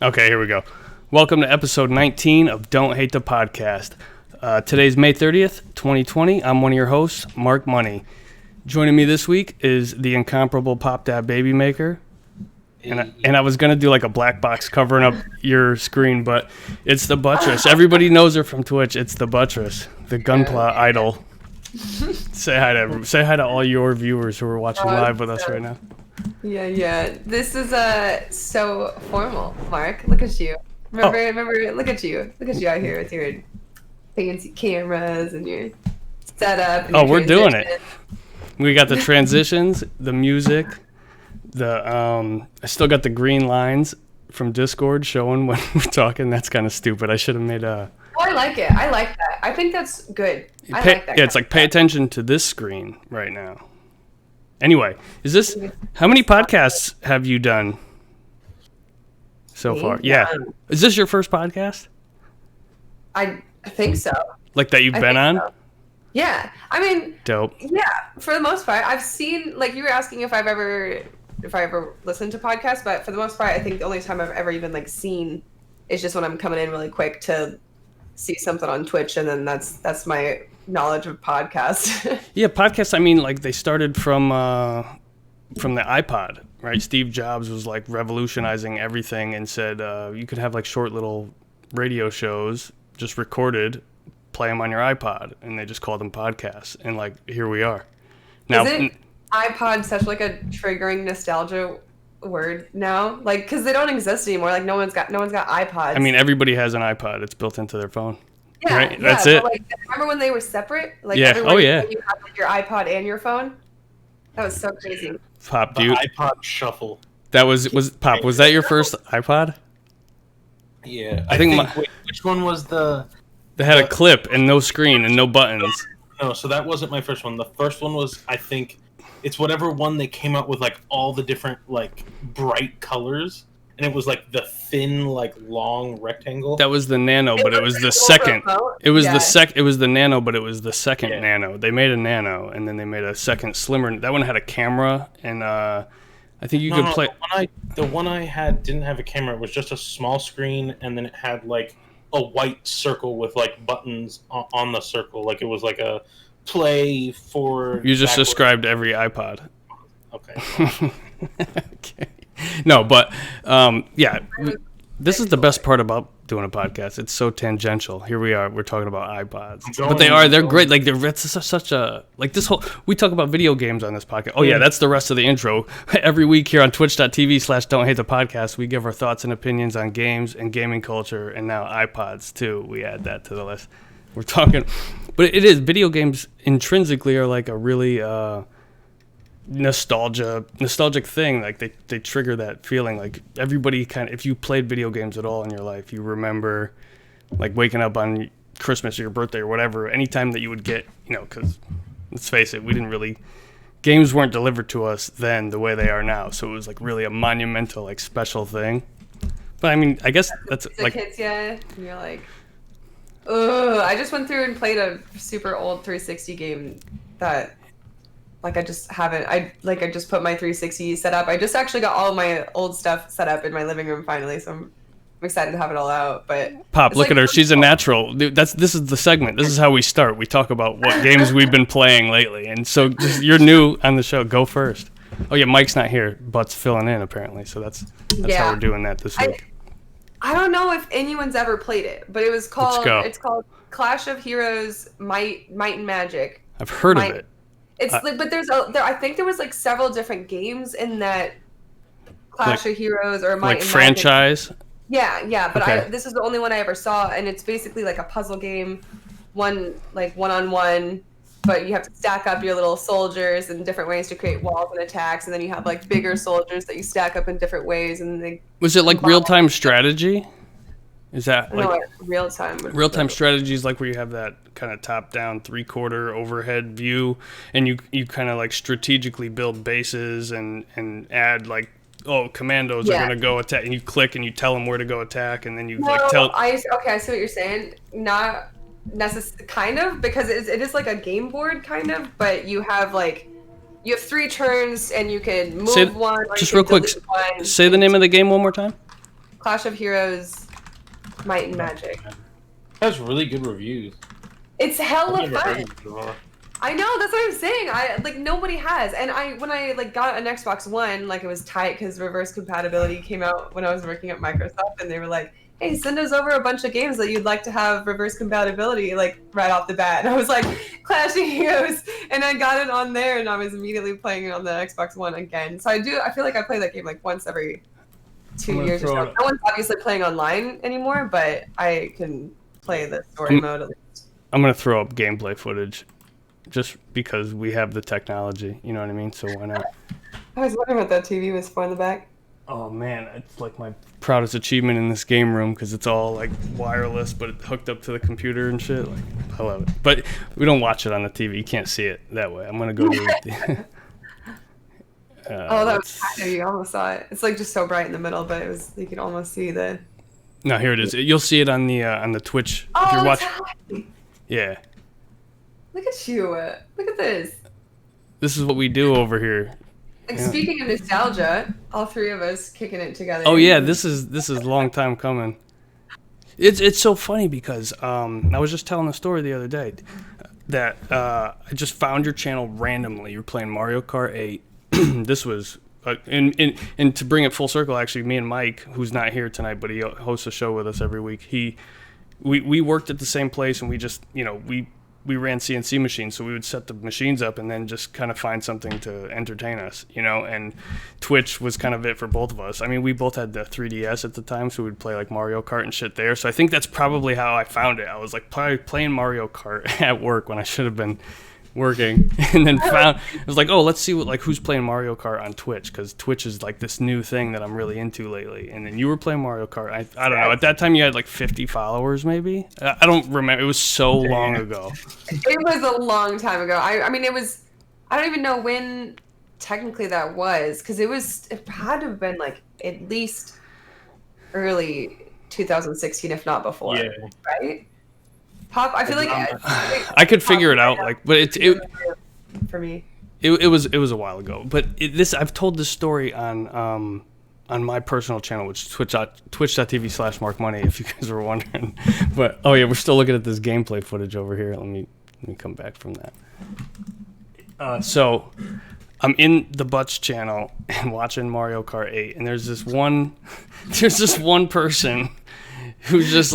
Okay, here we go. Welcome to episode 19 of Don't Hate the Podcast. Today's May 30th, 2020. I'm one of your hosts, Mark Money. Joining me this week is the incomparable Pop Dad Baby Maker. And I was going to do like a black box covering up your screen, but it's ThaButtress. Everybody knows her from Twitch. It's ThaButtress, the Gunpla idol. Say hi to all your viewers who are watching live with us right now. Yeah. This is so formal, Mark. Look at you. Remember, look at you out here with your fancy cameras and your setup. And we're doing it. We got the transitions, the music, I still got the green lines from Discord showing when we're talking. That's kind of stupid. I should have made a... Oh, I like it. I like that. I think that's good. I like that. Yeah, it's like pay attention to this screen right now. Anyway, how many podcasts have you done so far? Yeah. Is this your first podcast? I think so. Like that you've been on? So. Yeah. I mean, dope. Yeah, for the most part. I've seen, like you were asking if I ever listened to podcasts, but for the most part, I think the only time I've ever even like seen is just when I'm coming in really quick to see something on Twitch, and then that's my knowledge of podcasts. Yeah, podcasts, I mean, like they started from the iPod, right? Steve Jobs was like revolutionizing everything and said you could have like short little radio shows just recorded, play them on your iPod, and they just called them podcasts, and like here we are now. Isn't iPod such like a triggering nostalgia word now, like because they don't exist anymore? Like no one's got iPods. I mean, everybody has an iPod. It's built into their phone. Yeah, right? That's it. Like, remember when they were separate? Like, yeah. Oh yeah. You had like, your iPod and your phone. That was so crazy. Pop, dude. iPod Shuffle. That was Pop. Was that your first iPod? Yeah. I think wait, which one was the? They had a clip and no screen and no buttons. No, so that wasn't my first one. The first one was, I think, it's whatever one they came out with like all the different like bright colors. And it was like the thin, like long rectangle. That was the Nano, but it was the second. It was It was the Nano, but it was the second Nano. They made a Nano, and then they made a second slimmer. That one had a camera, and I think you could play. The one I had didn't have a camera. It was just a small screen, and then it had like a white circle with like buttons on the circle. Like it was like a play for. You just described every iPod. Okay. Okay. No, but yeah, this is the best part about doing a podcast. It's so tangential. Here we are. We're talking about iPods, but they're great. Like it's such a like this whole. We talk about video games on this podcast. Oh yeah, that's the rest of the intro. Every week here on Twitch.tv/Don't Hate the Podcast, we give our thoughts and opinions on games and gaming culture, and now iPods too. We add that to the list. We're talking, but it is video games intrinsically are like a really. Nostalgic thing. Like they trigger that feeling. Like everybody kind of, if you played video games at all in your life, you remember like waking up on Christmas or your birthday or whatever, anytime that you would get, because let's face it, games weren't delivered to us then the way they are now, so it was like really a monumental, like special thing. But I mean, I guess that's like kids, yeah, and you're like, ugh. I just went through and played a super old 360 game that like I just put my 360 set up. I just actually got all of my old stuff set up in my living room finally, so I'm excited to have it all out. But Pop, look at her. She's a natural. This is the segment. This is how we start. We talk about what games we've been playing lately. And so you're new on the show. Go first. Oh yeah, Mike's not here. Butt's filling in apparently. So that's how we're doing that this week. I don't know if anyone's ever played it, but it's called Clash of Heroes Might and Magic. I've heard of it. It's like, but I think there was like several different games in that Clash of Heroes or Might and franchise. Magic. Yeah, but this is the only one I ever saw, and it's basically like a puzzle game, one-on-one, but you have to stack up your little soldiers in different ways to create walls and attacks, and then you have like bigger soldiers that you stack up in different ways, and they. Was it like real-time strategy? Is that like real-time? Real-time strategy is like where you have that kind of top-down, three-quarter overhead view, and you kind of like strategically build bases and add like, commandos are gonna go attack, and you click and you tell them where to go attack, and then you tell. I see what you're saying. Not necessarily, kind of, because it is like a game board kind of, but you have 3 turns and you can move one. Or just real quick, say the name of the game one more time. Clash of Heroes, Might and Magic. It has really good reviews. It's hella fun. Before. I know, that's what I'm saying. Nobody has. And when I got an Xbox One, it was tight because reverse compatibility came out when I was working at Microsoft, and they were like, hey, send us over a bunch of games that you'd like to have reverse compatibility, right off the bat. And I was like, Clash of Heroes, and I got it on there, and I was immediately playing it on the Xbox One again. So I feel like I play that game once every 2 years or so. No one's obviously playing online anymore, but I can play the story mode at least. I'm going to throw up gameplay footage just because we have the technology, you know what I mean? So why not? I was wondering what that TV was for in the back. Oh man, it's my proudest achievement in this game room because it's all wireless, but it's hooked up to the computer and shit. I love it. But we don't watch it on the TV. You can't see it that way. I'm gonna go to the. That was kind of, you almost saw it. It's just so bright in the middle, but you can almost see the. No, here it is. You'll see it on the Twitch. Oh, if you're watching. Yeah. Look at you! Look at this. This is what we do over here. Speaking of nostalgia, all three of us kicking it together. Oh yeah, this is a long time coming. It's so funny because I was just telling a story the other day that I just found your channel randomly. You were playing Mario Kart 8. This was and to bring it full circle, actually, me and Mike, who's not here tonight, but he hosts a show with us every week. We worked at the same place, and we just we ran CNC machines, so we would set the machines up and then just kind of find something to entertain us, and Twitch was kind of it for both of us. I mean, we both had the 3DS at the time, so we'd play Mario Kart and shit there. So I think that's probably how I found it. I was playing Mario Kart at work when I should have been working, and then it was oh, let's see what who's playing Mario Kart on Twitch, because Twitch is this new thing that I'm really into lately. And then you were playing Mario Kart. I don't know, at that time you had 50 followers maybe. I don't remember, it was so long ago. It was a long time ago. I mean, it was, I don't even know when technically that was, because it had to have been at least early 2016, if not before. Yeah. Right? I feel I could figure it out, but it for me. It was a while ago, but I've told this story on my personal channel, which is twitch.tv/markmoney, if you guys were wondering. But oh yeah, we're still looking at this gameplay footage over here. Let me come back from that. So I'm in the Butts channel and watching Mario Kart 8, and there's this one person who's just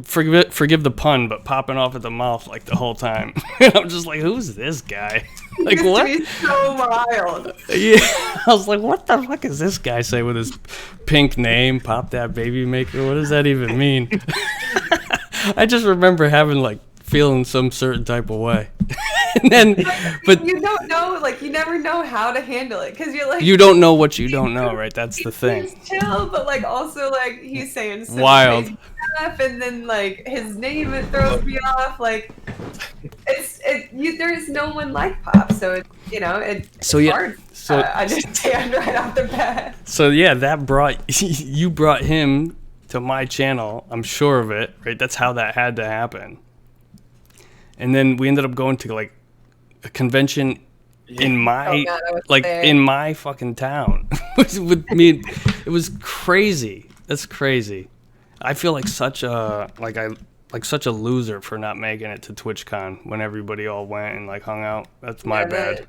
forgive the pun, but popping off at the mouth the whole time. And I'm just who's this guy? What? He's so wild. Yeah, I was what the fuck is this guy say with his pink name? Pop that baby maker. What does that even mean? I just remember having feeling some certain type of way. And then, but you don't know, you never know how to handle it, because you're you don't know what you don't know, right? That's the thing. He's chill, but also he's saying some wild stuff, and then his name, it throws me off. There is no one like Pop, so it's hard. So I just stand right off the bat. So yeah, you brought him to my channel. I'm sure of it, right? That's how that had to happen. And then we ended up going to a convention in my in my fucking town with me. It was crazy. That's crazy. I feel such a such a loser for not making it to TwitchCon when everybody all went and hung out. That's my bad.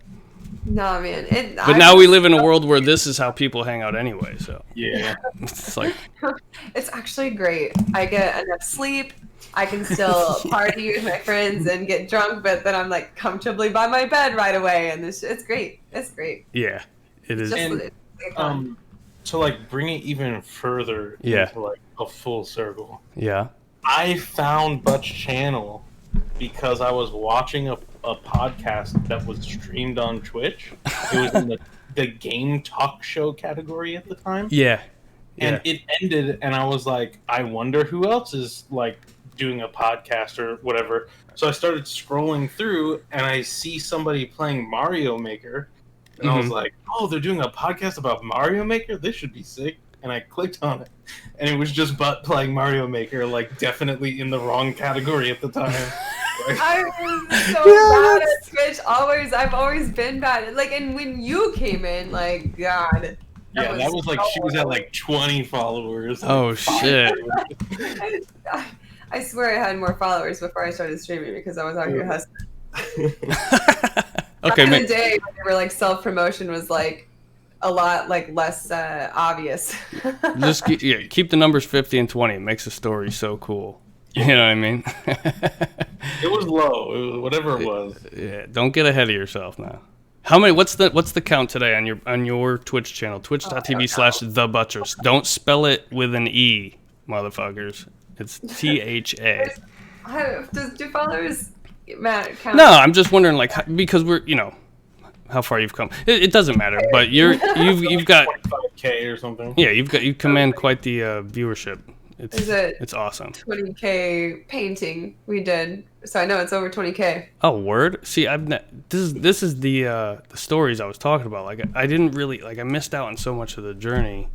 No, man. But now we live in a world where this is how people hang out anyway. So yeah, it's it's actually great. I get enough sleep. I can still party with my friends and get drunk, but then I'm comfortably by my bed right away, and it's great. It's great. Yeah, it is. And, to bring it even further into a full circle. Yeah. I found Butch channel because I was watching a podcast that was streamed on Twitch. It was in the game talk show category at the time. Yeah. And it ended, and I was I wonder who else is doing a podcast or whatever. So I started scrolling through, and I see somebody playing Mario Maker, and I was oh, they're doing a podcast about Mario Maker? This should be sick. And I clicked on it, and it was just Butt playing Mario Maker, definitely in the wrong category at the time. I was so bad at Twitch. I've always been bad. And when you came in, God, Yeah, that was like she was at like 20 followers. Oh shit! I swear I had more followers before I started streaming because I was out here hustling. Okay, back in the day, whenever like self promotion was like a lot like less obvious. just keep the numbers 50 and 20. It makes the story so cool. You know what I mean? It was low. It was whatever it was. Yeah, don't get ahead of yourself now. How many? What's the count today on your Twitch channel? Twitch.tv/ThaButtress. Don't spell it with an E, motherfuckers. It's THA. Do followers count? No, I'm just wondering, like, because we're, how far you've come. It doesn't matter, but you've got 25K or something. Yeah, you command quite the viewership. It's awesome. 20K painting we did, so I know it's over 20K. Oh, word! See, this is the stories I was talking about. Like, I didn't really I missed out on so much of the journey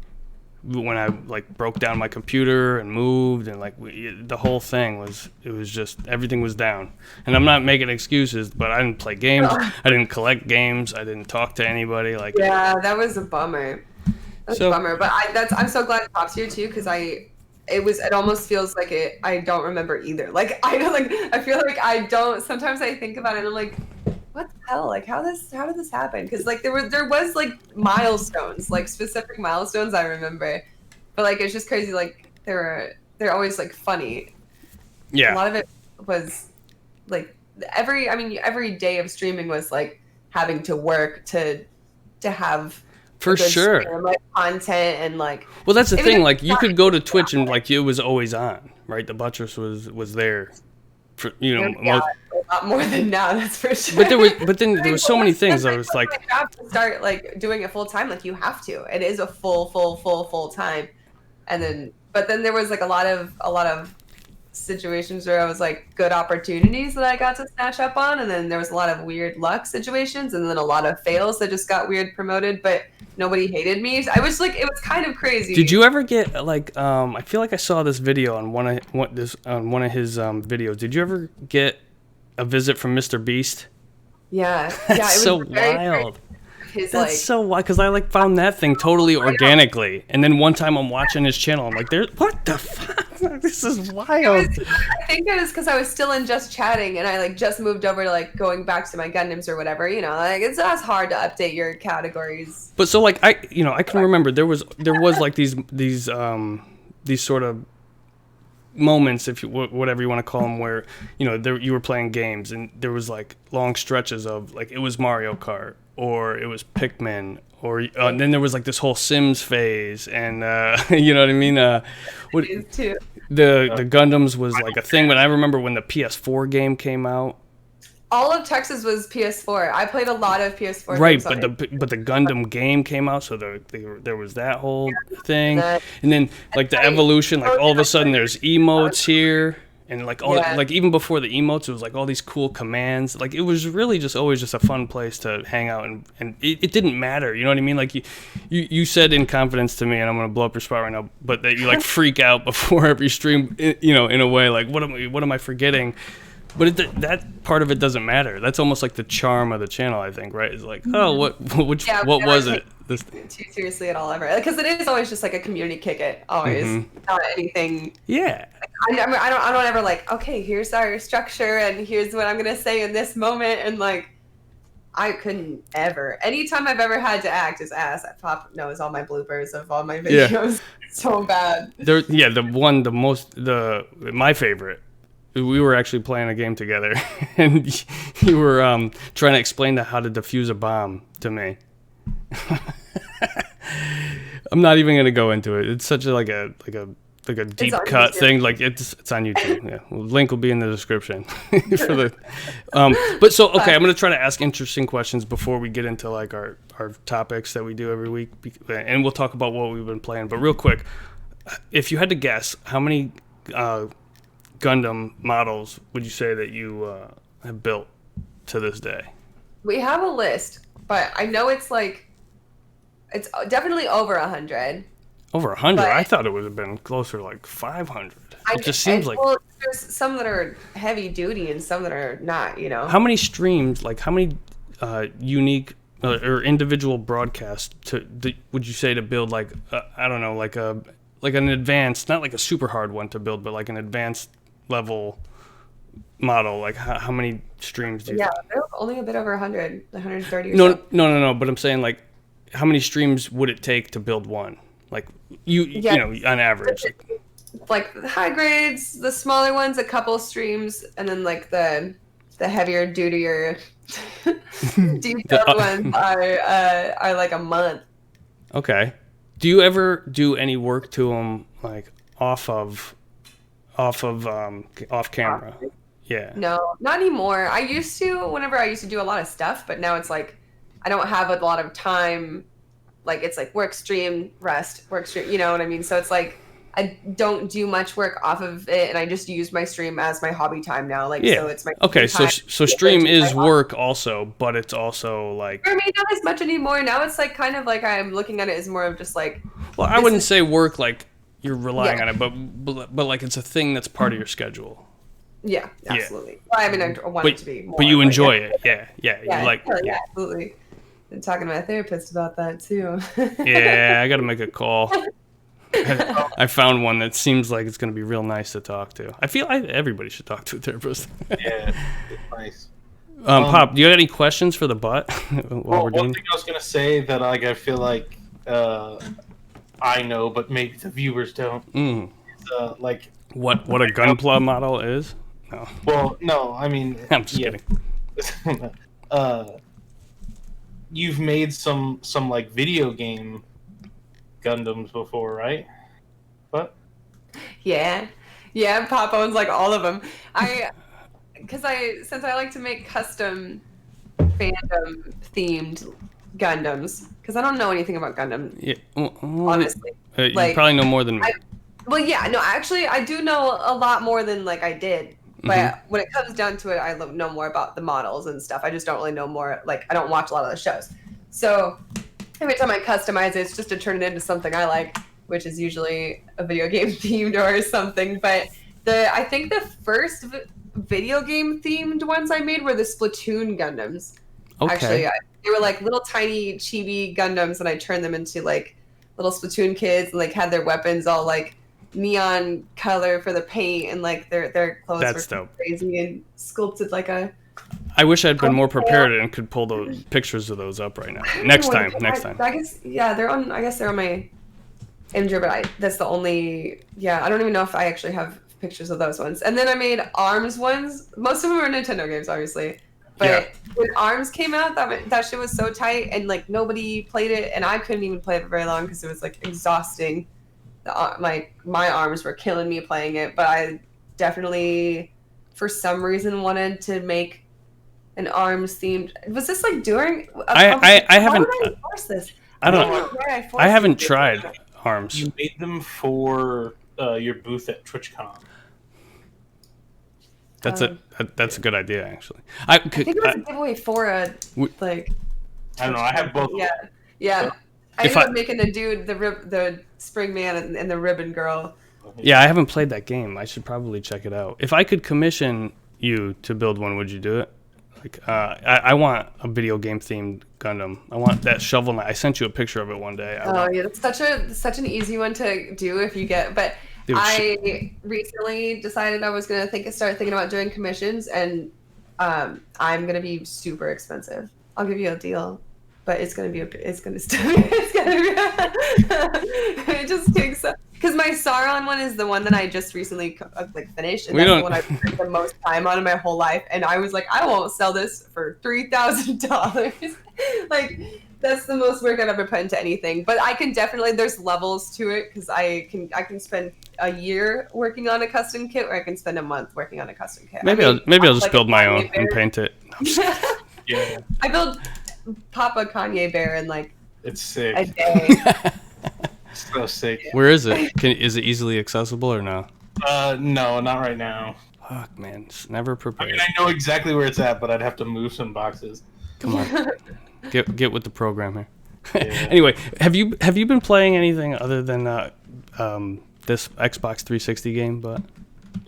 when I like broke down my computer and moved, and like the whole thing was just everything was down. And I'm not making excuses, but I didn't play games. I didn't collect games. I didn't talk to anybody. Like, yeah, that was a bummer. That's a bummer, but I'm so glad it pops here too because it almost feels like I don't remember either. Like I feel like I don't. Sometimes I think about it and I'm like, what the hell? Like how did this happen? Because like there was like milestones, like specific milestones I remember, but like it's just crazy. Like they're always like funny. Yeah. A lot of it was like every day of streaming was like having to work to have. For sure. Stream, like, content and like. Well, that's the thing. Like, you could go to Twitch and like it was always on, right? ThaButtress was there, for Yeah, a lot more than now. That's for sure. But then there was so many things. I was like, you have to start like doing it full time. Like you have to. It is a full time, but then there was like a lot of situations where I was like good opportunities that I got to snatch up on, and then there was a lot of weird luck situations, and then a lot of fails that just got weird promoted, but nobody hated me. I was like, it was kind of crazy. Did you ever get like I feel like I saw this video on one of his videos. Did you ever get a visit from Mr. Beast? Yeah, That's it was so wild. That's so wild because I found that thing totally organically, and then one time I'm watching his channel, I'm like, what the fuck? This is wild. I think it was because I was still in just chatting, and I just moved over to going back to my Gundams or whatever. It's not hard to update your categories. But so I can remember there was like these sort of moments, if you whatever you want to call them, where you were playing games and there was like long stretches of like it was Mario Kart or it was Pikmin or and then there was like this whole Sims phase and you know what I mean. The Gundams was like a thing, but I remember when the PS4 game came out. All of Texas was PS4. I played a lot of PS4 right, games. but the Gundam game came out, so there was that whole thing, and then like the evolution, like all of a sudden there's emotes here, and like like even before the emotes, it was like all these cool commands. Like it was really just always just a fun place to hang out, and it didn't matter, you know what I mean? Like you said in confidence to me, and I'm gonna blow up your spot right now, but that you like freak out before every stream, in a way, like what am I forgetting? But that part of it doesn't matter. That's almost like the charm of the channel, I think, right? It's like, what was it? Too seriously at all ever, because it is always just like a community kick it, always, not anything. Yeah. I don't ever like, okay, here's our structure and here's what I'm gonna say in this moment, and like, I couldn't ever. Anytime I've ever had to act as ass, Pop knows all my bloopers of all my videos. Yeah. So bad. My favorite. We were actually playing a game together, and you were trying to explain how to defuse a bomb to me. I'm not even gonna go into it. It's such a deep cut thing. Like it's on YouTube. Yeah, link will be in the description for the. But so okay, I'm gonna try to ask interesting questions before we get into like our topics that we do every week, and we'll talk about what we've been playing. But real quick, if you had to guess, how many Gundam models would you say that you have built to this day? We have a list, but I know it's definitely over 100. Over 100? I thought it would have been closer to like 500. It just seems like... Well, there's some that are heavy duty and some that are not, How many streams, like how many unique or individual broadcast would you say to build like I don't know, like an advanced, not like a super hard one to build, but like an advanced level model? Like how many streams do you? Yeah, they're only a bit over 100, 130 or No, so. no. But I'm saying, like, how many streams would it take to build one? Like you know, on average. Like the high grades, the smaller ones, a couple streams, and then like the heavier, dutier, detailed ones are like a month. Okay. Do you ever do any work to them, like off camera? Yeah. No, not anymore. I used to, whenever I used to do a lot of stuff, but now it's like I don't have a lot of time. Like it's like work, stream, rest, work, stream. You know what I mean? So it's like I don't do much work off of it, and I just use my stream as my hobby time now. Like so, it's my okay. time. So stream is work also, but it's also like. For me, not as much anymore. Now it's like kind of like I'm looking at it as more of just like. Well, I wouldn't say work like you're relying on it, but like it's a thing that's part of your schedule. Yeah, absolutely. Well, I mean, I want it to be more. But you enjoy it. Yeah. You like. Yeah, absolutely. Been talking to my therapist about that too. Yeah, I got to make a call. I found one that seems like it's going to be real nice to talk to. I feel like everybody should talk to a therapist. Yeah, it's nice. Pop, do you have any questions for the butt? One thing I was going to say that like I feel like I know, but maybe the viewers don't. Is, like what a gunpla model is? No. Well, no, I mean I'm just kidding. You've made some like video game Gundams before, right? What? Yeah, Pop owns like all of them. Since I like to make custom fandom themed Gundams, because I don't know anything about Gundam. Yeah, honestly, you probably know more than me. Actually, I do know a lot more than like I did. But when it comes down to it, I know more about the models and stuff. I just don't really know more. Like, I don't watch a lot of the shows. So every time I customize it, it's just to turn it into something I like, which is usually a video game themed or something. But I think the first video game themed ones I made were the Splatoon Gundams. Okay. Actually, they were like little tiny chibi Gundams, and I turned them into like little Splatoon kids, and like had their weapons all like neon color for the paint, and like their clothes were crazy and sculpted like a. I wish I'd been more prepared and could pull those pictures of those up right now. Next time. I guess they're on. I guess they're on my Imgur, but that's the only. Yeah, I don't even know if I actually have pictures of those ones. And then I made ARMS ones. Most of them are Nintendo games, obviously. But when ARMS came out, that shit was so tight, and like nobody played it, and I couldn't even play it for very long because it was like exhausting. My arms were killing me playing it, but I definitely, for some reason, wanted to make an ARMS themed. Was this like during? I haven't. How did I force this? I don't know. I haven't tried ARMS. You made them for your booth at TwitchCon. That's a good idea, actually. I think it was a giveaway for a like. I don't know. I have both. Yeah. I ended up making the dude, the spring man, and the ribbon girl. Yeah, I haven't played that game. I should probably check it out. If I could commission you to build one, would you do it? Like, I want a video game themed Gundam. I want that Shovel Knight. I sent you a picture of it one day. It's such an easy one to do if you get. But dude, I recently decided I was gonna start thinking about doing commissions, and I'm gonna be super expensive. I'll give you a deal. But it just takes because my Sauron one is the one that I just recently finished, and that's the one I've spent the most time on in my whole life. And I was like, I won't sell this for $3,000. Like that's the most work I've ever put into anything. But I can definitely there's levels to it because I can spend a year working on a custom kit, or I can spend a month working on a custom kit. Maybe I'll just build my own and paint it. Yeah, I built Papa Kanye Bear in like it's sick. A day. So sick. Where is it? Is it easily accessible or no? No, not right now. Fuck, man, it's never prepared. I mean, I know exactly where it's at, but I'd have to move some boxes. Come on, get with the program here. Yeah. Anyway, have you been playing anything other than this Xbox 360 game? But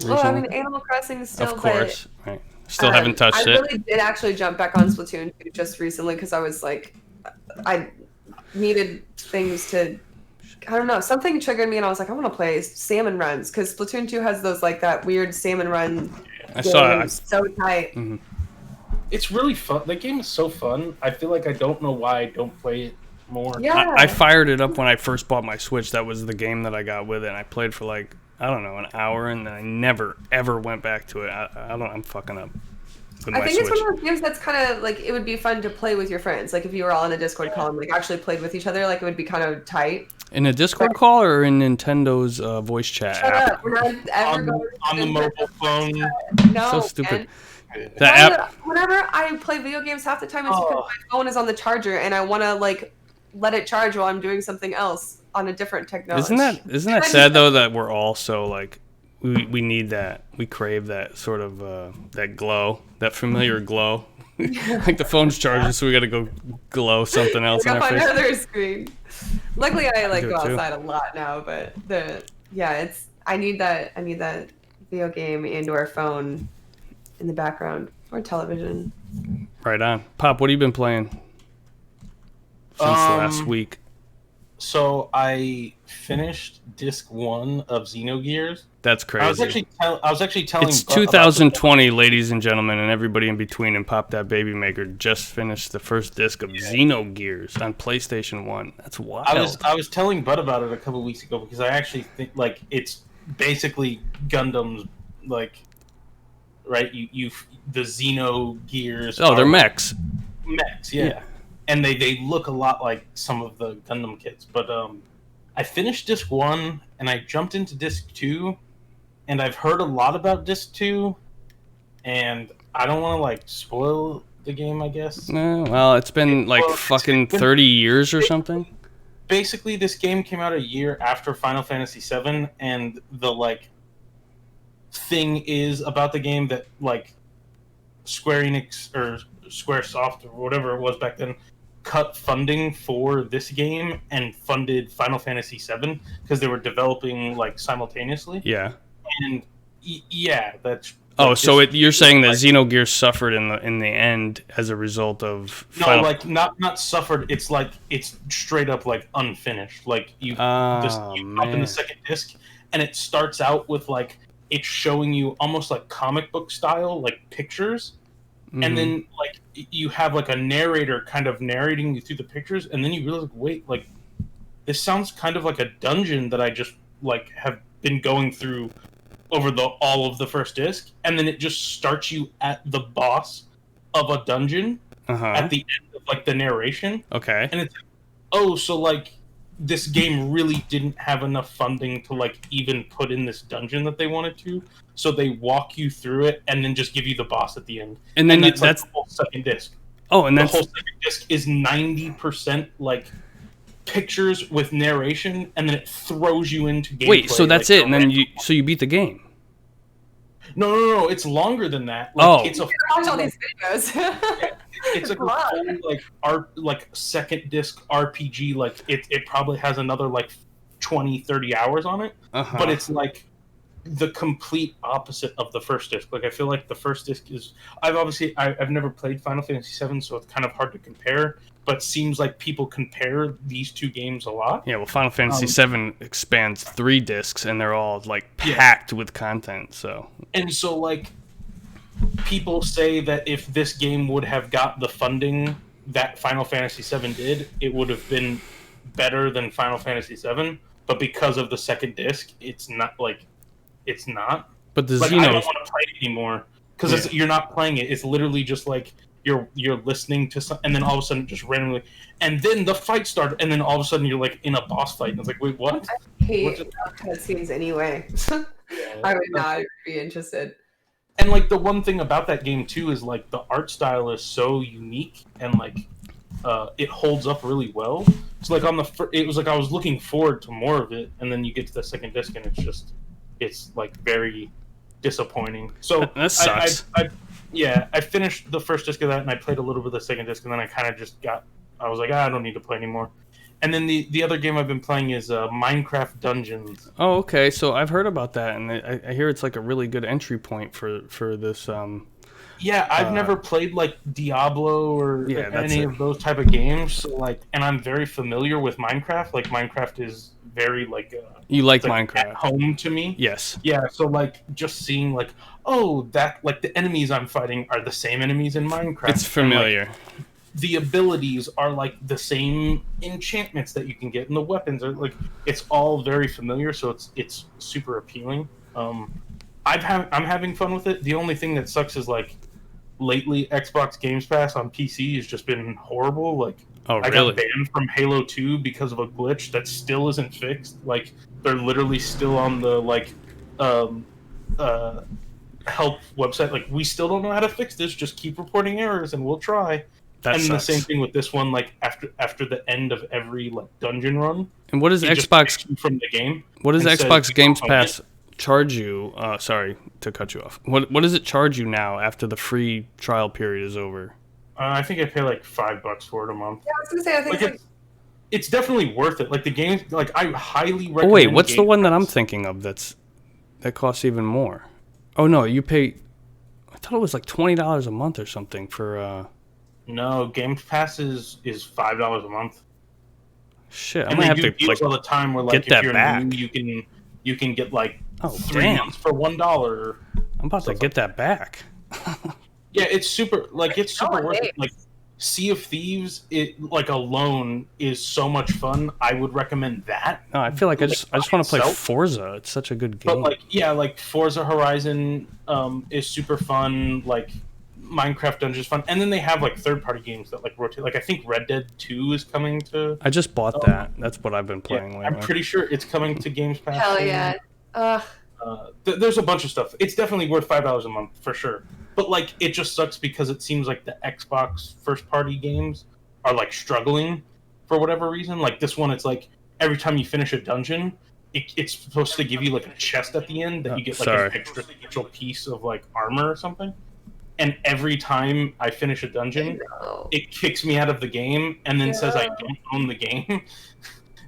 I mean, Animal Crossing is still. Of course, right. Still haven't touched it. I really did actually jump back on Splatoon 2 just recently because I was like I needed things to. I don't know. Something triggered me, and I was like, I want to play salmon runs because Splatoon 2 has those like that weird salmon run. I saw it. So tight. Mm-hmm. It's really fun. That game is so fun. I feel like I don't know why I don't play it more. Yeah. I fired it up when I first bought my Switch. That was the game that I got with it. And I played for like, I don't know, an hour, and then I never ever went back to it. I'm fucking up. I think it's one of those games that's kind of like it would be fun to play with your friends. Like if you were all in a Discord call and like actually played with each other, like it would be kind of tight. In a Discord call or in Nintendo's voice chat Shut app? up. We're not ever going on the mobile phone. No, So stupid. That app. Whenever I play video games, half the time it's because my phone is on the charger and I want to like let it charge while I'm doing something else on a different technology. Isn't that sad though that we're all so like we need that, we crave that sort of that glow, that familiar glow. Like the phone's charging, so we got to go glow something else on our face. Another screen. Luckily, I like go outside a lot now, but I need that video game and/or phone in the background or television. Right on. Pop, what have you been playing since last week? So I finished disc 1 of Xenogears. That's crazy. I was actually telling. It's 2020, ladies and gentlemen, and everybody in between. And Pop That Baby Maker just finished the first disc of Xenogears on PlayStation 1. That's wild. I was telling Bud about it a couple weeks ago because I actually think like it's basically Gundam's like, right? You the Xenogears. Oh, they're mechs. Mechs, yeah. And they look a lot like some of the Gundam kits. But I finished disc 1 and I jumped into disc 2, and I've heard a lot about disc 2, and I don't want to like spoil the game, I guess. No, well, it's been fucking 30 years or something. Basically, this game came out a year after Final Fantasy VII, and the like thing is about the game that like Square Enix or Squaresoft or whatever it was back then cut funding for this game and funded Final Fantasy VII because they were developing like simultaneously. Yeah. And yeah, that's. Oh, so you're saying that Xenogears suffered in the end as a result of not suffered. It's like it's straight up like unfinished. Like you up in the second disc, and it starts out with like it's showing you almost like comic book style like pictures. And then, like, you have, like, a narrator kind of narrating you through the pictures, and then you realize, wait, like, this sounds kind of like a dungeon that I just, like, have been going through over all of the first disc, and then it just starts you at the boss of a dungeon at the end of, like, the narration. Okay. And it's like, oh, so, like, this game really didn't have enough funding to, like, even put in this dungeon that they wanted to. So they walk you through it and then just give you the boss at the end. And then that's like the whole second disc. Oh, and the whole second disc is 90% like pictures with narration, and then it throws you into gameplay. Wait, so that's like, it, and then you beat the game? No, it's longer than that. Like, it's a watch all these videos. It's like a full like second disc RPG. Like it probably has another like 20-30 hours on it, but it's like the complete opposite of the first disc. Like I feel like the first disc is I've never played Final Fantasy VII, so it's kind of hard to compare, but seems like people compare these two games a lot. Yeah, well, Final Fantasy VII expands 3 discs and they're all like packed with content. So like people say that if this game would have got the funding that Final Fantasy VII did, it would have been better than Final Fantasy VII, but because of the second disc, it's not. But the I don't want to play it anymore because you're not playing it. It's literally just like you're listening to some, and then all of a sudden just randomly, and then the fight started, and then all of a sudden you're like in a boss fight, and it's like, wait, what? I hate cutscenes anyway. I would not be interested. And like the one thing about that game too is like the art style is so unique, and like it holds up really well. So like it was like I was looking forward to more of it, and then you get to the second disc, and it's like very disappointing. So that sucks. I finished the first disc of that, and I played a little bit of the second disc, and then I kind of just I was like, I don't need to play anymore. And then the other game I've been playing is Minecraft Dungeons. Oh, okay. So I've heard about that, and I hear it's like a really good entry point for this Yeah, I've never played like Diablo or Yeah, that's any it. of those type of games. So, like, and I'm very familiar with Minecraft. Like, Minecraft is very like You like it's, like, at Minecraft? home to me. Yes. Yeah, so like just seeing like, oh, that like the enemies I'm fighting are the same enemies in Minecraft. It's familiar. And, like, the abilities are like the same enchantments that you can get, and the weapons are like it's all very familiar. So it's super appealing. I'm having fun with it. The only thing that sucks is like lately Xbox Games Pass on PC has just been horrible. Like, Oh, I really? got banned from Halo 2 because of a glitch that still isn't fixed. Like, they're literally still on the like um help website. Like, we still don't know how to fix this. Just keep reporting errors and we'll try. That And sucks. the same thing with this one. Like, after the end of every like dungeon run, And what does it just Xbox? kicks you from the game. What does and says, Xbox "You Games don't own Pass charge you? Sorry to cut you off. What does it charge you now after the free trial period is over? I think I pay like $5 for it a month. Yeah, I was gonna say I think Like, it's definitely worth it. Like, the game, like, I highly recommend. Oh wait, what's the Game one that I'm Pass. thinking of that costs even more? Oh no, you pay. I thought it was like $20 a month or something for. No, Game Pass is $5 a month. Shit, I'm And gonna they have do to deals like. all the time where, like, get if that you're back. new, you can get like Oh, 3 damn. months for $1. I'm about to get that back. Yeah, it's super worth it. Nowadays. Like, Sea of Thieves, it like alone is so much fun. I would recommend that. No, I feel like I just want to play itself. Forza. It's such a good But game. like, yeah, like Forza Horizon is super fun. Like, Minecraft Dungeons is fun, and then they have like third-party games that like rotate. Like, I think Red Dead 2 is coming to. I just bought that. That's what I've been playing Yeah, lately. I'm pretty sure it's coming to Games Pass. hell soon. yeah. There's a bunch of stuff. It's definitely worth $5 a month for sure. But like, it just sucks because it seems like the Xbox first-party games are like struggling for whatever reason. Like this one, it's like every time you finish a dungeon, it's supposed to give you like a chest at the end that you get like Sorry. an extra special piece of like armor or something. And every time I finish a dungeon, No. it kicks me out of the game and then says I Yeah. don't own the game.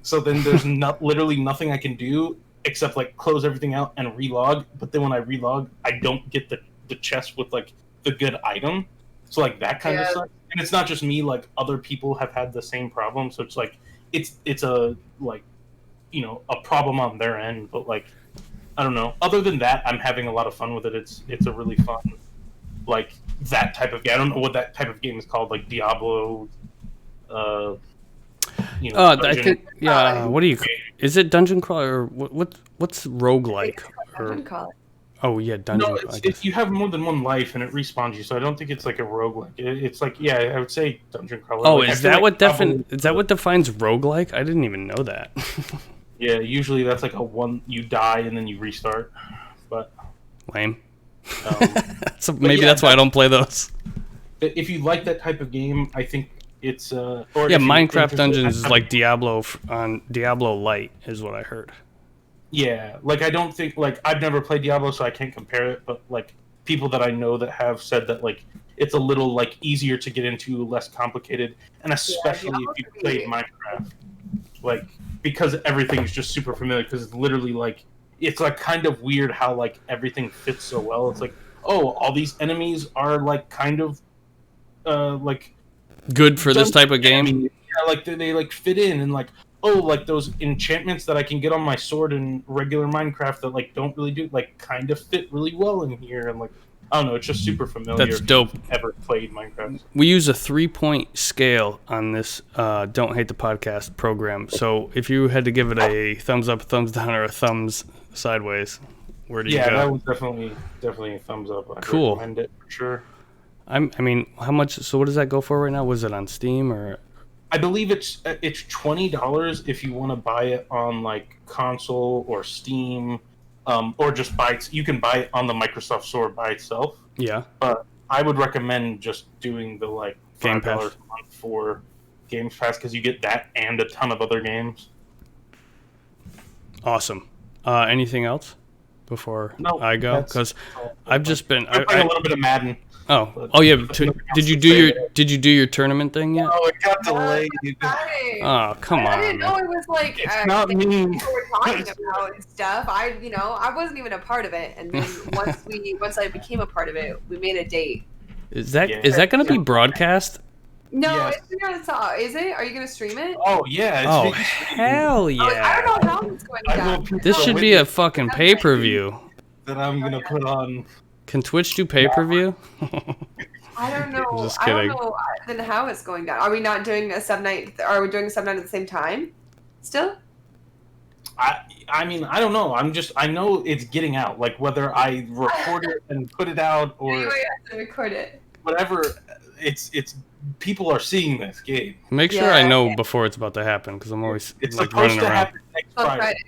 So then there's literally nothing I can do except like close everything out and relog. But then when I relog, I don't get the chest with like the good item. So like that kind of Yeah. sucks. And it's not just me, like other people have had the same problem. So it's like it's a like, you know, a problem on their end. But like, I don't know. Other than that, I'm having a lot of fun with it. It's a really fun, like, that type of game. I don't know what that type of game is called, like Diablo. You know, I dungeon. think what do you? Is it dungeon crawler or what's roguelike? Dungeon Crawler. Oh yeah, dungeon. No, crawler. it's you have more than one life and it respawns you, so I don't think it's like a roguelike. It's like, yeah, I would say dungeon crawler. Oh, Like, I is feel that like what defines roguelike? I didn't even know that. Yeah, usually that's like a one, you die and then you restart. But Lame. um, Maybe yeah, that's why I don't play those. if you like that type of game, I think it's or Yeah, if you're Minecraft interested- Dungeons is like Diablo on Diablo Lite, is what I heard. Yeah, like I don't think, like, I've never played Diablo, so I can't compare it. But like people that I know that have said that like it's a little like easier to get into, less complicated, and especially Diablo if you could played be- Minecraft, like, because everything's just super familiar. Because it's literally like it's like kind of weird how like everything fits so well. It's like, oh, all these enemies are like kind of like Good for this type of game. yeah, like they like fit in, and like, oh, like those enchantments that I can get on my sword in regular Minecraft that like don't really do, like, kind of fit really well in here, and like, I don't know, it's just super familiar. That's if dope. you've ever played Minecraft? We use a 3-point scale on this Don't Hate the Podcast program. So if you had to give it a thumbs up, thumbs down, or a thumbs sideways, where do you Yeah, go? that was definitely a thumbs up. I'd Cool. recommend it for sure. I mean, how much? So what does that go for right now? Was it on Steam or? I believe it's $20 if you want to buy it on like console or Steam, or just buy it. You can buy it on the Microsoft Store by itself. Yeah. But I would recommend just doing the like Game $5 Pass. a month for Games Pass, because you get that and a ton of other games. Awesome. Anything else before No, I go? that's Because all. I've just been. I'm playing a little bit of Madden. Oh yeah. Did you do your tournament thing yet? Oh, it got delayed. Hi. Oh come I on. didn't know man. it was like. It's not me. We're talking about and stuff. I wasn't even a part of it, and then once I became a part of it, we made a date. Is that going to be broadcast? No, Yes. Is it? Are you gonna stream it? Oh yeah. Oh hell yeah! I don't know how it's going down. This should be a fucking pay-per-view. That I'm gonna put on. Can Twitch do pay-per-view? I don't know. Just I don't kidding. know then how it's going down. Are we not doing a sub night? Are we doing a sub night at the same time? Still? I mean, I don't know. I know it's getting out. Like whether I record it and put it out or Anyway, I have to record it. whatever. It's people are seeing this game. Make sure I know before it's about to happen, because I'm always It's like supposed running to around. happen next Friday. Friday.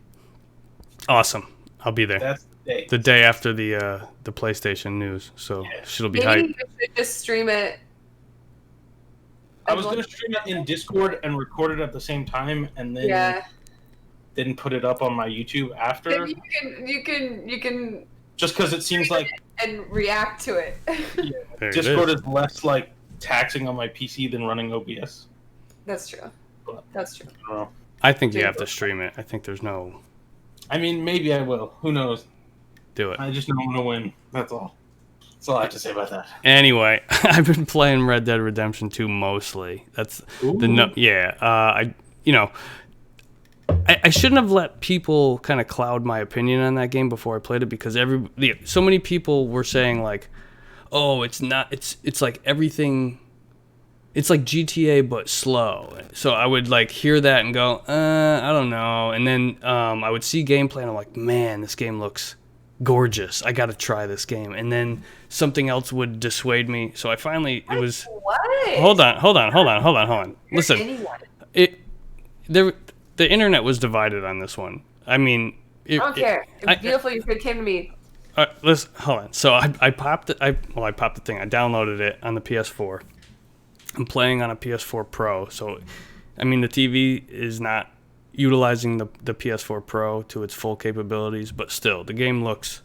Awesome. I'll be there. That's the day. The day after the PlayStation news, so it'll be Maybe hype. you should just stream it. I was gonna stream it in Discord and record it at the same time, and then put it up on my YouTube after. Then you can Just because it seems like and react to it. There it Discord is. is less like taxing on my PC than running OBS. That's true. That's true. I don't know. I think you have to stream it. I think there's no I mean, maybe I will. Who knows? do it. I just know I'm gonna win. That's all. That's all I have to say about that. Anyway, I've been playing Red Dead Redemption 2 mostly. That's I shouldn't have let people kind of cloud my opinion on that game before I played it, because so many people were saying like, oh, it's like everything, it's like GTA but slow. So I would like hear that and go, I don't know, and then I would see gameplay and I'm like, man, this game looks gorgeous. I got to try this game. And then something else would dissuade me. So I finally What? Hold on. Listen, the internet was divided on this one. I mean, I don't care. It's beautiful. You came to me. Listen, hold on. So I popped it. I popped the thing. I downloaded it on the PS4. I'm playing on a PS4 Pro. So, I mean, the TV is not utilizing the PS4 Pro to its full capabilities, but still, the game looks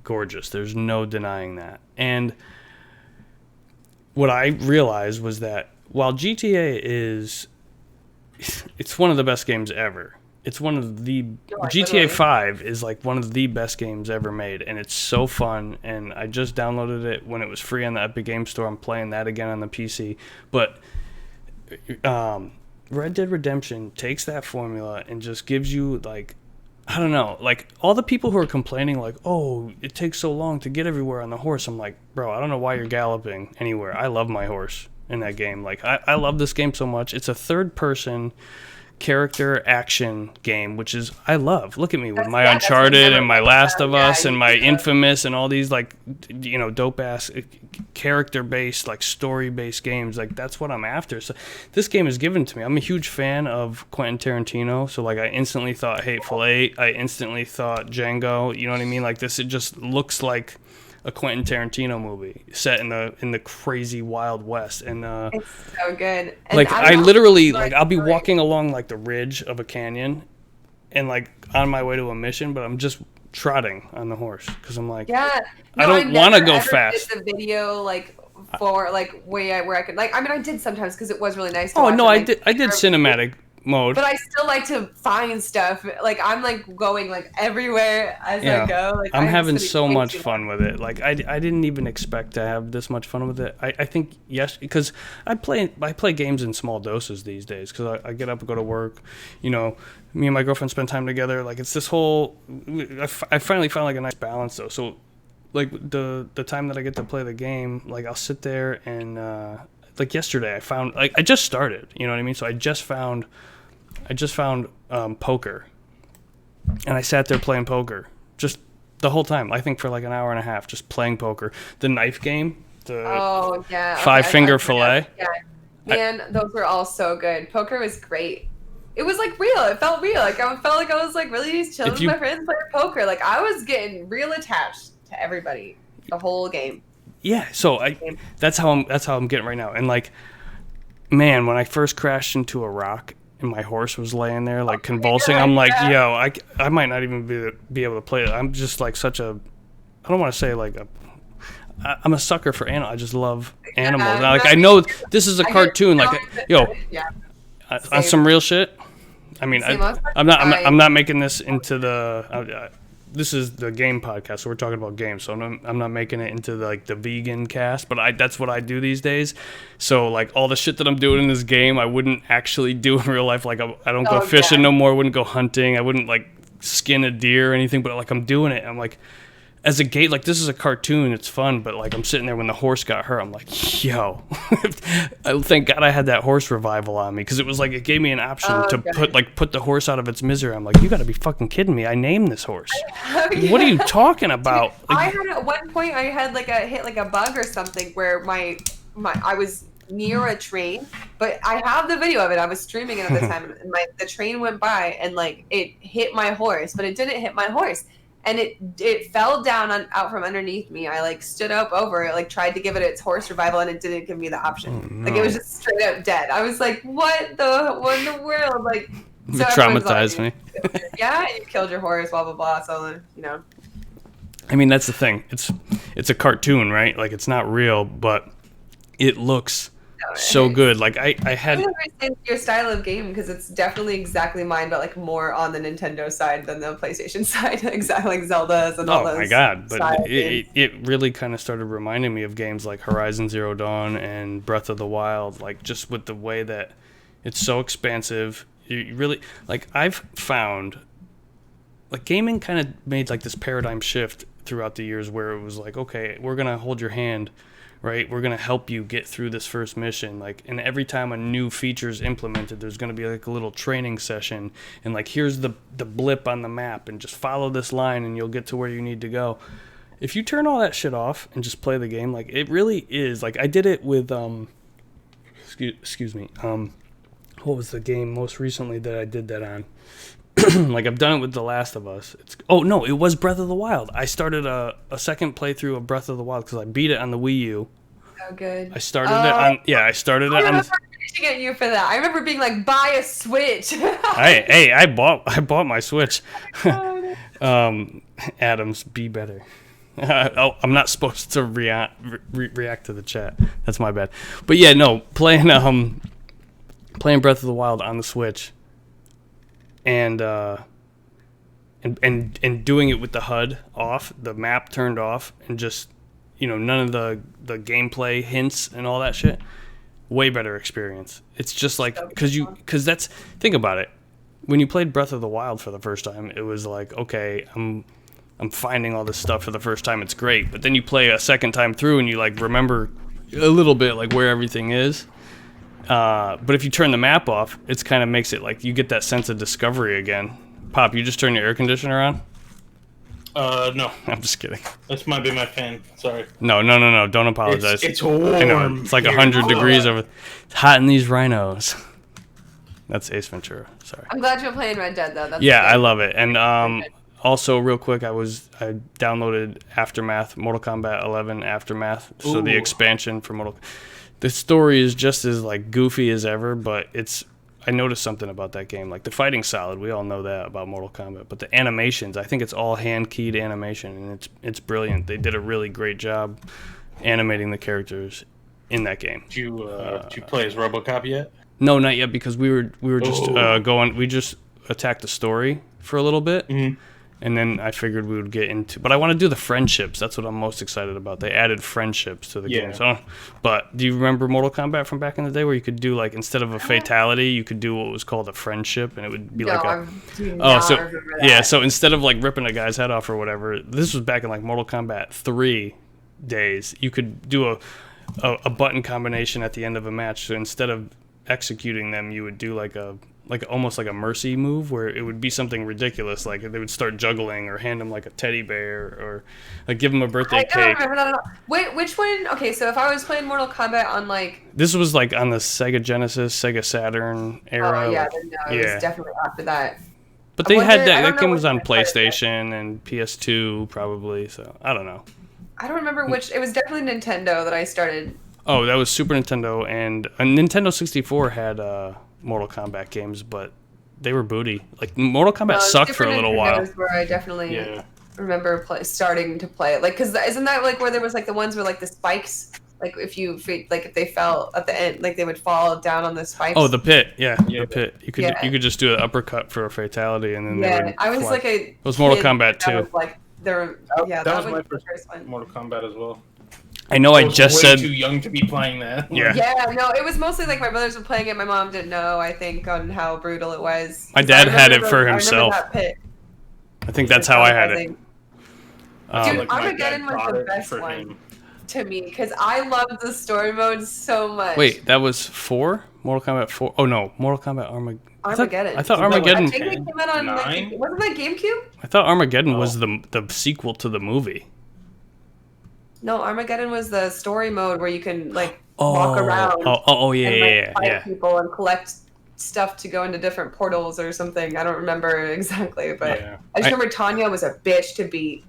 gorgeous. There's no denying that. And what I realized was that while GTA it's one of the best games ever. It's one of the GTA 5 is like one of the best games ever made, and it's so fun. And I just downloaded it when it was free on the Epic Games Store. I'm playing that again on the PC. But Red Dead Redemption takes that formula and just gives you like, I don't know, like all the people who are complaining like, oh, it takes so long to get everywhere on the horse. I'm like, bro, I don't know why you're galloping anywhere. I love my horse in that game. Like I love this game so much. It's a third person character action game, which is I love. Look at me with my Uncharted and my Last of Us and my Infamous and all these like, you know, dope ass character based, like story based games. Like that's what I'm after. So this game is given to me. I'm a huge fan of Quentin Tarantino. So like I instantly thought Hateful Eight. I instantly thought Django. You know what I mean? Like this, it just looks like a Quentin Tarantino movie set in the crazy Wild West, and It's so good. And like I literally like I'll be walking along like the ridge of a canyon, and like on my way to a mission, but I'm just trotting on the horse because I'm like, I don't want to go fast. Did the video like for like where I could like I mean I did sometimes because it was really nice. To Oh watch no, it, I did cinematic mode. But I still like to find stuff. Like I'm like going like everywhere as I go. Like I'm having so much fun with it. Like I didn't even expect to have this much fun with it. I think yes, because I play games in small doses these days because I get up and go to work. You know, me and my girlfriend spend time together. Like it's this whole. I finally found like a nice balance though. So like the time that I get to play the game, like I'll sit there and like yesterday I found like I just started. You know what I mean? So I just found poker, and I sat there playing poker just the whole time. I think for like an hour and a half, just playing poker. The knife game, the five-finger fillet. Yeah, man, those were all so good. Poker was great. It was like real. It felt real. Like I felt like I was like really just chilling with my friends playing poker. Like I was getting real attached to everybody the whole game. Yeah, so that's how I'm getting right now. And like, man, when I first crashed into a rock and my horse was laying there like convulsing, I'm like, yo, I might not even be able to play it. I'm just like I don't want to say like I'm a sucker for animals. I just love animals. Like I know this is a cartoon. Like yo, on some real shit, I mean, See, most I'm not making this into the. This is the game podcast, so we're talking about games. So I'm not making it into the vegan cast, but that's what I do these days. So like all the shit that I'm doing in this game, I wouldn't actually do in real life. Like I don't go fishing no more. I wouldn't go hunting. I wouldn't like skin a deer or anything. But like I'm doing it. I'm like, as a game, like this is a cartoon. It's fun, but like I'm sitting there when the horse got hurt. I'm like, yo, thank God I had that horse revival on me, because it was like it gave me an option to put the horse out of its misery. I'm like, you got to be fucking kidding me! I named this horse. What are you talking about? Dude, I had at one point I had hit a bug or something where my I was near a train, but I have the video of it. I was streaming it at the time, and the train went by and like it hit my horse, but it didn't hit my horse. And it fell down out from underneath me. I like stood up over it, like tried to give it its horse revival, and it didn't give me the option. Oh, no. Like it was just straight up dead. I was like, what in the world? Like, so it traumatized me. Yeah, you killed your horse, blah blah blah. So I mean, that's the thing. It's a cartoon, right? Like it's not real, but it looks so good. Like I had. I understand your style of game, because it's definitely exactly mine, but like more on the Nintendo side than the PlayStation side. Exactly, like Zelda's and all those. Oh my god! But it really kind of started reminding me of games like Horizon Zero Dawn and Breath of the Wild. Like just with the way that it's so expansive. You really like. I've found like gaming kind of made like this paradigm shift throughout the years, where it was like, okay, we're gonna hold your hand. Right, we're gonna help you get through this first mission. Like, and every time a new feature is implemented, there's gonna be like a little training session, and like here's the blip on the map, and just follow this line, and you'll get to where you need to go. If you turn all that shit off and just play the game, like it really is. Like I did it with excuse me. What was the game most recently that I did that on? Like I've done it with The Last of Us. It was Breath of the Wild. I started a second playthrough of Breath of the Wild because I beat it on the Wii U. Oh, good. I started it on. Yeah, I started it on. I remember bitching at you for that. I remember being like, "Buy a Switch." I bought my Switch. Adams, be better. I'm not supposed to react to the chat. That's my bad. But yeah, no, playing Breath of the Wild on the Switch. And doing it with the HUD off, the map turned off, and just none of the gameplay hints and all that shit. Way better experience. It's just like because that's, think about it. When you played Breath of the Wild for the first time, it was like, okay, I'm finding all this stuff for the first time. It's great, but then you play a second time through and you like remember a little bit like where everything is. But if you turn the map off, it kind of makes it like you get that sense of discovery again. Pop, you just turn your air conditioner on? No. I'm just kidding. This might be my fan. Sorry. No. Don't apologize. It's warm. I know. It's like 100 degrees over. It's hot in these rhinos. That's Ace Ventura. Sorry. I'm glad you're playing Red Dead though. That's yeah, good. I love it. And also, real quick, I downloaded Aftermath, Mortal Kombat 11 Aftermath. So the expansion for Mortal. The story is just as like goofy as ever, but I noticed something about that game. Like the fighting's solid, we all know that about Mortal Kombat, but the animations, I think it's all hand-keyed animation, and it's brilliant. They did a really great job animating the characters in that game. Did you play as RoboCop yet? No, not yet, because we were just going. We just attacked the story for a little bit. Mm-hmm. And then I figured we would get into... But I want to do the friendships. That's what I'm most excited about. They added friendships to the game. So, but do you remember Mortal Kombat from back in the day where you could do, like, instead of a fatality, you could do what was called a friendship, and it would be so instead of, like, ripping a guy's head off or whatever, this was back in, like, Mortal Kombat 3 days. You could do a button combination at the end of a match. So instead of executing them, you would do, like almost like a mercy move where it would be something ridiculous, like they would start juggling or hand him like a teddy bear or like give him a birthday cake. I don't remember that at all. Wait, which one? Okay, so if I was playing Mortal Kombat on like... This was like on the Sega Genesis, Sega Saturn era. Oh yeah, it was definitely after that. But they had that game was on PlayStation and PS2 probably, so I don't know. I don't remember which. It was definitely Nintendo that I started. Oh, that was Super Nintendo, and Nintendo 64 had Mortal Kombat games, but they were booty. Like Mortal Kombat sucked for a little while. Where I definitely remember starting to play it. Like, cause isn't that like where there was like the ones where like the spikes Like if they fell at the end, like they would fall down on the spikes. Oh, the pit. Yeah, the pit. You could just do an uppercut for a fatality, and then they would I was fly. like It was Mortal Kombat 2. Was like that was my the first one. Mortal Kombat as well. I know. I just way said too young to be playing that. Yeah. Yeah, no, it was mostly like my brothers were playing it. My mom didn't know, I think, on how brutal it was. My dad had it for himself. That pit. I think that's how I had it. Dude, Like my Armageddon dad was bought the it best for one him. to me because I loved the story mode so much. Wait, that was 4? Mortal Kombat 4? Oh no, Mortal Kombat Armageddon. I thought Armageddon. I think it came out on wasn't that GameCube? I thought Armageddon was the sequel to the movie. No, Armageddon was the story mode where you can like walk around. And fight people and collect stuff to go into different portals or something. I don't remember exactly, but I just remember Tanya was a bitch to beat.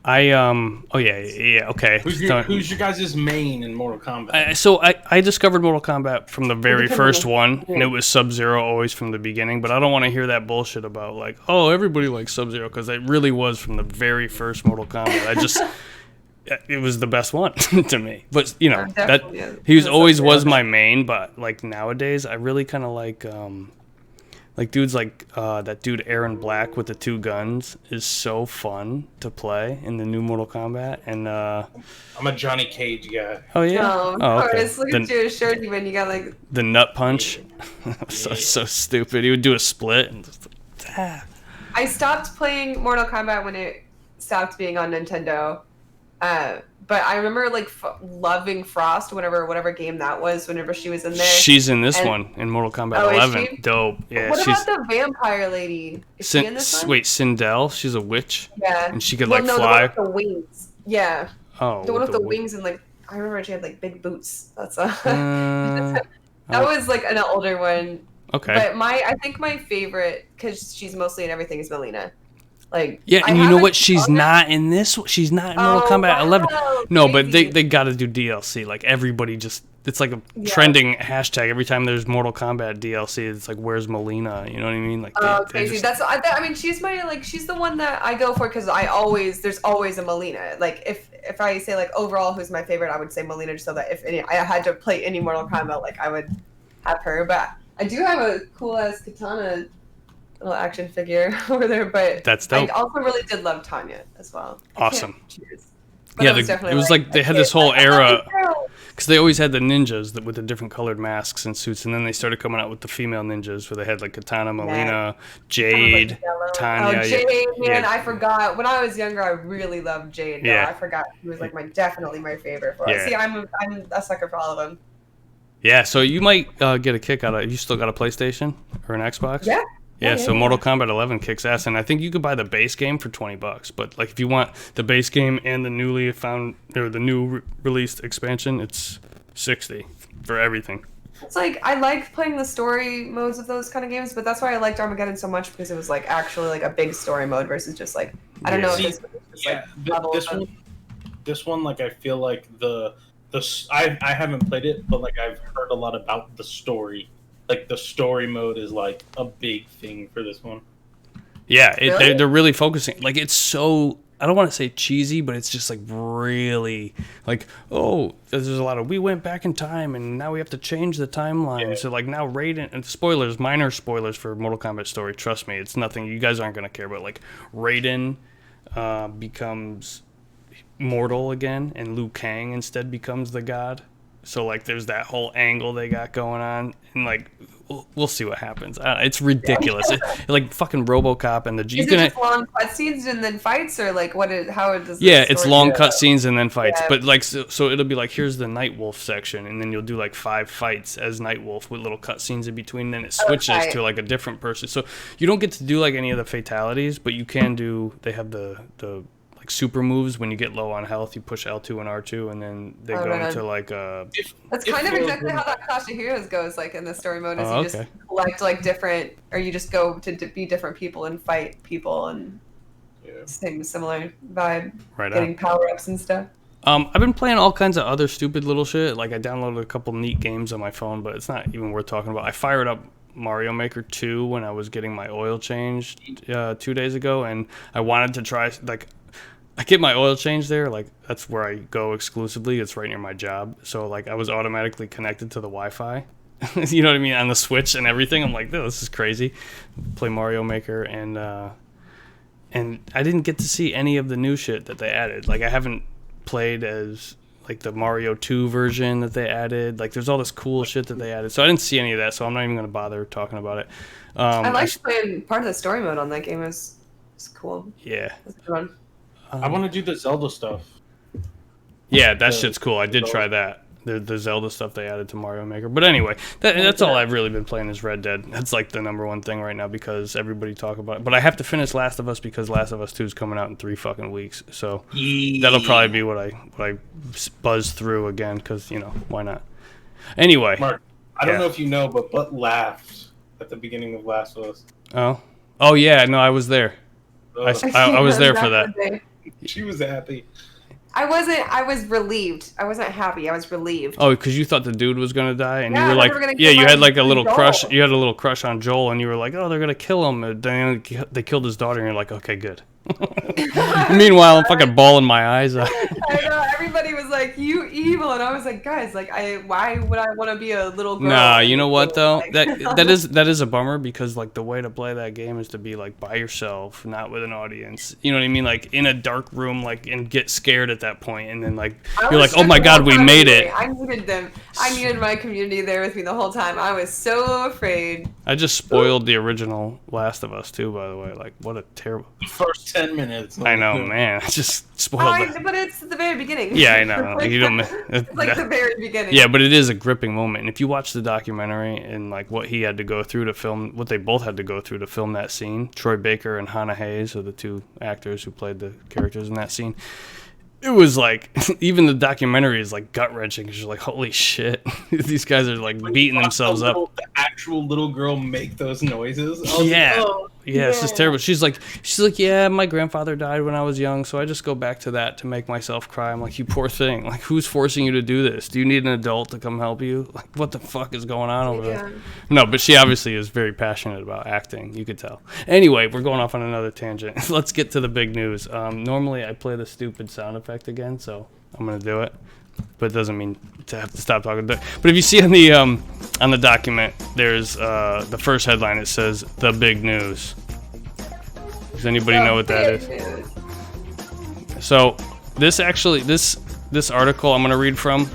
Okay. Who's your guys' main in Mortal Kombat? So I discovered Mortal Kombat from the very first one, and it was Sub-Zero always from the beginning, but I don't want to hear that bullshit about like, oh, everybody likes Sub-Zero, because it really was from the very first Mortal Kombat. It was the best one to me. But, you know, he was my main, but like nowadays I really kind of like dudes like that dude Aaron Black with the 2 guns is so fun to play in the new Mortal Kombat. And I'm a Johnny Cage guy. Oh yeah. Oh, of course. Look at your shirt, even you got like the nut punch. so stupid. He would do a split and just I stopped playing Mortal Kombat when it stopped being on Nintendo. But I remember like loving Frost whatever game that was whenever she was in there. She's in this one in Mortal Kombat 11. Dope. Yeah. What about the vampire lady? Is she in this one? Wait, Sindel. She's a witch. Yeah. And she could fly. The one with the wings. Yeah. Oh. The one with the wings and like I remember she had like big boots. That's that was like an older one. Okay. But I think my favorite because she's mostly in everything is Melina. Like, yeah, and you know what? She's not in this. She's not in Mortal Kombat 11. No, but they got to do DLC. Like everybody it's like a trending hashtag every time there's Mortal Kombat DLC. It's like, where's Melina? You know what I mean? Like, crazy. I mean, she's she's the one that I go for because there's always a Melina. Like if I say like overall who's my favorite, I would say Melina just so that if I had to play any Mortal Kombat, like I would have her. But I do have a cool ass katana little action figure over there, but that's dope. I also really did love Tanya as well. Awesome. Yeah, it was like they had this whole era because they always had the ninjas with the different colored masks and suits, and then they started coming out with the female ninjas where they had like Katana, Melina, Jade, Tanya. Oh, Jade, man, I forgot. When I was younger, I really loved Jade. Yeah, I forgot. He was like definitely my favorite. See, I'm a sucker for all of them. Yeah, so you might get a kick out of. You still got a PlayStation or an Xbox? Yeah. Yeah, so Mortal Kombat 11 kicks ass, and I think you could buy the base game for $20. But like, if you want the base game and the new released expansion, it's $60 for everything. It's like I liked playing the story modes of those kind of games, but that's why I liked Armageddon so much because it was like actually like a big story mode versus just like I don't know. This one, like I feel like I haven't played it, but like I've heard a lot about the story. Like the story mode is like a big thing for this one. Yeah, they're really focusing. Like it's so, I don't want to say cheesy, but it's just like really like, oh, there's a lot of we went back in time and now we have to change the timeline. Yeah. So like now Raiden, and spoilers, minor spoilers for Mortal Kombat story. Trust me, it's nothing you guys aren't gonna care about. Like Raiden becomes mortal again, and Liu Kang instead becomes the god. So, like, there's that whole angle they got going on, and, like, we'll see what happens. It's ridiculous. Like, fucking RoboCop and the... Is it just long cutscenes and then fights, or, like, how does Yeah, it's long cutscenes and then fights. Yeah. But, like, so it'll be like, here's the Nightwolf section, and then you'll do, like, 5 fights as Nightwolf with little cutscenes in between, then it switches to, like, a different person. So, you don't get to do, like, any of the fatalities, but you can do... They have the like super moves. When you get low on health, you push L2 and R2, and then they go into like that's kind of exactly how that Clash of Heroes goes, like in the story mode, is you just collect like different, or you just go to be different people and fight people, and same similar vibe, getting power-ups and stuff. I've been playing all kinds of other stupid little shit. Like I downloaded a couple neat games on my phone, but it's not even worth talking about. I fired up Mario Maker 2 when I was getting my oil changed 2 days ago, and I wanted to try, like, I get my oil change there. Like, that's where I go exclusively. It's right near my job. So, like, I was automatically connected to the Wi-Fi. You know what I mean? On the Switch and everything. I'm like, oh, this is crazy. Play Mario Maker, and I didn't get to see any of the new shit that they added. Like, I haven't played as, like, the Mario 2 version that they added. Like, there's all this cool shit that they added. So I didn't see any of that, so I'm not even going to bother talking about it. I liked playing part of the story mode on that game. It was cool. Yeah. It was a good one. I want to do the Zelda stuff. Yeah, that shit's cool. I did try that. The Zelda stuff they added to Mario Maker. But anyway, that's all I've really been playing is Red Dead. That's like the number one thing right now because everybody talk about it. But I have to finish Last of Us because Last of Us 2 is coming out in 3 fucking weeks. So that'll probably be what I buzz through again because, you know, why not? Anyway. Mark, I don't know if you know, but Butt laughed at the beginning of Last of Us. Oh yeah, no, I was there. I was there for that. She was happy. I wasn't. I was relieved. I wasn't happy. I was relieved. Oh, because you thought the dude was gonna die, and Yeah, you were I like, thought we were gonna yeah, kill you had like a my little Joel. crush. You had a little crush on Joel, and you were like, oh, they're gonna kill him. And then they killed his daughter, and you're like, okay, good. Meanwhile, I'm fucking bawling my eyes out. I know. Everybody was like, "You evil," and I was like, "Guys, like, why would I want to be a little girl?" Nah, you know what though? Like, That is a bummer because like the way to play that game is to be like by yourself, not with an audience. You know what I mean? Like in a dark room, like and get scared at that point, and then like you're like, oh my god, we made it. I needed them. I needed my community there with me the whole time. I was so afraid. I just spoiled the original Last of Us too, by the way. Like what a terrible. The first 10 minutes. I know, man. I just spoiled it. But it's the very beginning. Yeah, I know. Like, You don't. it's like the very beginning. Yeah, but it is a gripping moment. And if you watch the documentary and like what he had to go through to film, what they both had to go through to film that scene, Troy Baker and Hannah Hayes are the two actors who played the characters in that scene. It was like, even the documentary is like gut wrenching because you're like, holy shit, these guys are like beating themselves up. The actual little girl make those noises. Yeah. Like, oh, Yeah, it's just terrible. She's like, yeah, my grandfather died when I was young, so I just go back to that to make myself cry. I'm like, you poor thing. Like, who's forcing you to do this? Do you need an adult to come help you? Like, what the fuck is going on over there? No, but she obviously is very passionate about acting. You could tell. Anyway, we're going off on another tangent. Let's get to the big news. Normally, I play the stupid sound effect again, so I'm gonna do it. But it doesn't mean to have to stop talking. But if you see on the document, there's the first headline. It says "The Big News." Does anybody know what that is? So this article I'm going to read from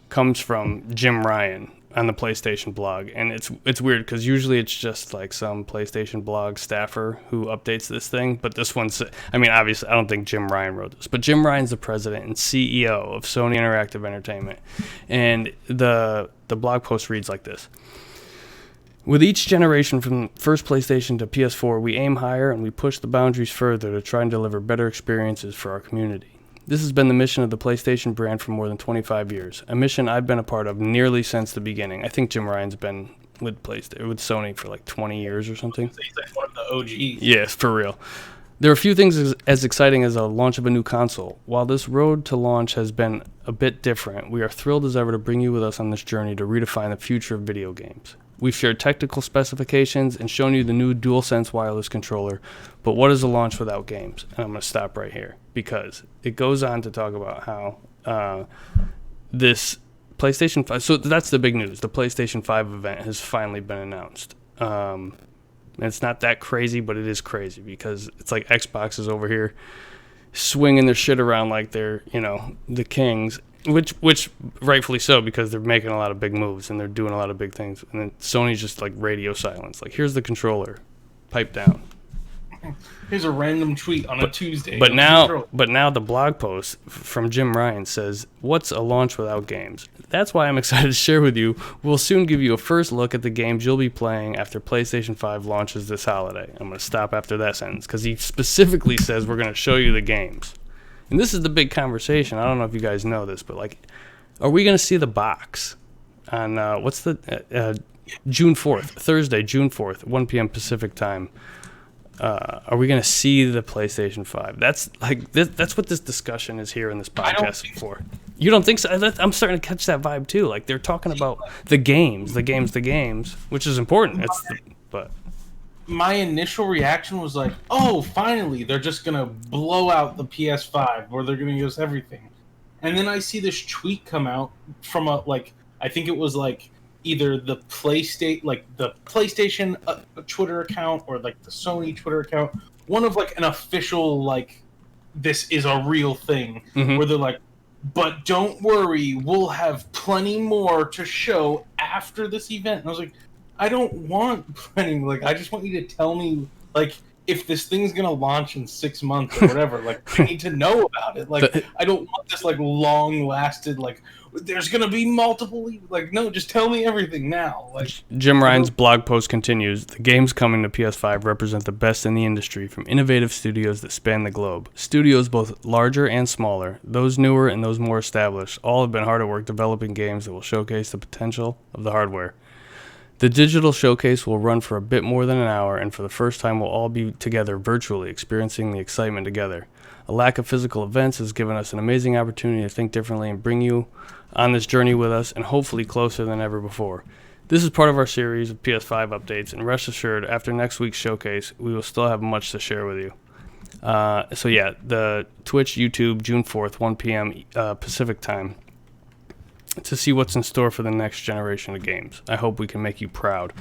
comes from Jim Ryan on the PlayStation blog, and it's weird because usually it's just like some PlayStation blog staffer who updates this thing, but this one's, I mean, obviously I don't think Jim Ryan wrote this, but Jim Ryan's the president and CEO of Sony Interactive Entertainment, and the blog post reads like this. With each generation from first PlayStation to PS4, we aim higher and we push the boundaries further to try and deliver better experiences for our community. This has been the mission of the PlayStation brand for more than 25 years, a mission I've been a part of nearly since the beginning. I think Jim Ryan's been with Sony for like 20 years or something. He's like one of the OGs. Yes, for real. There are few things as exciting as a launch of a new console. While this road to launch has been a bit different, we are thrilled as ever to bring you with us on this journey to redefine the future of video games. We've shared technical specifications and shown you the new DualSense wireless controller, but what is a launch without games? And I'm going to stop right here because it goes on to talk about how this PlayStation 5, so that's the big news. The PlayStation 5 event has finally been announced. And it's not that crazy, but it is crazy because it's like Xbox is over here swinging their shit around like they're, the kings. Which rightfully so, because they're making a lot of big moves and they're doing a lot of big things. And then Sony's just like radio silence. Like, here's the controller, pipe down. Here's a random tweet on a Tuesday. But now the blog post from Jim Ryan says, "What's a launch without games?" That's why I'm excited to share with you. We'll soon give you a first look at the games you'll be playing after PlayStation 5 launches this holiday. I'm going to stop after that sentence because he specifically says we're going to show you the games. And this is the big conversation. I don't know if you guys know this, but like, are we going to see the box on June 4th, Thursday, June 4th, 1 p.m. Pacific time? Are we going to see the PlayStation 5? That's like that's what this discussion is here in this podcast for. You don't think so? I'm starting to catch that vibe too. Like they're talking about the games, which is important. But my initial reaction was like, oh, finally, they're just going to blow out the PS5 or they're going to use everything. And then I see this tweet come out from I think it was either the PlayStation Twitter account or the Sony Twitter account, one of an official this is a real thing, where they're like, but don't worry, we'll have plenty more to show after this event. And I was like, I don't want plenty. I just want you to tell me if this thing's gonna launch in 6 months or whatever. I need to know about it. I don't want this long lasted there's gonna be multiple. No, just tell me everything now. Jim Ryan's blog post continues. The games coming to PS5 represent the best in the industry from innovative studios that span the globe. Studios both larger and smaller, those newer and those more established, all have been hard at work developing games that will showcase the potential of the hardware. The digital showcase will run for a bit more than an hour, and for the first time we'll all be together virtually, experiencing the excitement together. A lack of physical events has given us an amazing opportunity to think differently and bring you on this journey with us, and hopefully closer than ever before. This is part of our series of PS5 updates, and rest assured, after next week's showcase, we will still have much to share with you. The Twitch, YouTube, June 4th, 1 p.m. Pacific time, to see what's in store for the next generation of games. I hope we can make you proud.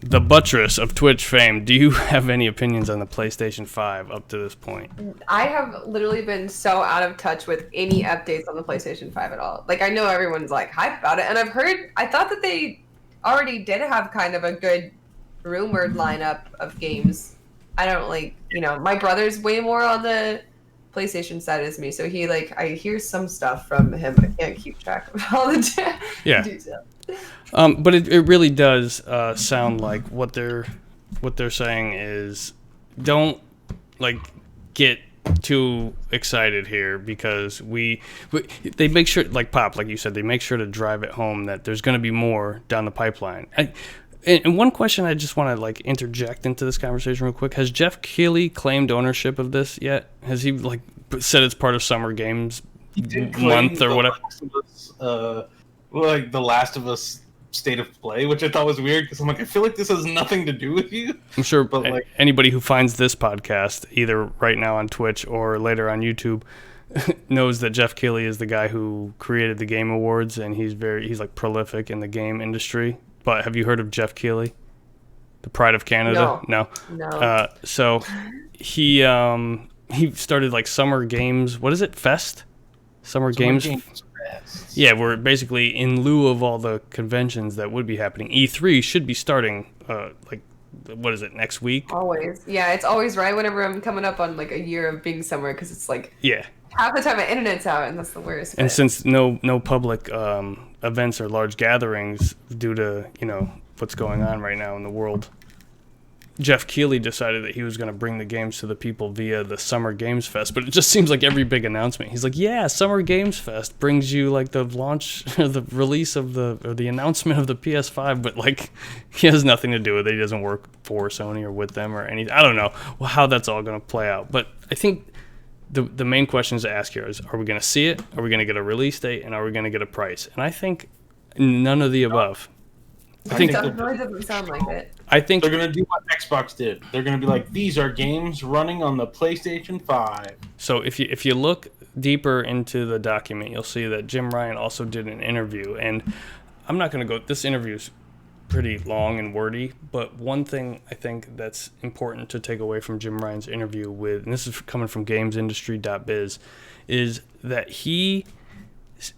ThaButtress of Twitch fame, do you have any opinions on the PlayStation 5 up to this point? I have literally been so out of touch with any updates on the PlayStation 5 at all. I know everyone's hype about it, and I thought that they already did have kind of a good rumored lineup of games. I don't my brother's way more on the PlayStation side as me, so he I hear some stuff from him, but I can't keep track of all the details. But it really does sound like what they're saying is don't get too excited here, because they make sure Pop, like you said, they make sure to drive it home that there's going to be more down the pipeline. And one question I just want to interject into this conversation real quick: has Jeff Keighley claimed ownership of this yet? Has he said it's part of Summer Games month or whatever? The Last of Us State of Play, which I thought was weird because I'm I feel like this has nothing to do with you. I'm sure, but anybody who finds this podcast either right now on Twitch or later on YouTube knows that Jeff Keighley is the guy who created the Game Awards, and he's prolific in the game industry. But have you heard of Jeff Keighley, the pride of Canada? No. So he started Summer Games. What is it? Summer Games Fest. Yeah, we're basically in lieu of all the conventions that would be happening. E3 should be starting, what is it, next week? Always. Yeah, it's always right whenever I'm coming up on a year of being somewhere, because it's half the time my internet's out, and that's the worst. And since no public events or large gatherings due to what's going on right now in the world, Jeff Keighley decided that he was going to bring the games to the people via the Summer Games Fest. But it just seems like every big announcement, he's like, yeah, Summer Games Fest brings you the launch, the release of the announcement of the PS5. But he has nothing to do with it. He doesn't work for Sony or with them or anything. I don't know how that's all going to play out. But I think the main questions to ask here is, are we going to see it? Are we going to get a release date? And are we going to get a price? And I think none of the above. I think that really doesn't sound like it. I think they're going to do what Xbox did. They're going to be these are games running on the PlayStation 5. So if you look deeper into the document, you'll see that Jim Ryan also did an interview. And I'm not going to go, this interview's pretty long and wordy, but one thing I think that's important to take away from Jim Ryan's interview and this is coming from gamesindustry.biz, is that he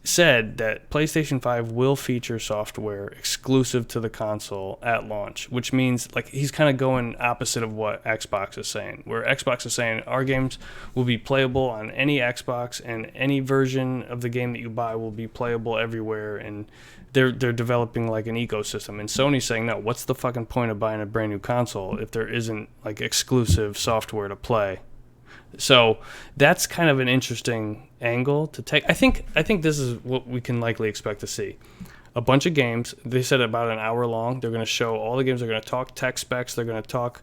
said that PlayStation 5 will feature software exclusive to the console at launch, which means he's kind of going opposite of what Xbox is saying, where Xbox is saying our games will be playable on any Xbox and any version of the game that you buy will be playable everywhere, and they're developing an ecosystem. And Sony's saying, no, what's the fucking point of buying a brand new console if there isn't exclusive software to play? So that's kind of an interesting angle to take. I think this is what we can likely expect to see. A bunch of games. They said about an hour long. They're going to show all the games. They're going to talk tech specs. They're going to talk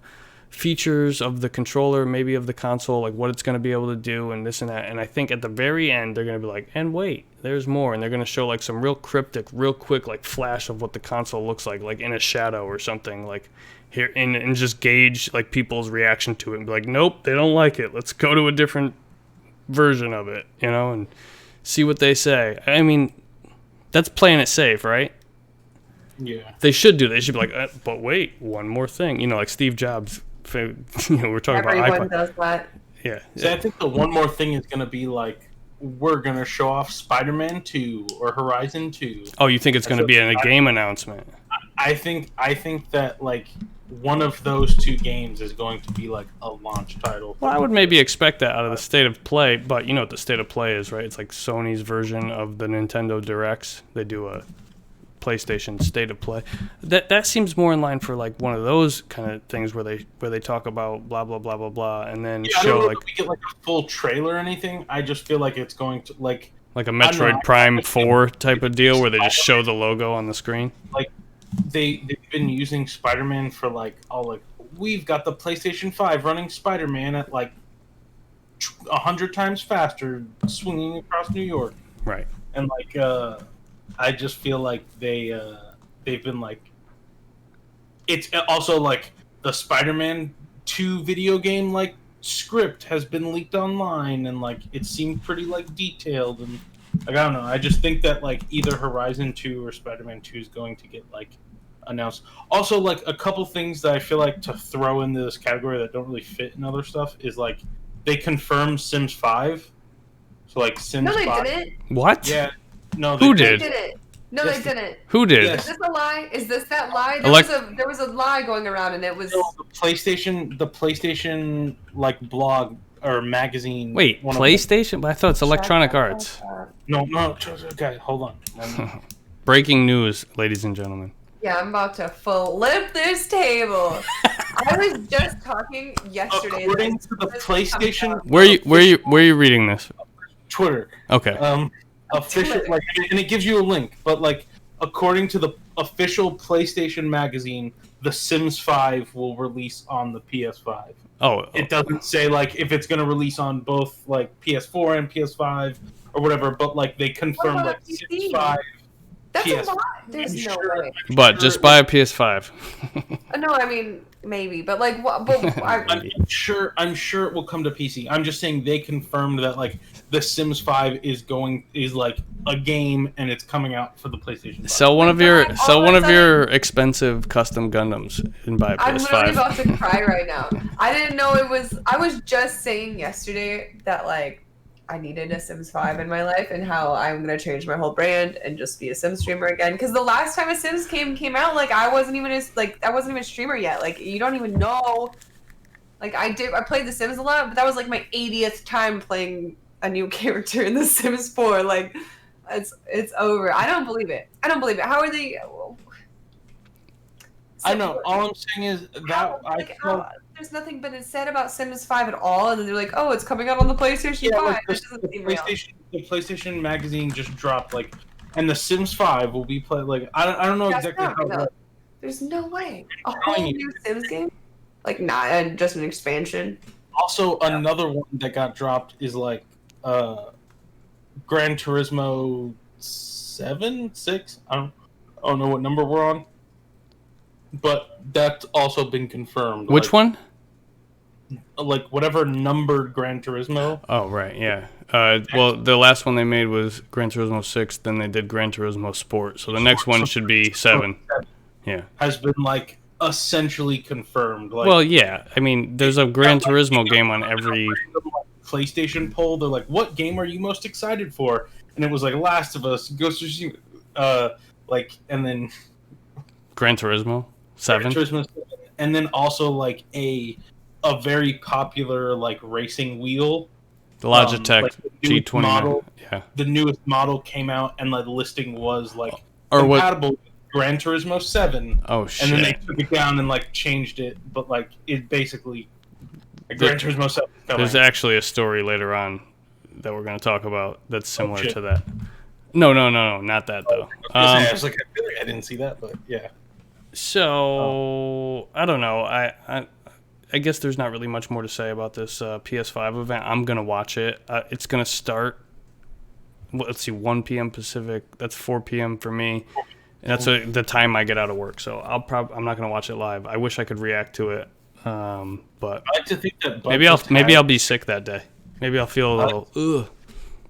features of the controller, maybe of the console, like what it's going to be able to do and this and that. And I think at the very end, they're going to be like, and wait, there's more. And they're going to show like some real cryptic, real quick, like flash of what the console looks like in a shadow or something, like here, and just gauge like people's reaction to it and be like, nope, they don't like it. Let's go to a different version of it, and see what they say. I mean, that's playing it safe, right? Yeah. They should do. They should be like, but wait, one more thing. Like Steve Jobs. We're talking about Everyone iPod. does that. Yeah. So I think the one more thing is going to be like, we're going to show off Spider-Man 2 or Horizon 2. Oh, you think it's going to be in a game announcement? I think that like one of those two games is going to be like a launch title. Well, I would maybe expect that out of the State of Play, but you know what the State of Play is, right? It's like Sony's version of the Nintendo Directs. They do a PlayStation State of Play. That seems more in line for like one of those kind of things where they talk about blah blah blah blah blah and then show I don't know like if we get like a full trailer or anything. I just feel like it's going to like a Metroid Prime 4 type of deal where they just show the logo on the screen. Like they've been using Spider-Man for like we've got the PlayStation 5 running Spider-Man at like 100 times faster swinging across New York. Right. And like I just feel like they've been like, it's also like the Spider-Man 2 video game like script has been leaked online and like it seemed pretty like detailed and like I don't know. I just think that like either Horizon 2 or Spider-Man 2 is going to get like announced. Also, like a couple things that I feel like to throw into this category that don't really fit in other stuff is like they confirmed Sims 5. So like Sims 5. No, they didn't. What? Yeah. No, Who They did? didn't. No, Yes, they didn't. Who did? Yes. Is this a lie? Is this that lie? There was a lie going around, and it was No, the PlayStation like blog or magazine. Wait, PlayStation? But I thought it's Electronic Arts. No. Okay, hold on. Breaking news, ladies and gentlemen. Yeah, I'm about to flip this table. I was just talking yesterday. According to the PlayStation, Where are you reading this? Twitter. Okay. Official, like, and it gives you a link, but like, according to the official PlayStation magazine, The Sims 5 will release on the PS5. Oh. It doesn't say like if it's going to release on both like PS4 and PS5 or whatever, but like they confirmed like Sims 5. That's PS5. a lot. There's no way. But just buy a PS5. No, I mean maybe, but like what? But I'm sure it will come to PC. I'm just saying they confirmed that like The Sims 5 is like a game and it's coming out for the PlayStation 5. Sell one of your expensive custom Gundams and buy a PS5. I'm literally about to cry right now. I didn't know it was. I was just saying yesterday that like I needed a Sims 5 in my life and how I'm gonna change my whole brand and just be a Sims streamer again. Because the last time a Sims came out, like I wasn't even a streamer yet. Like you don't even know. Like I played The Sims a lot, but that was like my 80th time playing a new character in The Sims 4. Like it's over. I don't believe it. How are they? I know. All I'm saying is that there's nothing been said about Sims 5 at all, and then they're like, "Oh, it's coming out on the PlayStation 5." Like the PlayStation magazine just dropped like, and The Sims 5 will be played. Like I don't know exactly how. No. There's no way a whole new Sims game, like not just an expansion. Also, another one that got dropped is like, Gran Turismo 7, 6. I don't know what number we're on. But that's also been confirmed. Which one? Like whatever numbered Gran Turismo. Oh, right, yeah. Well, the last one they made was Gran Turismo 6, then they did Gran Turismo Sport. So the next one should be 7. Yeah. Has been like essentially confirmed. Like, well, yeah. I mean, there's a Gran Turismo game on every PlayStation poll. They're like, "What game are you most excited for?" And it was like Last of Us, Ghost of Tsushima, and then Gran Turismo 7. And then also like a very popular like racing wheel. The Logitech like the G29 model. Yeah. The newest model came out and the listing was like or compatible with Gran Turismo 7. Oh shit. And then they took it down and like changed it, but like it basically Gran Turismo 7. There's actually a story later on that we're going to talk about that's similar to that. No, not that though. I was like, I feel like I didn't see that, but yeah. So I don't know. I guess there's not really much more to say about this PS5 event. I'm gonna watch it. It's gonna start. Let's see, 1 p.m. Pacific. That's 4 p.m. for me. And that's the time I get out of work. So I'm not gonna watch it live. I wish I could react to it, but I like to think that maybe I'll be sick that day. Maybe I'll feel a little ugh.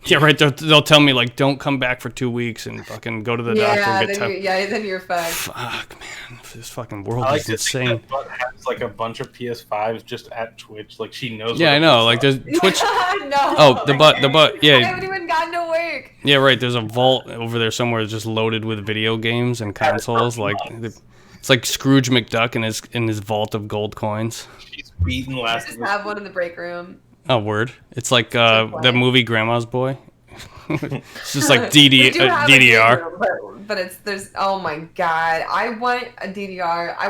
Yeah, right. They'll tell me like, don't come back for 2 weeks and fucking go to the doctor and get tested. Then you're fucked. Fuck, man, this fucking world is insane. Think that Butt has like a bunch of PS5s just at Twitch. Like she knows. Yeah, I know. Like there's Twitch. No. Oh, the butt. Yeah. I haven't even gotten to work. Yeah, right. There's a vault over there somewhere just loaded with video games and consoles. Like it's like Scrooge McDuck in his vault of gold coins. She's beating Last of Us. Just have one in the break room. Oh, word. It's like the movie Grandma's Boy. It's just like DDR. But there's oh my god. I want a DDR. I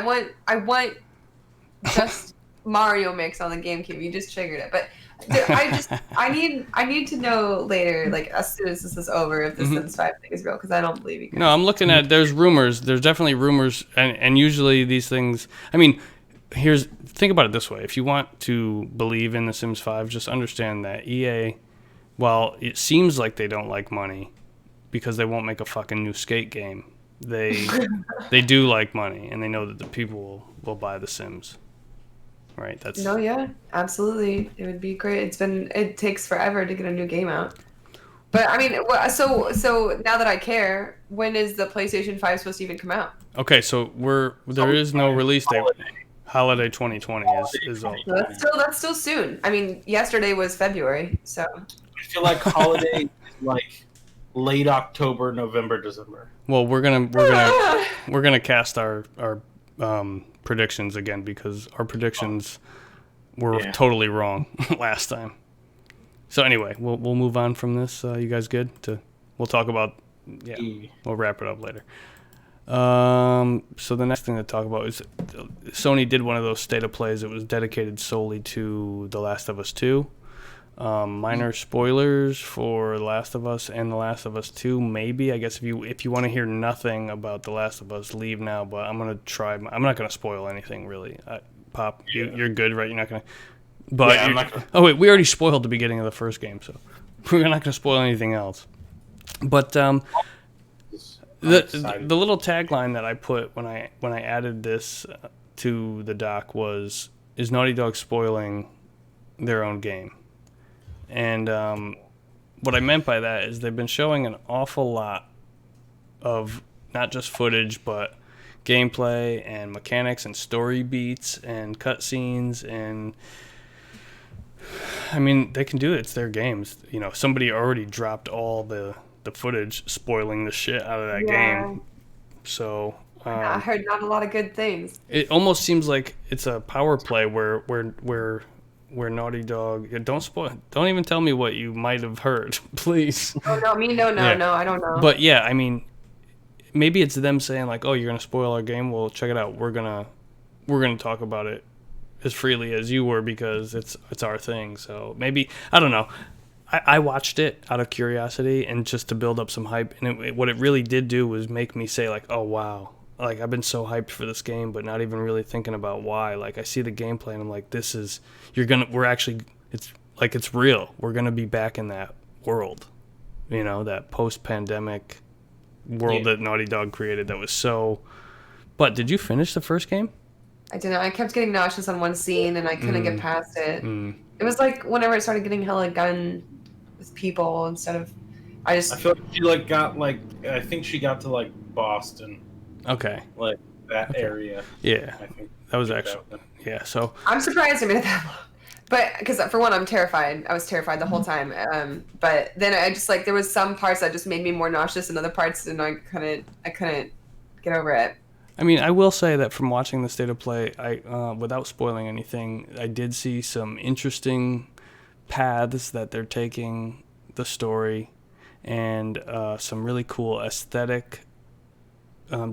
want just Mario mix on the GameCube. You just triggered it. But I need to know later, like as soon as this is over, if the Sims 5 thing is real, because I don't believe you guys. No, I'm looking at there's rumors. There's definitely rumors, and usually these things. I mean, think about it this way. If you want to believe in The Sims 5, just understand that EA, while it seems like they don't like money because they won't make a fucking new skate game, they do like money, and they know that the people will buy The Sims. Right? No, yeah, absolutely. It would be great. It takes forever to get a new game out. But I mean, so now that I care, when is the PlayStation 5 supposed to even come out? Okay, so there is no release date. Holiday 2020 is all. So that's still soon. I mean, yesterday was February, so. I feel like holiday is like late October, November, December. Well, we're gonna cast our predictions again because our predictions were totally wrong last time. So anyway, we'll move on from this. You guys good? We'll talk about we'll wrap it up later. So the next thing to talk about is Sony did one of those state of plays that was dedicated solely to The Last of Us 2. Minor spoilers for The Last of Us and The Last of Us 2, maybe. I guess if you want to hear nothing about The Last of Us, leave now. But I'm gonna try. I'm not gonna spoil anything really. Pop, you're good, right? You're not gonna. But I'm not gonna. Oh wait, we already spoiled the beginning of the first game, so we're not gonna spoil anything else. But the little tagline that I put when I added this to the doc was, "Is Naughty Dog spoiling their own game?" And what I meant by that is they've been showing an awful lot of not just footage, but gameplay and mechanics and story beats and cutscenes. And I mean, they can do it. It's their games. You know, somebody already dropped all the footage spoiling the shit out of that game. So I heard not a lot of good things. It almost seems like it's a power play where Naughty Dog don't spoil. Don't even tell me what you might have heard, please. Oh no, me no, I don't know. But yeah, I mean, maybe it's them saying like, "Oh, you're gonna spoil our game. Well, check it out. We're gonna talk about it as freely as you were because it's our thing." So maybe, I don't know. I watched it out of curiosity and just to build up some hype, and what it really did do was make me say like, "Oh wow." Like, I've been so hyped for this game, but not even really thinking about why. Like, I see the gameplay, and I'm like, it's real. We're going to be back in that world, you know, that post-pandemic world that Naughty Dog created that was so... But did you finish the first game? I didn't. I kept getting nauseous on one scene, and I couldn't get past it. It was like whenever I started getting hella gun with people instead of... I feel like she, like, got, like... I think she got to, like, Boston. Okay. Like that area. Yeah. I think that was actually. Yeah. So. I'm surprised I made it that long. But because for one, I'm terrified. I was terrified the whole time. But then I just like there was some parts that just made me more nauseous, and other parts, and I couldn't get over it. I mean, I will say that from watching the state of play, without spoiling anything, I did see some interesting paths that they're taking the story, and some really cool aesthetic.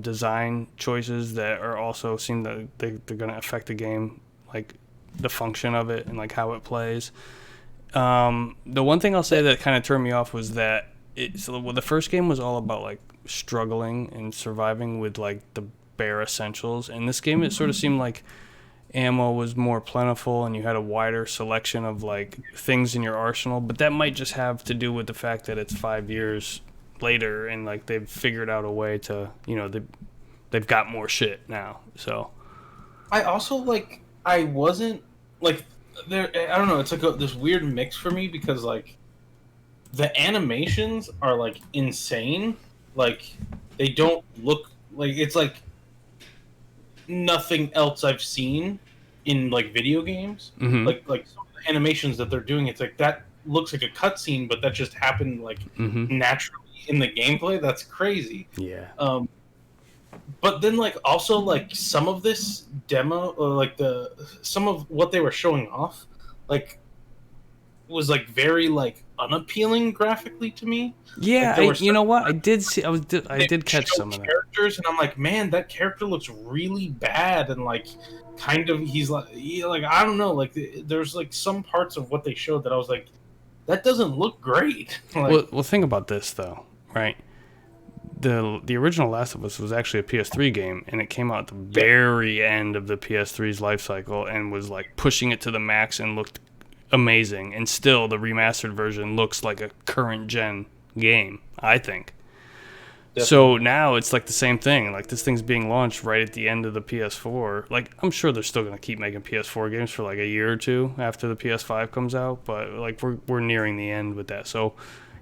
Design choices that are also seem that they're going to affect the game, like the function of it and like how it plays. The one thing I'll say that kind of turned me off was that the first game was all about like struggling and surviving with like the bare essentials, and this game it sort of seemed like ammo was more plentiful and you had a wider selection of like things in your arsenal, but that might just have to do with the fact that it's 5 years later and like they've figured out a way to, they've got more shit now. So I also like I wasn't like there. I don't know. It's like this weird mix for me because like the animations are like insane. Like they don't look like it's like nothing else I've seen in like video games. mm-hmm. Like some of the animations that they're doing, it's like that looks like a cutscene, but that just happened like naturally in the gameplay. That's crazy. Yeah. But then like also like some of this demo or like some of what they were showing off, like was like very like unappealing graphically to me. Yeah, like, you know what? I did see. I did catch some of that. Characters, and I'm like, man, that character looks really bad, and like, kind of, he's like, I don't know, like, there's like some parts of what they showed that I was like, that doesn't look great. Like, well, think about this though, right? The original Last of Us was actually a PS3 game, and it came out at the very end of the PS3's life cycle, and was like pushing it to the max and looked amazing. And still, the remastered version looks like a current gen game, I think. Definitely. So now it's like the same thing. Like this thing's being launched right at the end of the PS4. Like I'm sure they're still gonna keep making PS4 games for like a year or two after the PS5 comes out, but like we're nearing the end with that. So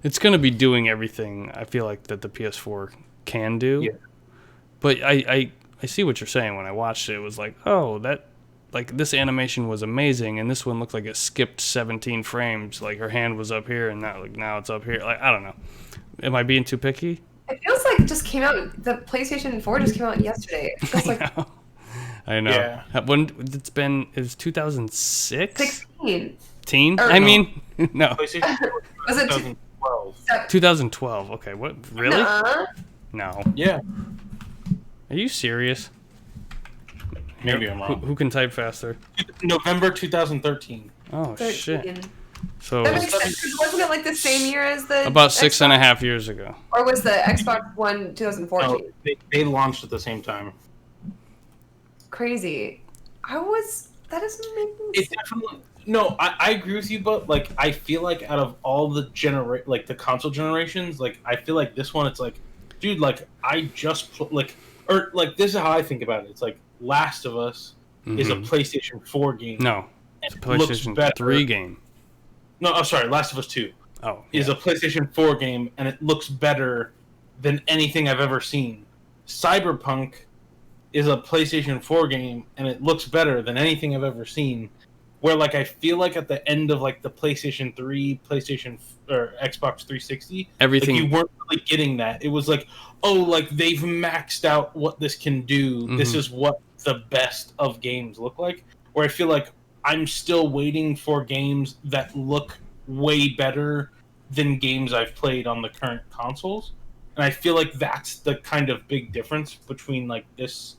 it's gonna be doing everything I feel like that the PS4 can do. Yeah. But I see what you're saying. When I watched it, it was like, oh, that like this animation was amazing, and this one looked like it skipped 17 frames. Like her hand was up here, and now it's up here. Like I don't know. Am I being too picky? It feels like it just came out. The PlayStation 4 just came out yesterday. It feels like I know. Yeah. When it was 2006? 16. Teen? Or I no. mean, no. PlayStation 4 Was it 2012. 2012. Okay, what? Really? Nuh-uh. No. Yeah. Are you serious? Maybe I'm wrong. Who can type faster? November 2013. Oh, 13. shit. So That makes sense, 'cause wasn't it like the same year as the about Xbox? 6.5 years ago. Or was the Xbox One 2014? Oh, they launched at the same time. Crazy. That doesn't make It sense. definitely no. I agree with you, but like I feel like out of all the the console generations, like I feel like this one, it's like, dude, like I just this is how I think about it. It's like Last of Us is a PlayStation 4 game. No, it's a PlayStation 3 game. No, I'm sorry, Last of Us 2 is a PlayStation 4 game, and it looks better than anything I've ever seen. Cyberpunk is a PlayStation 4 game, and it looks better than anything I've ever seen. Where, like, I feel like at the end of, like, the PlayStation 3, or Xbox 360, everything, like, you weren't really getting that. It was like, oh, like, they've maxed out what this can do. This is what the best of games look like. Where I feel like I'm still waiting for games that look way better than games I've played on the current consoles. And I feel like that's the kind of big difference between, like, this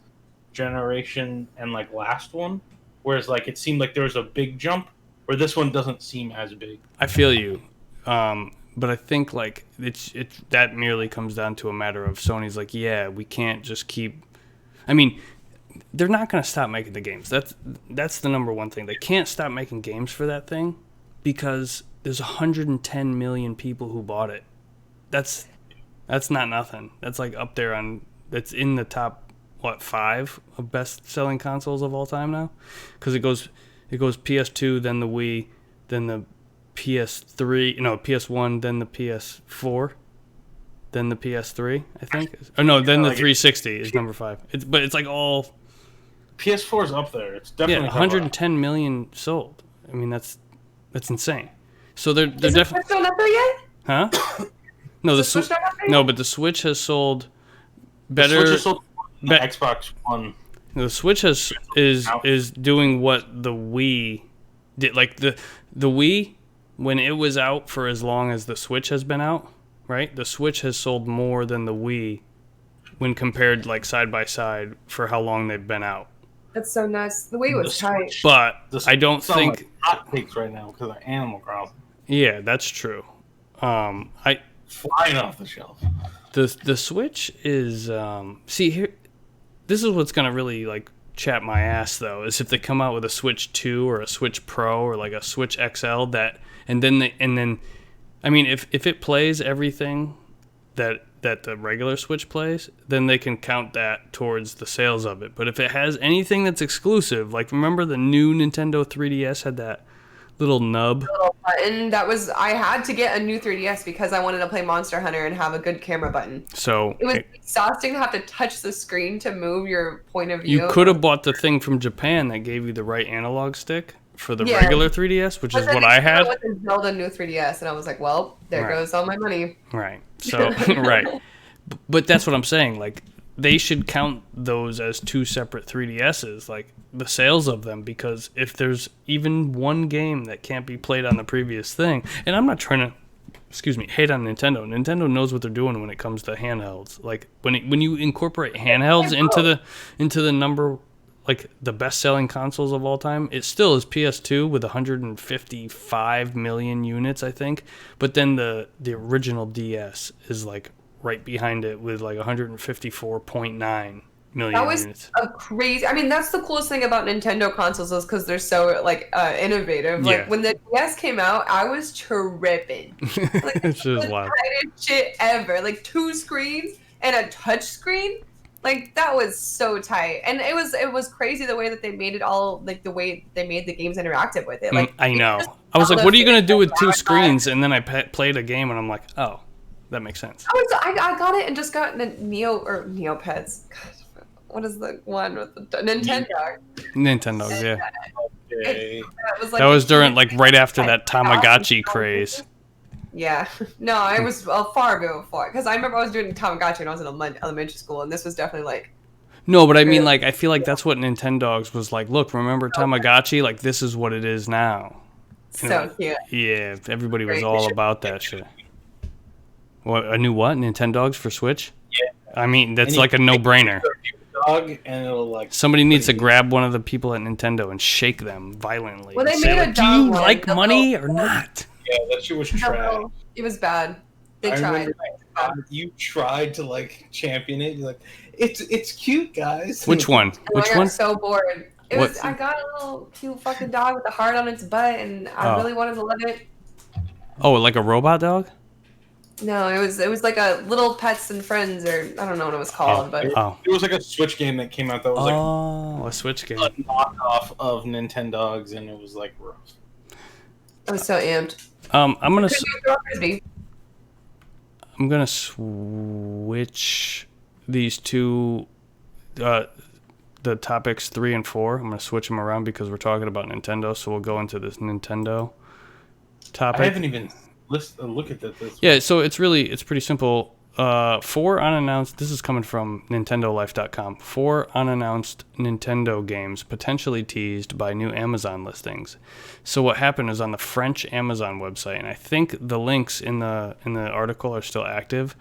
generation and, like, last one. Whereas, like, it seemed like there was a big jump, where this one doesn't seem as big. I feel you. But I think, like, it's that merely comes down to a matter of Sony's like, yeah, we can't just keep... I mean, they're not going to stop making the games. That's the number one thing. They can't stop making games for that thing because there's 110 million people who bought it. That's not nothing. That's, like, up there on... That's in the top... 5 of best-selling consoles of all time now? Because it goes PS2, then the Wii, then the PS1, then the PS4, then the PS3, I think. Oh no, then the 360 is number 5. But it's like all PS4 is up there. It's definitely 110 million sold. I mean that's insane. So they're Is definitely the Switch not up there yet? huh? No, Is the Switch not up there no, yet? but the Switch has sold better. The Switch has sold Xbox One. The Switch is doing what the Wii did. Like the Wii, when it was out for as long as the Switch has been out, right? The Switch has sold more than the Wii when compared like side by side for how long they've been out. That's so nuts. The Wii was tight. But I don't think like hot takes right now because of Animal Crossing. Yeah, that's true. Flying off the shelf. The Switch is see here. This is what's gonna really like chat my ass though is if they come out with a Switch 2 or a Switch Pro or like a Switch XL and then I mean if it plays everything that the regular Switch plays, then they can count that towards the sales of it. But if it has anything that's exclusive, like remember the new Nintendo 3DS had that little nub button I had to get a new 3DS because I wanted to play Monster Hunter and have a good camera button. So it was exhausting to have to touch the screen to move your point of view. You could have bought the thing from Japan that gave you the right analog stick for the regular 3DS, which is what I had. With the Zelda new 3DS, and I was like, well, there goes all my money. Right. So right. But that's what I'm saying. Like they should count those as two separate 3DSs, like the sales of them, because if there's even one game that can't be played on the previous thing, and I'm not trying to, hate on Nintendo. Nintendo knows what they're doing when it comes to handhelds. Like when you incorporate handhelds into the number, like the best-selling consoles of all time, it still is PS2 with 155 million units, I think. But then the original DS is like right behind it with like 154.9 million units. A crazy. I mean, that's the coolest thing about Nintendo consoles is because they're so like innovative. Like when the DS came out, I was tripping. Like, it's just wild. Shit ever. Like 2 screens and a touch screen. Like that was so tight, and it was crazy the way that they made it all, like the way they made the games interactive with it. Like I know. I was like, what are you gonna do with 2 screens? And then I played a game, and I'm like, oh, that makes sense. I got it and just got the Neopets. God, what is the one with the Nintendo? Nintendo's, yeah. Okay. That was during like right after that Tamagotchi craze. Yeah, no, I was far before, because I remember I was doing Tamagotchi when I was in elementary school, and this was definitely like. No, but I mean, like, I feel like that's what Nintendogs was like. Look, remember Tamagotchi? Like, this is what it is now. So cute. Yeah, everybody was all about that shit. What, a new what? Nintendogs for Switch? Yeah. I mean, that's like a no-brainer. Dog, and it'll like. Somebody needs to grab one of the people at Nintendo and shake them violently. Well, they say, made like, do you like money or not? Yeah, that shit was trash. It was bad. They tried. You tried to like champion it. You're like, it's cute, guys. Which one? Which one? I got so bored. I got a little cute fucking dog with a heart on its butt, and I really wanted to love it. Oh, like a robot dog? No, it was like a Little Pets and Friends, or I don't know what it was called, but it was like a Switch game that came out that was like a Switch game, a knockoff of Nintendogs, and it was like rough. I was so amped. I'm gonna switch these two, the topics 3 and 4. I'm gonna switch them around because we're talking about Nintendo, so we'll go into this Nintendo topic. I haven't even look at this. Yeah, so it's pretty simple. 4 unannounced. This is coming from NintendoLife.com. 4 unannounced Nintendo games potentially teased by new Amazon listings. So what happened is on the French Amazon website, and I think the links in the article are still active,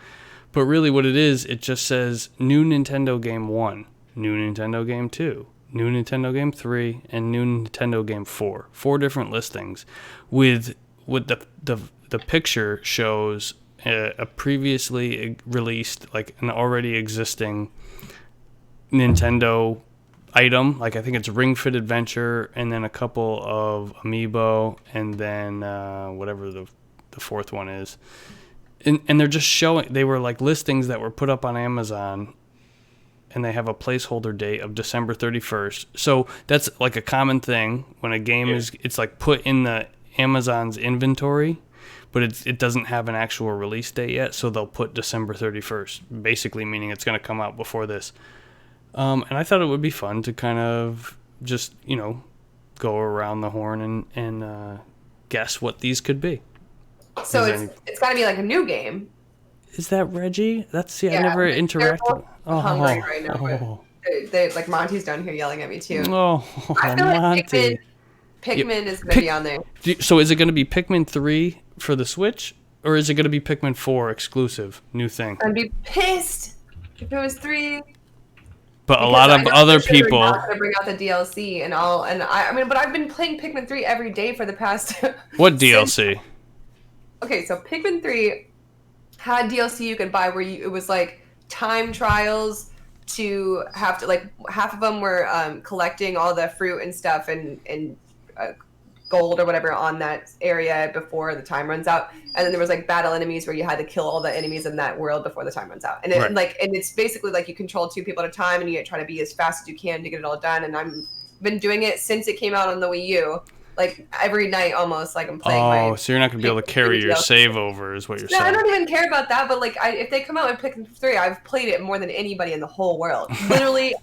but really what it is, it just says new Nintendo game 1, new Nintendo game 2, new Nintendo game 3, and new Nintendo game 4. 4 different listings, with the picture shows a previously released, like an already existing Nintendo item, like I think it's Ring Fit Adventure, and then a couple of amiibo, and then whatever the fourth one is. And they're just showing, they were like listings that were put up on Amazon, and they have a placeholder date of December 31st. So that's like a common thing when a game it's like put in the Amazon's inventory, but it doesn't have an actual release date yet, so they'll put December 31st, basically meaning it's going to come out before this. And I thought it would be fun to kind of just, go around the horn and guess what these could be. So it's got to be like a new game. Is that Reggie? I never interacted. I'm hungry right now. They like Monty's down here yelling at me too. Oh, I feel Monty. Like Pikmin is going to be on there. So is it going to be Pikmin 3 for the Switch, or is it going to be Pikmin 4 exclusive, new thing? I'd be pissed if it was 3. But a lot of other people are not going to bring out the DLC and all, and I mean, but I've been playing Pikmin 3 every day for the past. What DLC? Okay, so Pikmin 3 had DLC you could buy where it was like time trials, to have to like half of them were collecting all the fruit and stuff and gold or whatever on that area before the time runs out, and then there was like battle enemies where you had to kill all the enemies in that world before the time runs out, and it's basically like you control 2 people at a time and you try to be as fast as you can to get it all done. And I've been doing it since it came out on the Wii U, like every night almost. Like I'm playing. So you're not gonna be able to carry your save over, is what you're saying? I don't even care about that. But like, if they come out with Pikmin 3, I've played it more than anybody in the whole world. Literally,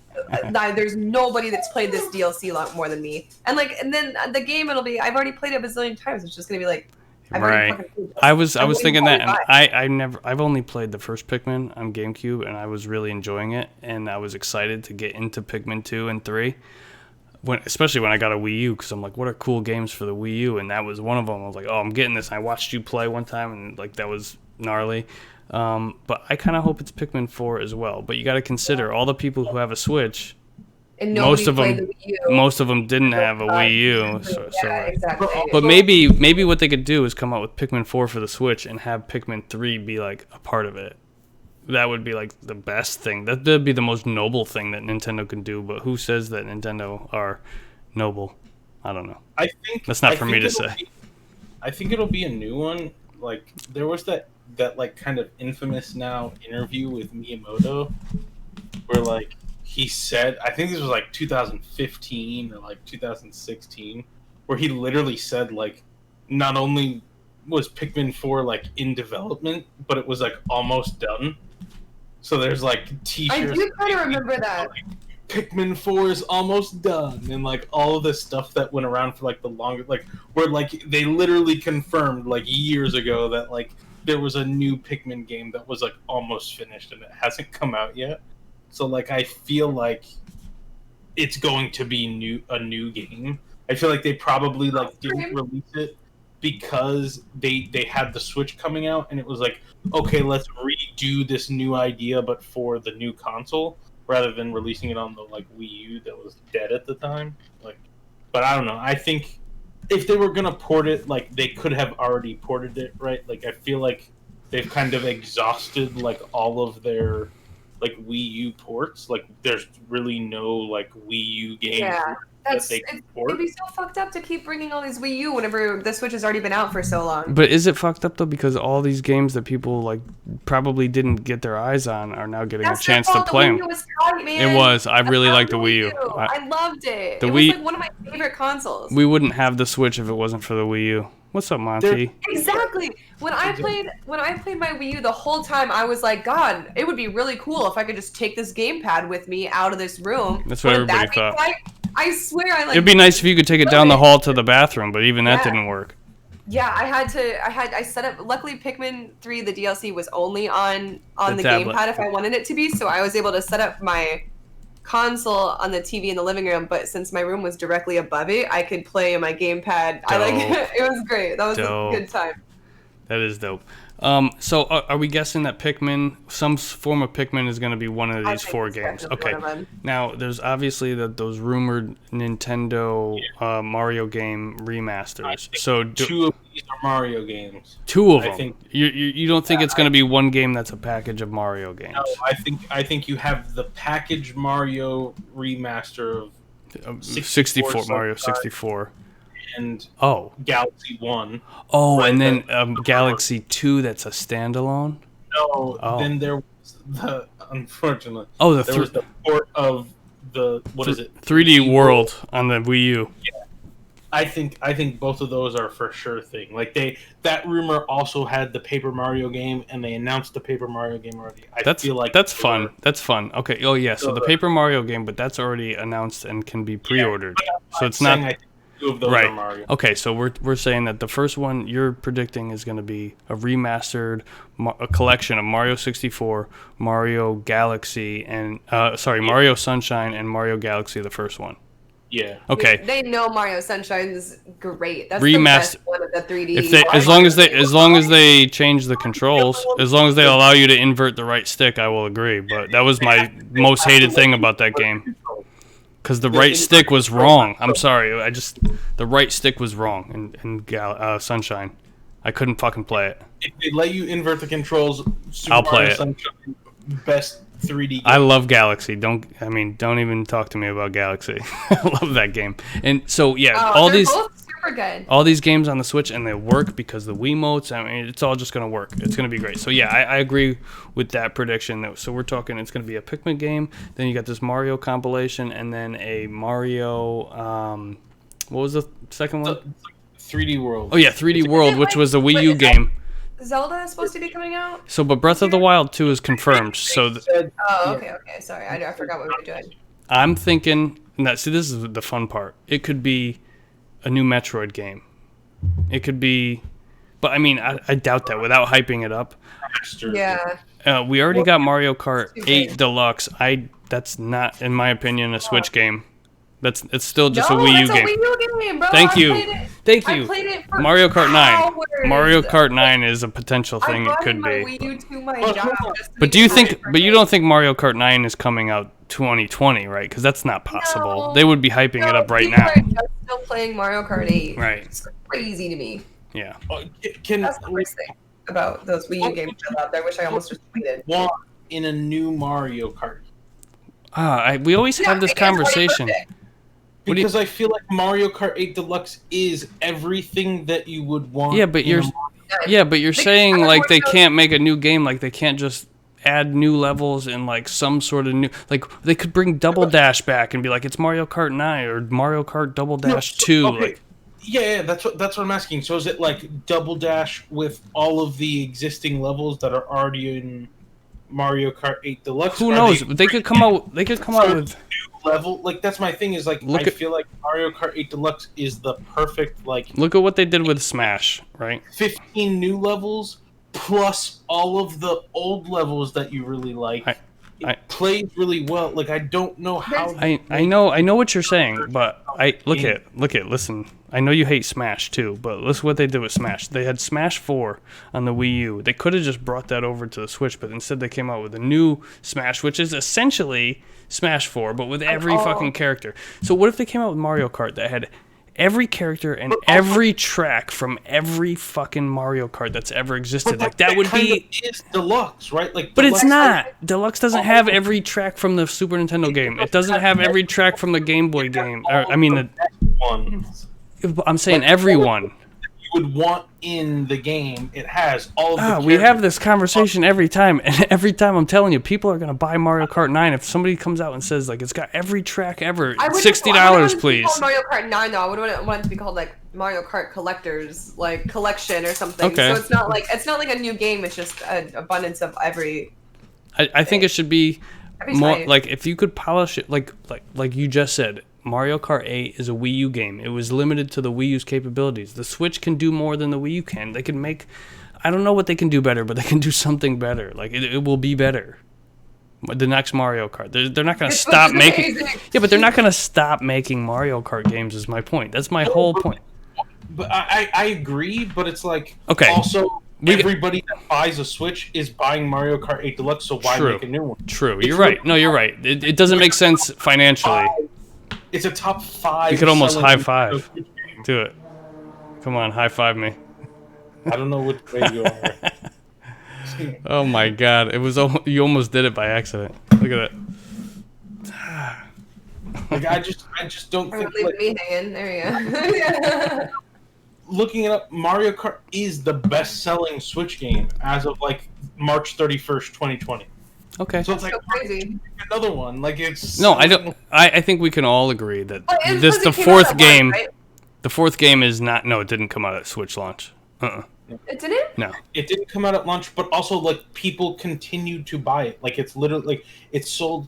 there's nobody that's played this DLC a lot more than me. And then the game, I've already played it a bazillion times. It's just gonna be like. Right. I was thinking that, and I've only played the first Pikmin on GameCube, and I was really enjoying it, and I was excited to get into Pikmin 2 and 3. Especially when I got a Wii U, because I'm like, what are cool games for the Wii U? And that was one of them. I was like, oh, I'm getting this. And I watched you play one time, and like that was gnarly. But I kind of hope it's Pikmin 4 as well. But you got to consider all the people who have a Switch. And most of them didn't have a Wii U. Exactly. But maybe what they could do is come out with Pikmin 4 for the Switch and have Pikmin 3 be like a part of it. That would be like the best thing. That'd be the most noble thing that Nintendo can do. But who says that Nintendo are noble? I don't know. I think that's not for me to say. I think it'll be a new one. Like there was that like kind of infamous now interview with Miyamoto, where like he said, I think this was like 2015 or like 2016, where he literally said like, not only was Pikmin 4 like in development, but it was like almost done. So there's like t-shirts. I do kind of remember that. Like, Pikmin 4 is almost done, and like all of this stuff that went around for like the longest, like where like they literally confirmed like years ago that like there was a new Pikmin game that was like almost finished and it hasn't come out yet. So like I feel like it's going to be a new game. I feel like they probably like didn't release it because they had the Switch coming out, and it was like, okay, let's redo this new idea but for the new console, rather than releasing it on the like Wii U that was dead at the time. Like, but I don't know. I think if they were gonna port it, like they could have already ported it, right? Like I feel like they've kind of exhausted like all of their like Wii U ports. Like there's really no like Wii U games that they can port. It'd be so fucked up to keep bringing all these Wii U whenever the Switch has already been out for so long. But is it fucked up though? Because all these games that people like probably didn't get their eyes on are now getting a chance to play them. The Wii U was tight, man. It was. I really liked the Wii U. I loved it. It was like one of my favorite consoles. We wouldn't have the Switch if it wasn't for the Wii U. What's up, Monty? Exactly. When I played my Wii U, the whole time I was like, God, it would be really cool if I could just take this gamepad with me out of this room. That's what everybody thought. I swear, it'd be nice if you could take it down the hall to the bathroom, but even that didn't work. Yeah, I set up. Luckily, Pikmin 3, the DLC was only on the gamepad if I wanted it to be, so I was able to set up my console on the TV in the living room. But since my room was directly above it, I could play on my gamepad. It was great. That was a good time. That is dope. So are we guessing that Pikmin, some form of Pikmin, is going to be one of these 4 games? Okay. Now, there's obviously those rumored Nintendo Mario game remasters. So 2 of these are Mario games. 2 of them. You don't think it's going to be one game that's a package of Mario games? No, I think you have the package Mario remaster of 64 Mario 64. And Galaxy 1. Oh, and then Galaxy 2 that's a standalone? No, then there was the, unfortunately, there was the port of the, 3D World on the Wii U. Yeah. I think both of those are for sure thing. Like that rumor also had the Paper Mario game, and they announced the Paper Mario game already. I feel like that's fun. That's fun. Okay. Oh yeah. So the Paper Mario game, but that's already announced and can be pre-ordered. So it's not. Of those are Mario. Okay, so we're saying that the first one you're predicting is going to be a remastered a collection of Mario 64, Mario Galaxy, and Mario Sunshine and Mario Galaxy, the first one. Yeah. Okay. They know Mario Sunshine's great. That's the best one of the 3D. As long as they change the controls, as long as they allow you to invert the right stick, I will agree. But that was my most hated thing about that game. Because the right stick was wrong. I'm sorry. The right stick was wrong in Sunshine. I couldn't fucking play it. If they let you invert the controls, I'll play it. Sunshine, best 3D game. I love Galaxy. Don't even talk to me about Galaxy. I love that game. And so all these both super good. All these games on the Switch, and they work because the Wiimotes. I mean, it's all just gonna work. It's gonna be great. So yeah, I agree with that prediction. So we're talking it's gonna be a Pikmin game. Then you got this Mario compilation, and then a Mario. What was the second one? 3D World. Oh yeah, 3D World, which was a Wii U game. Zelda is supposed to be coming out? So, but Breath of the Wild 2 is confirmed. So, okay. Sorry, I forgot what we were doing. I'm thinking. See, this is the fun part. It could be a new Metroid game. It could be, but I mean, I doubt that without hyping it up. Yeah. We already got Mario Kart 8 Deluxe. That's not, in my opinion, a Switch game. It's still just a Wii U game. Wii U game, bro. Thank you. I played it for Mario Kart 9. hours. Mario Kart 9 is a potential thing. It could my be. Wii U to my job But do you think? But you don't think Mario Kart 9 is coming out 2020, right? Because that's not possible. No. They would be hyping it up right now. People are just still playing Mario Kart 8. Right. It's crazy to me. Yeah. That's the worst thing about those Wii U games out there. I wish I almost just deleted. In a new Mario Kart. We always have this conversation. Because I feel like Mario Kart 8 Deluxe is everything that you would want. Yeah, but you're saying like they can't make a new game, like they can't just add new levels and like some sort of new, like they could bring Double Dash back and be like it's Mario Kart 9 or Mario Kart Double Dash 2. Okay. Like, yeah, that's what I'm asking. So is it like Double Dash with all of the existing levels that are already in Mario Kart 8 Deluxe? Who knows? They could come out. They could come out with new level. Like that's my thing. Is like I feel like Mario Kart 8 Deluxe is the perfect like. Look at what they did with Smash, right? 15 new levels plus all of the old levels that you really like. It plays really well. Like I don't know how. I know what you're saying, but listen. I know you hate Smash too, but listen what they did with Smash. They had Smash 4 on the Wii U. They could have just brought that over to the Switch, but instead they came out with a new Smash, which is essentially Smash 4, but with every fucking character. So what if they came out with Mario Kart that had every character and every track from every fucking Mario Kart that's ever existed? Like that would be is Deluxe, right? Like, but it's not. Deluxe doesn't have every track from the Super Nintendo game. It doesn't have every track from the Game Boy game. I'm saying everyone. You would want in the game. It has all of the we have this conversation every time, and every time I'm telling you, people are gonna buy Mario Kart 9 if somebody comes out and says like it's got every track ever. $60, please. Mario Kart 9 though. I would want it to be called like Mario Kart Collectors, like collection or something. Okay. So it's not like a new game. It's just an abundance of every. I think it should be more like if you could polish it, like you just said. Mario Kart 8 is a Wii U game. It was limited to the Wii U's capabilities. The Switch can do more than the Wii U can. They can make... I don't know what they can do better, but they can do something better. Like, it will be better. The next Mario Kart. They're not going to stop making... Yeah, but they're not going to stop making Mario Kart games is my point. That's my whole point. But I agree, but it's like... Okay. Also... Everybody that buys a Switch is buying Mario Kart 8 Deluxe, so why make a new one? True. You're right. No, you're right. It doesn't make sense financially. It's a top 5. You could almost high five. Do it. Come on, high five me. I don't know which way you are. Oh my god, it was you almost did it by accident. Look at that. Like I just don't think. Leave me hanging. There you go. Looking it up, Mario Kart is the best-selling Switch game as of like March 31st, 2020. Okay. So it's like crazy. Another one. Like it's no, I don't. I think we can all agree that the fourth game is not. No, it didn't come out at Switch launch. It didn't. No, it didn't come out at launch. But also, like people continued to buy it. Like it's literally like it sold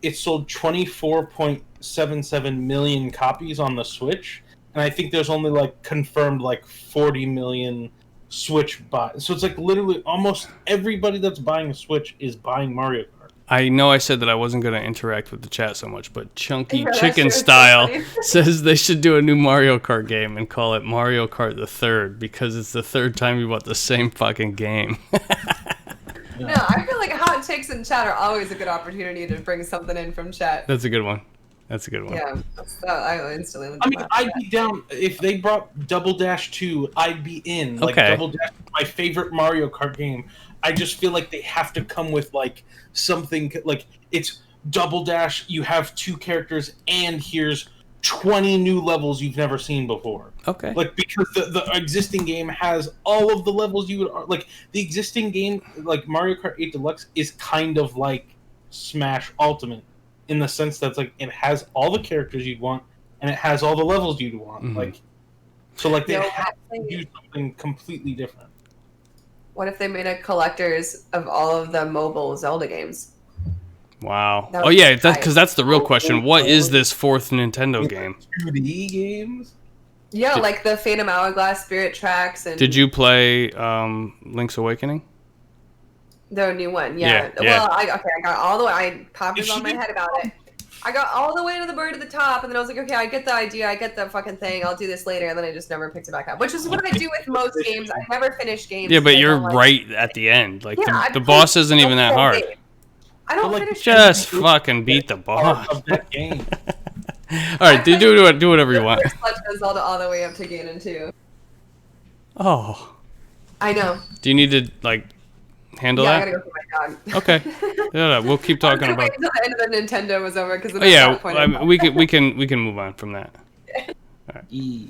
24.77 million copies on the Switch, and I think there's only like confirmed like 40 million. Switch buys. So it's like literally almost everybody that's buying a Switch is buying Mario Kart. I know I said that I wasn't going to interact with the chat so much, but Chunky Chicken Style says they should do a new Mario Kart game and call it Mario Kart the Third because it's the third time you bought the same fucking game. No, I feel like hot takes in chat are always a good opportunity to bring something in from chat. That's a good one. Yeah, I instantly. I mean, I'd be down if they brought Double Dash 2. I'd be in. Like okay. Double Dash my favorite Mario Kart game. I just feel like they have to come with like something like it's Double Dash. You have 2 characters, and here's 20 new levels you've never seen before. Okay. Like because the existing game has all of the levels you would like. The existing game, like Mario Kart 8 Deluxe, is kind of like Smash Ultimate in the sense that it's like it has all the characters you'd want and it has all the levels you'd want. Mm-hmm. Like so, like they have to do something completely different. What if they made a collectors of all of the mobile Zelda games? Wow. Oh yeah, because that's the real question. What is this 4th Nintendo game? 2D games? Yeah, like the Phantom Hourglass, Spirit Tracks, and Did you play Link's Awakening? the new one? Yeah. Yeah. Well, I got all the way. I popped on my head about it. I got all the way to the bird at the top, and then I was like, okay, I get the idea, I get the fucking thing, I'll do this later, and then I just never picked it back up. Which is what I do with most games. I never finish games. Yeah, but you're right at the end. Like the boss isn't even that hard. I don't finish. Just fucking beat the boss. Of that game. All right, do whatever you want. Legend of Zelda all the way up to Ganon 2. Oh. I know. Do you need to like handle that? I gotta go for my dog. Okay. Yeah, we'll keep talking about. Until the end of the Nintendo was over because we can move on from that. All right.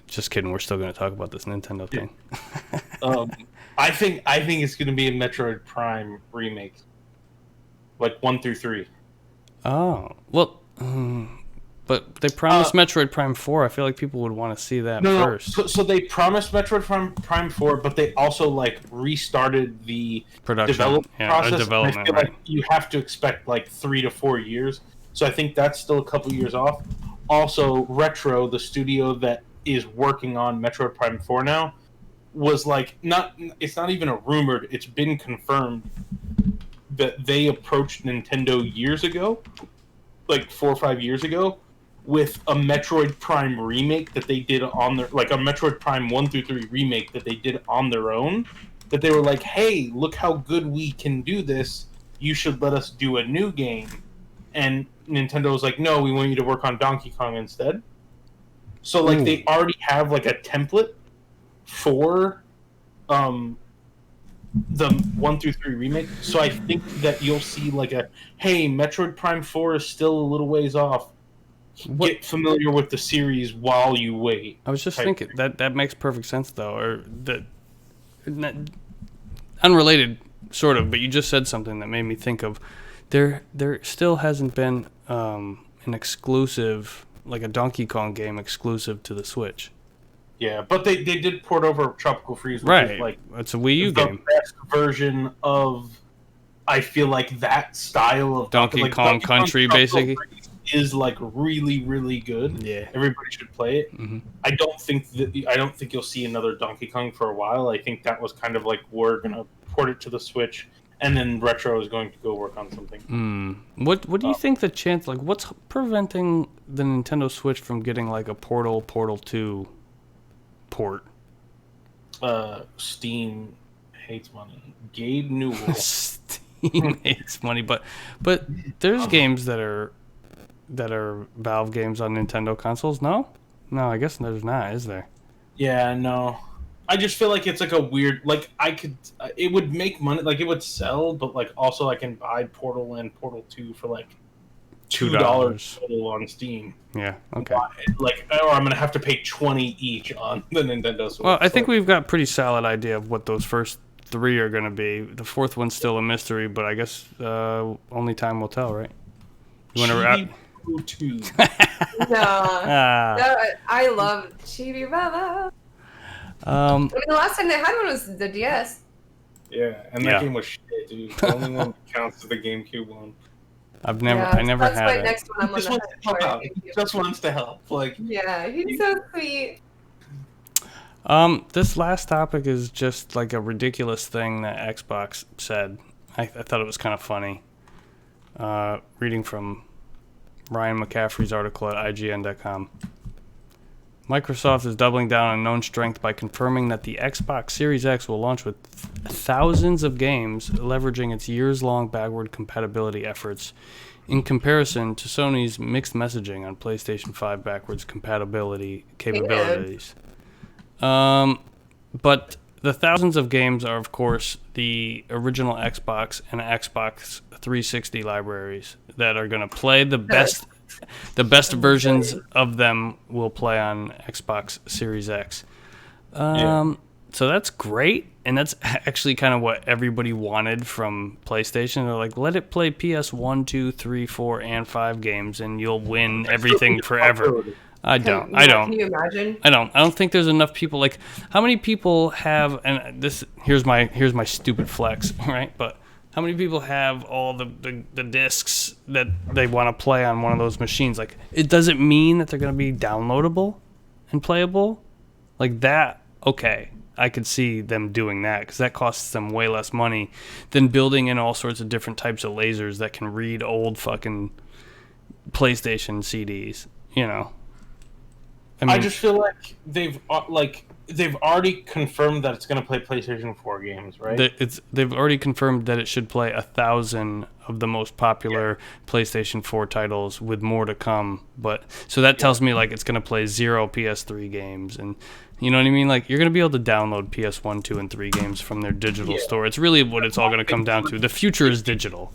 Just kidding. We're still going to talk about this Nintendo thing. I think it's going to be a Metroid Prime remake, like 1 through 3. Oh well, but they promised Metroid Prime 4. I feel like people would want to see that first. So they promised Metroid Prime 4, but they also like restarted the development process. Development, I feel like you have to expect like 3 to 4 years. So I think that's still a couple years off. Also, Retro, the studio that is working on Metroid Prime 4 now, was like it's not even a rumored, it's been confirmed that they approached Nintendo years ago, like 4 or 5 years ago, with a Metroid Prime remake that they did on their, like a Metroid Prime 1 through 3 remake that they did on their own, that they were like, hey, look how good we can do this, you should let us do a new game. And Nintendo was like, no, we want you to work on Donkey Kong instead. So like they already have like a template for the 1 through 3 remake. So I think that you'll see like hey, Metroid Prime 4 is still a little ways off. Get familiar with the series while you wait. I was just thinking that makes perfect sense though, or unrelated sort of, but you just said something that made me think of there still hasn't been an exclusive, like a Donkey Kong game exclusive to the Switch. Yeah, but they did port over Tropical Freeze, which right? Is like it's a Wii U game. The best version of, I feel like, that style of Donkey Kong Country, basically, is like really, really good. Yeah, everybody should play it. Mm-hmm. I don't think you'll see another Donkey Kong for a while. I think that was kind of like, we're gonna port it to the Switch, and then Retro is going to go work on something. What do you think the chance? Like, what's preventing the Nintendo Switch from getting like a Portal 2 port? Steam hates money. Gabe Newell. Steam hates money, but there's games that are Valve games on Nintendo consoles. No, I guess there's not, is there? Yeah, no. I just feel like it's like a weird, like it would make money, like it would sell, but like also I can buy Portal and Portal 2 for like $2 total on Steam. Yeah, okay. Like, or I'm gonna have to pay $20 each on the Nintendo Switch. Well, I think we've got a pretty solid idea of what those first 3 are gonna be. The 4th one's still a mystery, but I guess only time will tell, right? You want to No, I love Chibi Baba. I mean, the last time they had one was the DS. Yeah, and that game was shit, dude. The only one that counts is the GameCube one. I never had it. Next one I'm just wants to help out. He just wants to help. Like, yeah, he's so sweet. This last topic is just like a ridiculous thing that Xbox said. I thought it was kind of funny. Reading from Ryan McCaffrey's article at IGN.com. Microsoft is doubling down on known strength by confirming that the Xbox Series X will launch with thousands of games, leveraging its years-long backward compatibility efforts in comparison to Sony's mixed messaging on PlayStation 5 backwards compatibility capabilities. But the thousands of games are, of course, the original Xbox and Xbox 360 libraries that are going to play the best. The best versions of them will play on Xbox Series X. So that's great, and that's actually kind of what everybody wanted from PlayStation. They're like, let it play PS1, 2, 3, 4, and 5 games, and you'll win everything forever. I don't. Can you imagine? I don't think there's enough people. Like, how many people have? And this here's my stupid flex, right? But how many people have all the discs that they want to play on one of those machines? Like, it doesn't mean that they're going to be downloadable and playable. Like that, okay. I could see them doing that because that costs them way less money than building in all sorts of different types of lasers that can read old fucking PlayStation CDs, you know. I mean, I just feel like they've already confirmed that it's going to play PlayStation 4 games, right? They've already confirmed that it should play 1,000 of the most popular PlayStation 4 titles, with more to come. But so that tells me like it's going to play 0 PS3 games, and you know what I mean. Like you're going to be able to download PS1, 2, and 3 games from their digital store. It's really what it's all going to come down to. The future is digital.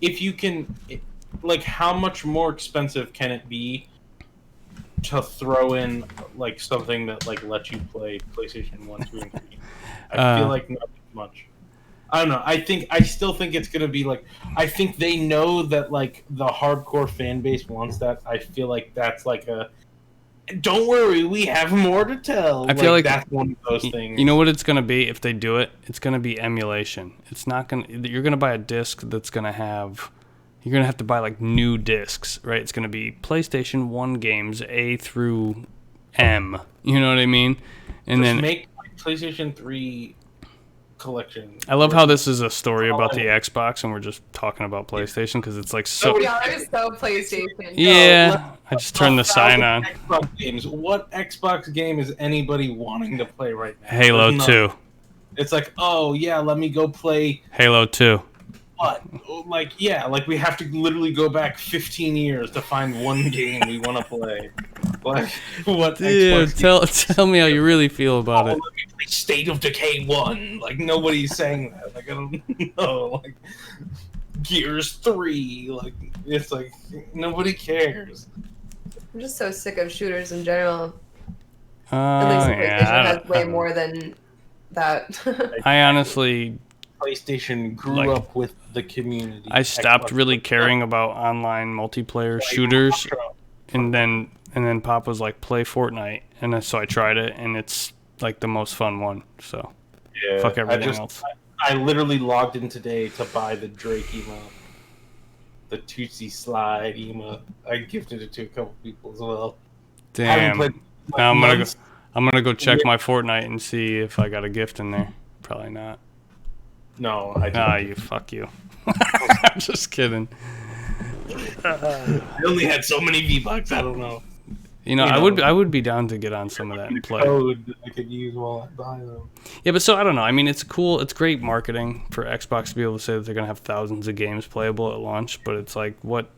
If you can, like, how much more expensive can it be to throw in like something that like lets you play PlayStation 1, 2, and 3? I feel like not much. I don't know. I still think it's gonna be like, I think they know that like the hardcore fan base wants that. I feel like that's like a, don't worry, we have more to tell. I feel like that's one of those things. You know what it's gonna be if they do it? It's gonna be emulation. It's not gonna. You're gonna buy a disc that's gonna have. You're going to have to buy, like, new discs, right? It's going to be PlayStation 1 games, A through M. You know what I mean? And just then make PlayStation 3 collection. I love how this is a story about the Xbox, and we're just talking about PlayStation, because it's, like, so... Yeah, there's so PlayStation. Yeah, I just turned the sign on. Xbox games. What Xbox game is anybody wanting to play right now? Halo 2. It's like, oh, yeah, let me go play... Halo 2. What? Like, yeah, like we have to literally go back 15 years to find one game we want to play. Like, what? Dude, tell me how you really feel about it. Let me play State of Decay 1. Like, nobody's saying that. Like, I don't know. Like, Gears 3. Like, it's like, nobody cares. I'm just so sick of shooters in general. At least PlayStation has way more than that. I honestly... PlayStation grew up with the community. I stopped really caring about online multiplayer shooters, and then Pop was like, play Fortnite, and then, so I tried it, and it's like the most fun one. So yeah, fuck everything else. I literally logged in today to buy the Drake emote, the Tootsie Slide emote. I gifted it to a couple people as well. Damn. Now I'm gonna go check my Fortnite and see if I got a gift in there. Probably not. No, I didn't. Fuck you. I'm just kidding. I only had so many V-Bucks, I don't know. You know, I would be down to get on some of that and play. Code I could use while I buy them. Yeah, but so I don't know. I mean, it's cool. It's great marketing for Xbox to be able to say that they're gonna have thousands of games playable at launch. But it's like what,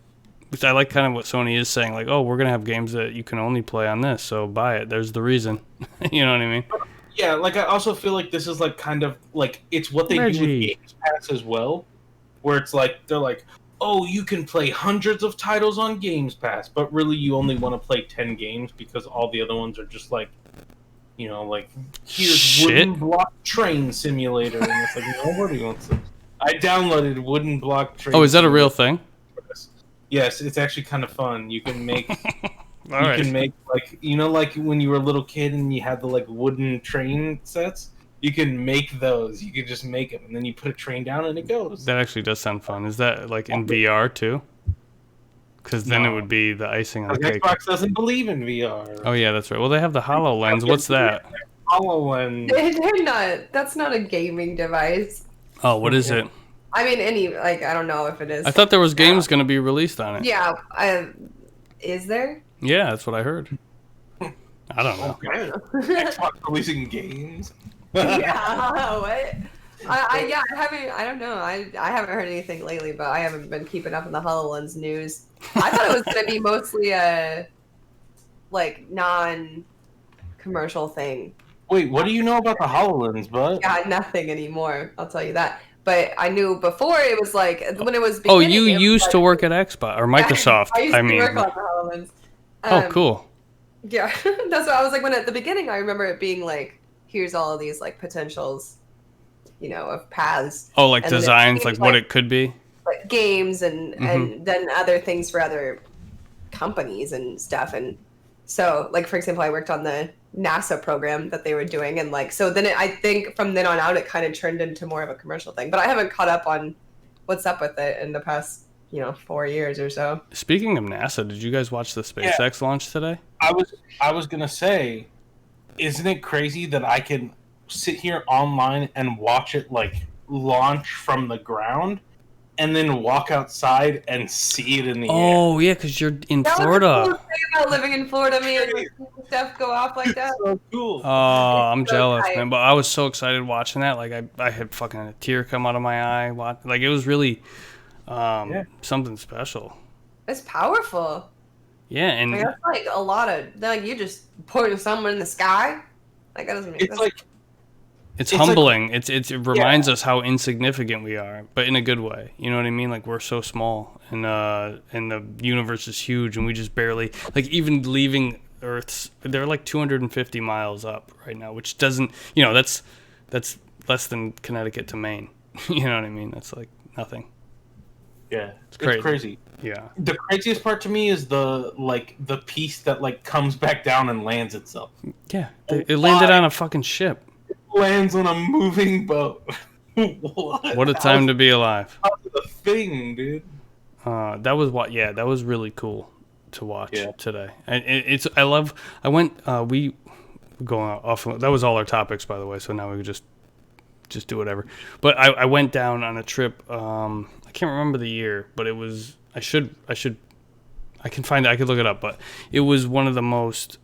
which I like kind of what Sony is saying. Like, oh, we're gonna have games that you can only play on this, so buy it. There's the reason. You know what I mean? Yeah, like I also feel like this is like kind of like it's what they do with Games Pass as well, where it's like they're like, oh, you can play hundreds of titles on Games Pass, but really you only want to play 10 games because all the other ones are just like, you know, like here's Wooden Block Train Simulator, and it's like nobody wants it. I downloaded Wooden Block Train. Oh, is that a real thing? Yes, it's actually kind of fun. You can make. Can make like, you know, like when you were a little kid and you had the like wooden train sets. You can make those. You can just make them, and then you put a train down and it goes. That actually does sound fun. Is that like in VR too? Because then it would be the icing on the cake. Xbox doesn't believe in VR. Oh yeah, that's right. Well, they have the HoloLens. What's that? HoloLens. They're not. That's not a gaming device. Oh, what is it? I mean, I don't know if it is. I thought there was games going to be released on it. Yeah. Is there? Yeah, that's what I heard. I don't know. Okay. Xbox releasing games. Yeah. What? I don't know. I haven't heard anything lately, but I haven't been keeping up in the HoloLens news. I thought it was going to be mostly a like non-commercial thing. Wait, what do you know about the HoloLens, bud? Yeah, nothing anymore. I'll tell you that. But I knew before it was like when it was Oh, beginning. you it was used like, to work at Xbox or Microsoft. I used I to mean. work on the HoloLens. Oh, cool. Yeah, that's what I was like when at the beginning. I remember it being like, here's all of these like potentials, of paths. Oh, like And then it designs, like seemed what it could be. like games and Mm-hmm. and then other things for other companies and stuff. And so, like for example, I worked on the NASA program that they were doing, and like so then I think from then on out it kind of turned into more of a commercial thing. But I haven't caught up on what's up with it in the past 4 years or so. Speaking of NASA, did you guys watch the SpaceX launch today? I was gonna say, isn't it crazy that I can sit here online and watch it like launch from the ground, and then walk outside and see it in the air? Oh yeah, because you're in That Florida. was the cool thing about living in Florida, man. Like, stuff go off like that. So cool. Oh, I'm so jealous, tight. man. But I was so excited watching that. Like I had fucking a tear come out of my eye. Like it was really something special. It's powerful. Yeah, and Like, that's like a lot of like you just putting someone in the sky. Like that doesn't make It's sense. like it's like- humbling. It reminds us how insignificant we are, but in a good way. You know what I mean? Like we're so small, and the universe is huge, and we just barely even leaving Earth's. They're like 250 miles up right now, which doesn't. That's less than Connecticut to Maine. You know what I mean? That's like nothing. yeah, It's crazy. crazy. Yeah. The craziest part to me is the piece that like comes back down and lands itself. Yeah. It landed on a fucking ship. Lands on a moving boat. What a time to be alive. How's the thing, dude? That was really cool to watch today. And we going off. That was all our topics, by the way. So now we could just do whatever. But I went down on a trip. I can't remember the year, but it was. I can find it. I could look it up. But it was one of the most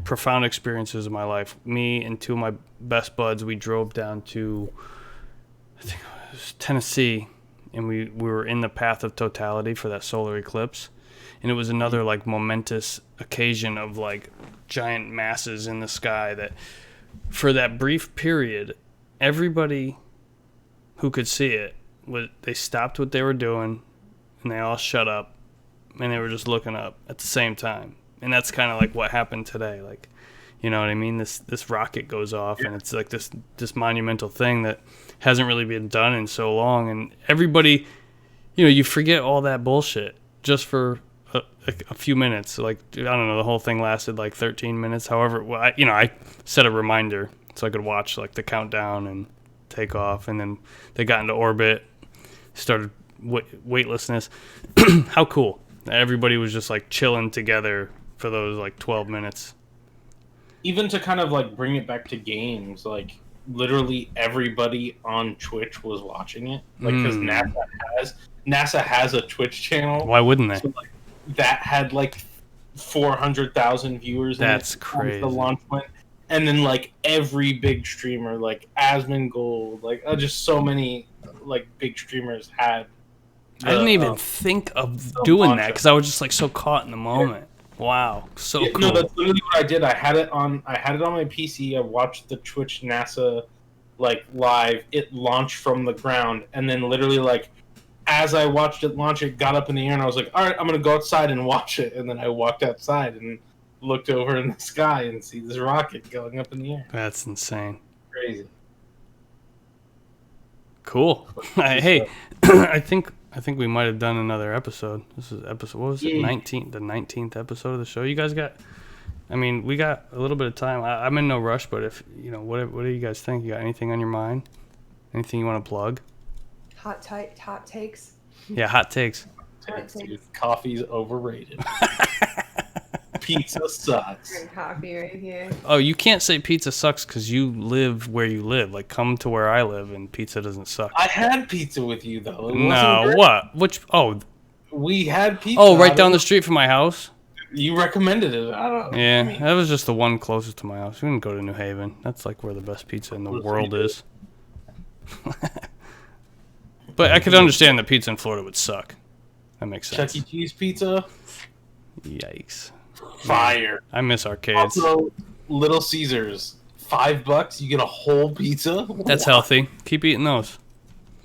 profound experiences of my life. Me and two of my best buds. We drove down to, I think it was Tennessee, and we were in the path of totality for that solar eclipse. And it was another like momentous occasion of like giant masses in the sky that for that brief period, everybody who could see it they stopped what they were doing and they all shut up and they were just looking up at the same time. And that's kind of like what happened today. Like, you know what I mean? This rocket goes off and it's like this monumental thing that hasn't really been done in so long. And everybody, you forget all that bullshit just for a few minutes. Like, I don't know, the whole thing lasted like 13 minutes. However, I set a reminder so I could watch like the countdown and take off. And then they got into orbit, started weightlessness. How cool. Everybody was just like chilling together for those like 12 minutes. Even to kind of like bring it back to games, like literally everybody on Twitch was watching it. Like, because NASA has a Twitch channel. Why wouldn't they? So, like, that had like 400,000 viewers. That's crazy. The launch went, and then like every big streamer, like Asmongold, like just so many like big streamers had. I didn't even think of doing that because I was just like so caught in the moment. Yeah. Wow, so cool. No, that's literally what I did. I had it on my PC. I watched the Twitch NASA like live. It launched from the ground, and then literally like as I watched it launch, it got up in the air, and I was like, "All right, I'm gonna go outside and watch it." And then I walked outside and looked over in the sky and see this rocket going up in the air. That's insane. Crazy. Cool. Hey, I think we might have done another episode. This is episode, what was it? 19th, the 19th episode of the show. You guys got, we got a little bit of time. I'm in no rush, but if, what do you guys think? You got anything on your mind? Anything you want to plug? Hot takes. Yeah, hot takes. Dude, coffee's overrated. Pizza sucks. Drink coffee right here. Oh, you can't say pizza sucks because you live where you live. Like, come to where I live and pizza doesn't suck. I had pizza with you, though. No, what? Which? Oh. We had pizza. Oh, right down the street from my house? You recommended it. I don't know. Yeah, that was just the one closest to my house. We didn't go to New Haven. That's like where the best pizza in the world is. But I could understand that pizza in Florida would suck. That makes sense. Chuck E. Cheese pizza? Yikes. Fire. I miss arcades. Also, Little Caesars. $5, you get a whole pizza. That's healthy. Keep eating those.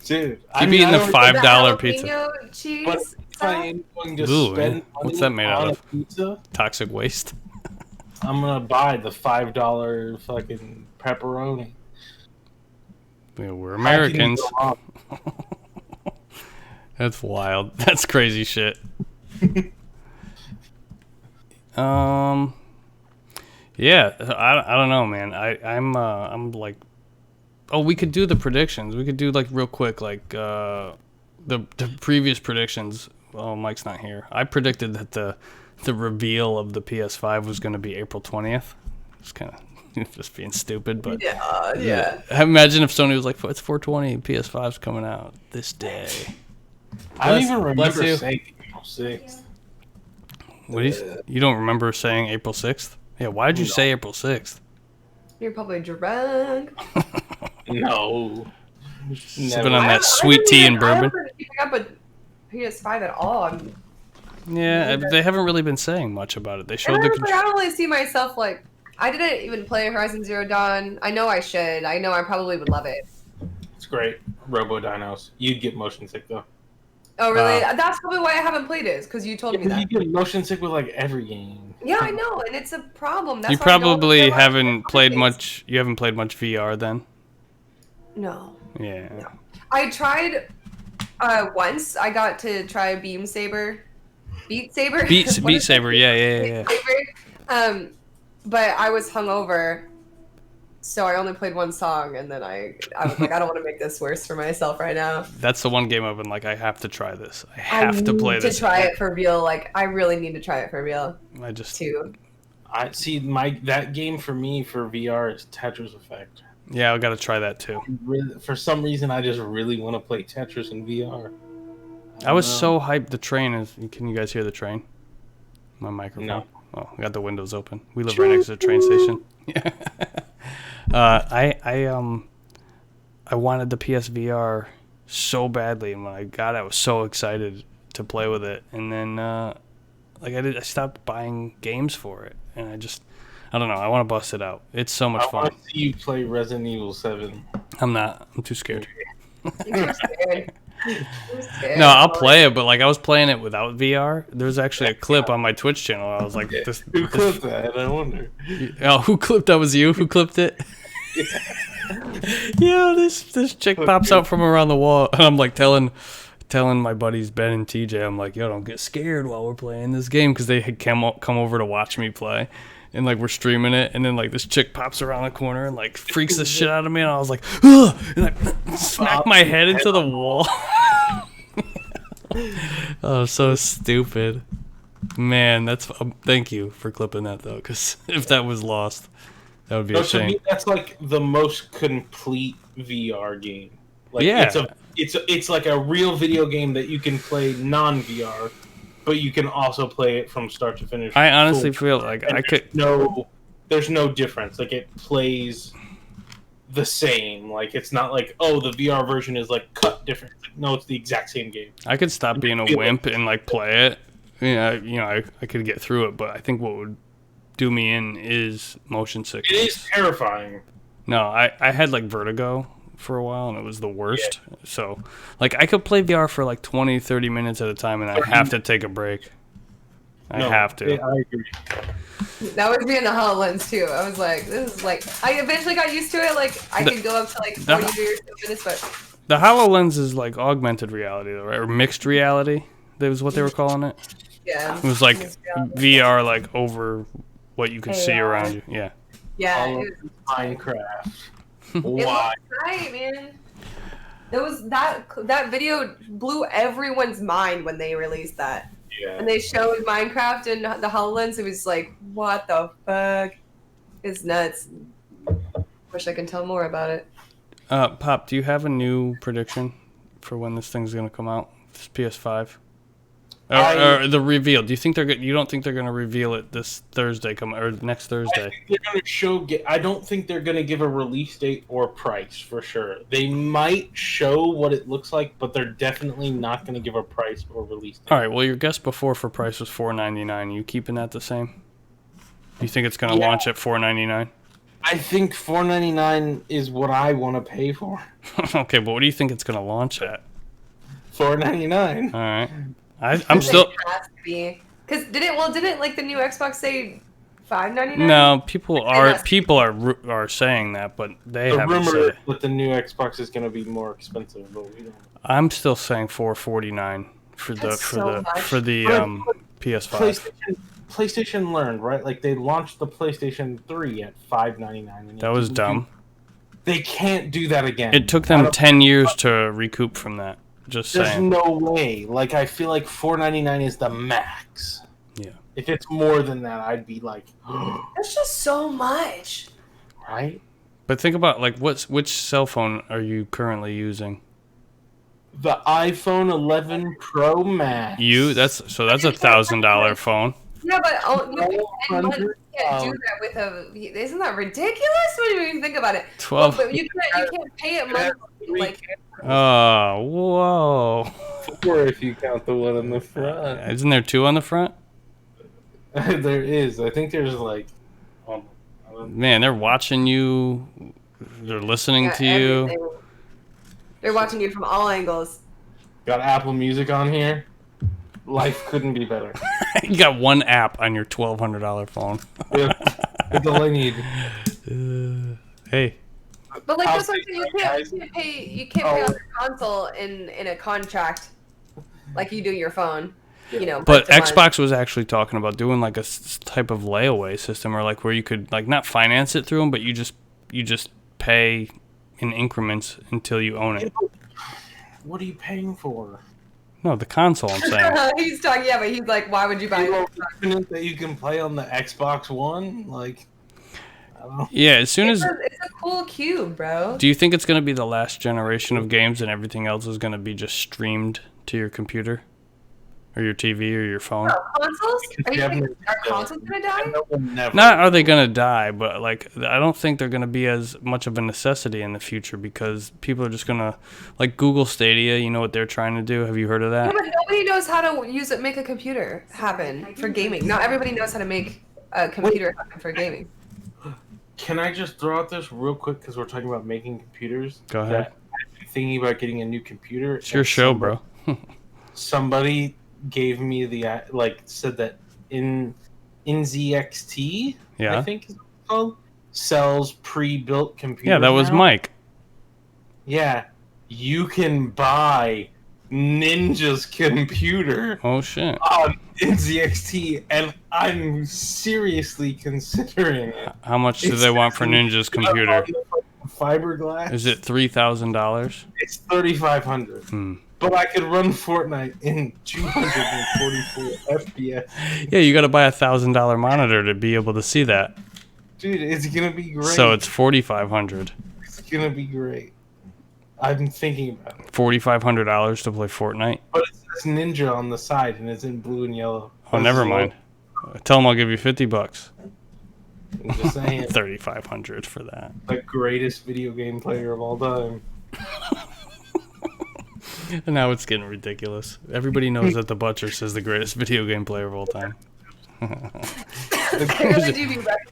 Dude, Keep eating the $5 The pizza. jalapeno cheese. But if I am going to Ooh, spend what's that made out on of? a pizza, Toxic waste. I'm gonna buy the $5 fucking pepperoni. Yeah, we're How can you Americans. go wrong? That's wild. That's crazy shit. Yeah, I don't know, man. I'm like, oh, we could do the predictions. We could do like real quick, like the previous predictions. Oh, Mike's not here. I predicted that the reveal of the PS5 was going to be April 20th. It's kind of just being stupid, but yeah. Imagine if Sony was like, it's 420, PS5's coming out this day. I don't even Bless remember you. saying April 6th. What you don't remember saying April 6th? Yeah, why did you say April 6th? You're probably drunk. No. Sipping on that sweet tea and bourbon. I haven't been keeping up with PS5 at all. Yeah, they haven't really been saying much about it. They showed the I don't really see myself like. I didn't even play Horizon Zero Dawn. I know I should. I know I probably would love it. It's great. Robo Dinos. You'd get motion sick though. Oh really? That's probably why I haven't played it. Because you told me You that. get motion sick with like every game. Yeah, I know, and it's a problem. That's You why I don't probably play haven't played games. much. You haven't played much VR then. No. Yeah. No. I tried once. I got to try Beat Saber. Beat Saber. Yeah. Beat Saber. But I was hungover, so I only played one song, and then I was like, I don't want to make this worse for myself right now. That's the one game I've been like, I have to try this. I have to play this. To try it for real. Like, I really need to try it for real. I just too. I see that game for me for VR is Tetris Effect. Yeah, I got to try that too. For some reason, I just really want to play Tetris in VR. I was so hyped. The train is. Can you guys hear the train? My microphone. No. Oh, I got the windows open. We live right next to the train station. Yeah. I wanted the PSVR so badly, and when I got it, I was so excited to play with it. And then, I stopped buying games for it, and I don't know. I want to bust it out. It's so much I fun. want to see you play Resident Evil 7. I'm not. I'm too scared. You're scared. No, I'll play it, but I was playing it without VR. There's actually a clip on my Twitch channel. I was like, Who clipped that? I wonder. Oh, who clipped that? Was you who clipped it? Yeah, this chick pops out from around the wall, and I'm like telling my buddies Ben and TJ, I'm like, yo, don't get scared while we're playing this game, because they had come over to watch me play, and we're streaming it, and then this chick pops around the corner and freaks the shit out of me, and I was like, ugh! And I smacked my head into the wall. Oh, so stupid. Man, that's thank you for clipping that though, because if that was lost, that would be a shame. To me, that's the most complete VR game. Yeah. It's like a real video game that you can play non-VR, but you can also play it from start to finish. I honestly feel like I could. There's no difference. It plays the same. It's not the VR version is cut different. No, it's the exact same game. I could stop being a wimp and play it. Yeah, I could get through it, but I think what would do me in is motion sickness. It is terrifying. No, I had vertigo for a while, and it was the worst. Yeah. So I could play VR for 20, 30 minutes at a time, and I have to take a break. I have to. I agree. That was me in the HoloLens too. I was like, this is I eventually got used to it. I could go up to 40 or so minutes, but the HoloLens is augmented reality, though, right? Or mixed reality. That was what they were calling it. Yeah. It was VR over what you could see around you. Yeah. Yeah. It was Minecraft. Why? It was right, man. That video blew everyone's mind when they released that. Yeah. And they showed Minecraft and the HoloLens. It was what the fuck? It's nuts. Wish I could tell more about it. Pop, do you have a new prediction for when this thing's gonna come out? This PS5, or the reveal? Do you think you don't think they're gonna reveal it this Thursday or next Thursday? I think they're gonna I don't think they're gonna give a release date or price for sure. They might show what it looks like, but they're definitely not gonna give a price or release date. All right. Well, your guess before for price was $4.99. You keeping that the same? You think it's gonna launch at $4.99? I think $4.99 is what I want to pay for. Okay, but what do you think it's gonna launch at? $4.99. All right. I'm still. It has to be. Because didn't like the new Xbox say $5.99? No, people are saying that, but they The haven't said rumor it. that the new Xbox is going to be more expensive, but we don't. I'm still saying $4.49 for the That's so much. PS5. PlayStation learned, right? Like they launched the PlayStation 3 at $5.99. That was dumb. They can't do that again. It took them 10 years to recoup from that. Just There's saying. no way. Like I feel like $4.99 is the max. Yeah. If it's more than that, I'd be like, That's just so much. right? But think about like which cell phone are you currently using? The iPhone 11 Pro Max. That's a $1,000 phone. Yeah, but you can't do that with a. Isn't that ridiculous when you even think about it? 12. But you can't pay it monthly. Like, Oh, whoa! 4 if you count the one on the front. Isn't there 2 on the front? There is. I think there's like. Man, they're watching you. They're listening to you. everything. They're watching you from all angles. Got Apple Music on here. Life couldn't be better. You got one app on your $1,200 phone. Yeah, that's all I need. Hey. But like I'll that's what I'm saying, you can't pay on the console in a contract like you do your phone. You know. But month to Xbox month. was actually talking about doing like a type of layaway system, or like where you could like not finance it through them, but you just pay in increments until you own it. What are you paying for? No, the console. I'm saying. He's talking, yeah, but he's like, why would you buy Halo it? Infinite that you can play on the Xbox One? Like, I don't know. Yeah, as soon as. It's a cool cube, bro. Do you think it's going to be the last generation of games and everything else is going to be just streamed to your computer? Or your TV or your phone? Consoles? Are consoles gonna die? Never. Not are they going to die, but like I don't think they're going to be as much of a necessity in the future because people are just going to like Google Stadia, you know what they're trying to do? Have you heard of that? Yeah, but nobody knows how to make a computer happen for gaming. Not everybody knows how to make a computer happen for gaming. Can I just throw out this real quick because we're talking about making computers? Go ahead. I've been thinking about getting a new computer. It's your show, bro. Somebody gave me the said that in NZXT, Yeah. I think is what it's called, sells pre-built computers. Yeah, that was now. Mike. Yeah, you can buy Ninja's computer Oh shit. on NZXT, and I'm seriously considering it. How much do they want for Ninja's computer? Fiberglass. Is it $3,000? It's $3,500. But I could run Fortnite in 244 FPS. Yeah, you got to buy a $1,000 monitor to be able to see that. Dude, it's gonna be great. So it's $4,500. It's gonna be great. I'm thinking about it. $4,500 to play Fortnite. But it says Ninja on the side, and it's in blue and yellow. Oh, never mind. Tell them I'll give you $50. I'm just saying. 3,500 for that. The greatest video game player of all time. And now it's getting ridiculous. Everybody knows that ThaButtress is the greatest video game player of all time.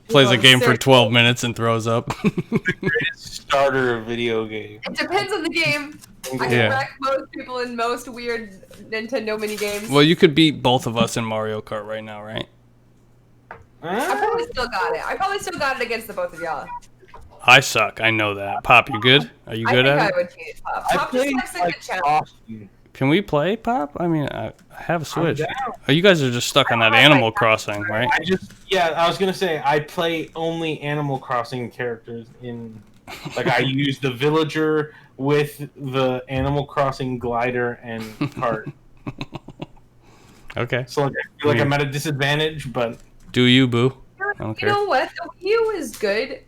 Plays a game for 12 minutes and throws up. The greatest starter video game. It depends on the game. I can wreck most people in most weird Nintendo mini games. Well, you could beat both of us in Mario Kart right now, right? I probably still got it against the both of y'all. I suck. I know that. Pop, you good? Are you good at it? I would beat Pop. Pop just likes a good challenge. Austin. Can we play, Pop? I mean, I have a Switch. Oh, you guys are just stuck on that Animal Crossing, right? I was gonna say I play only Animal Crossing characters in. Like I use the villager with the Animal Crossing glider and cart. Okay. So like, I feel like I'm at a disadvantage, but do you, boo? I don't care. You know what? The Wii U is good.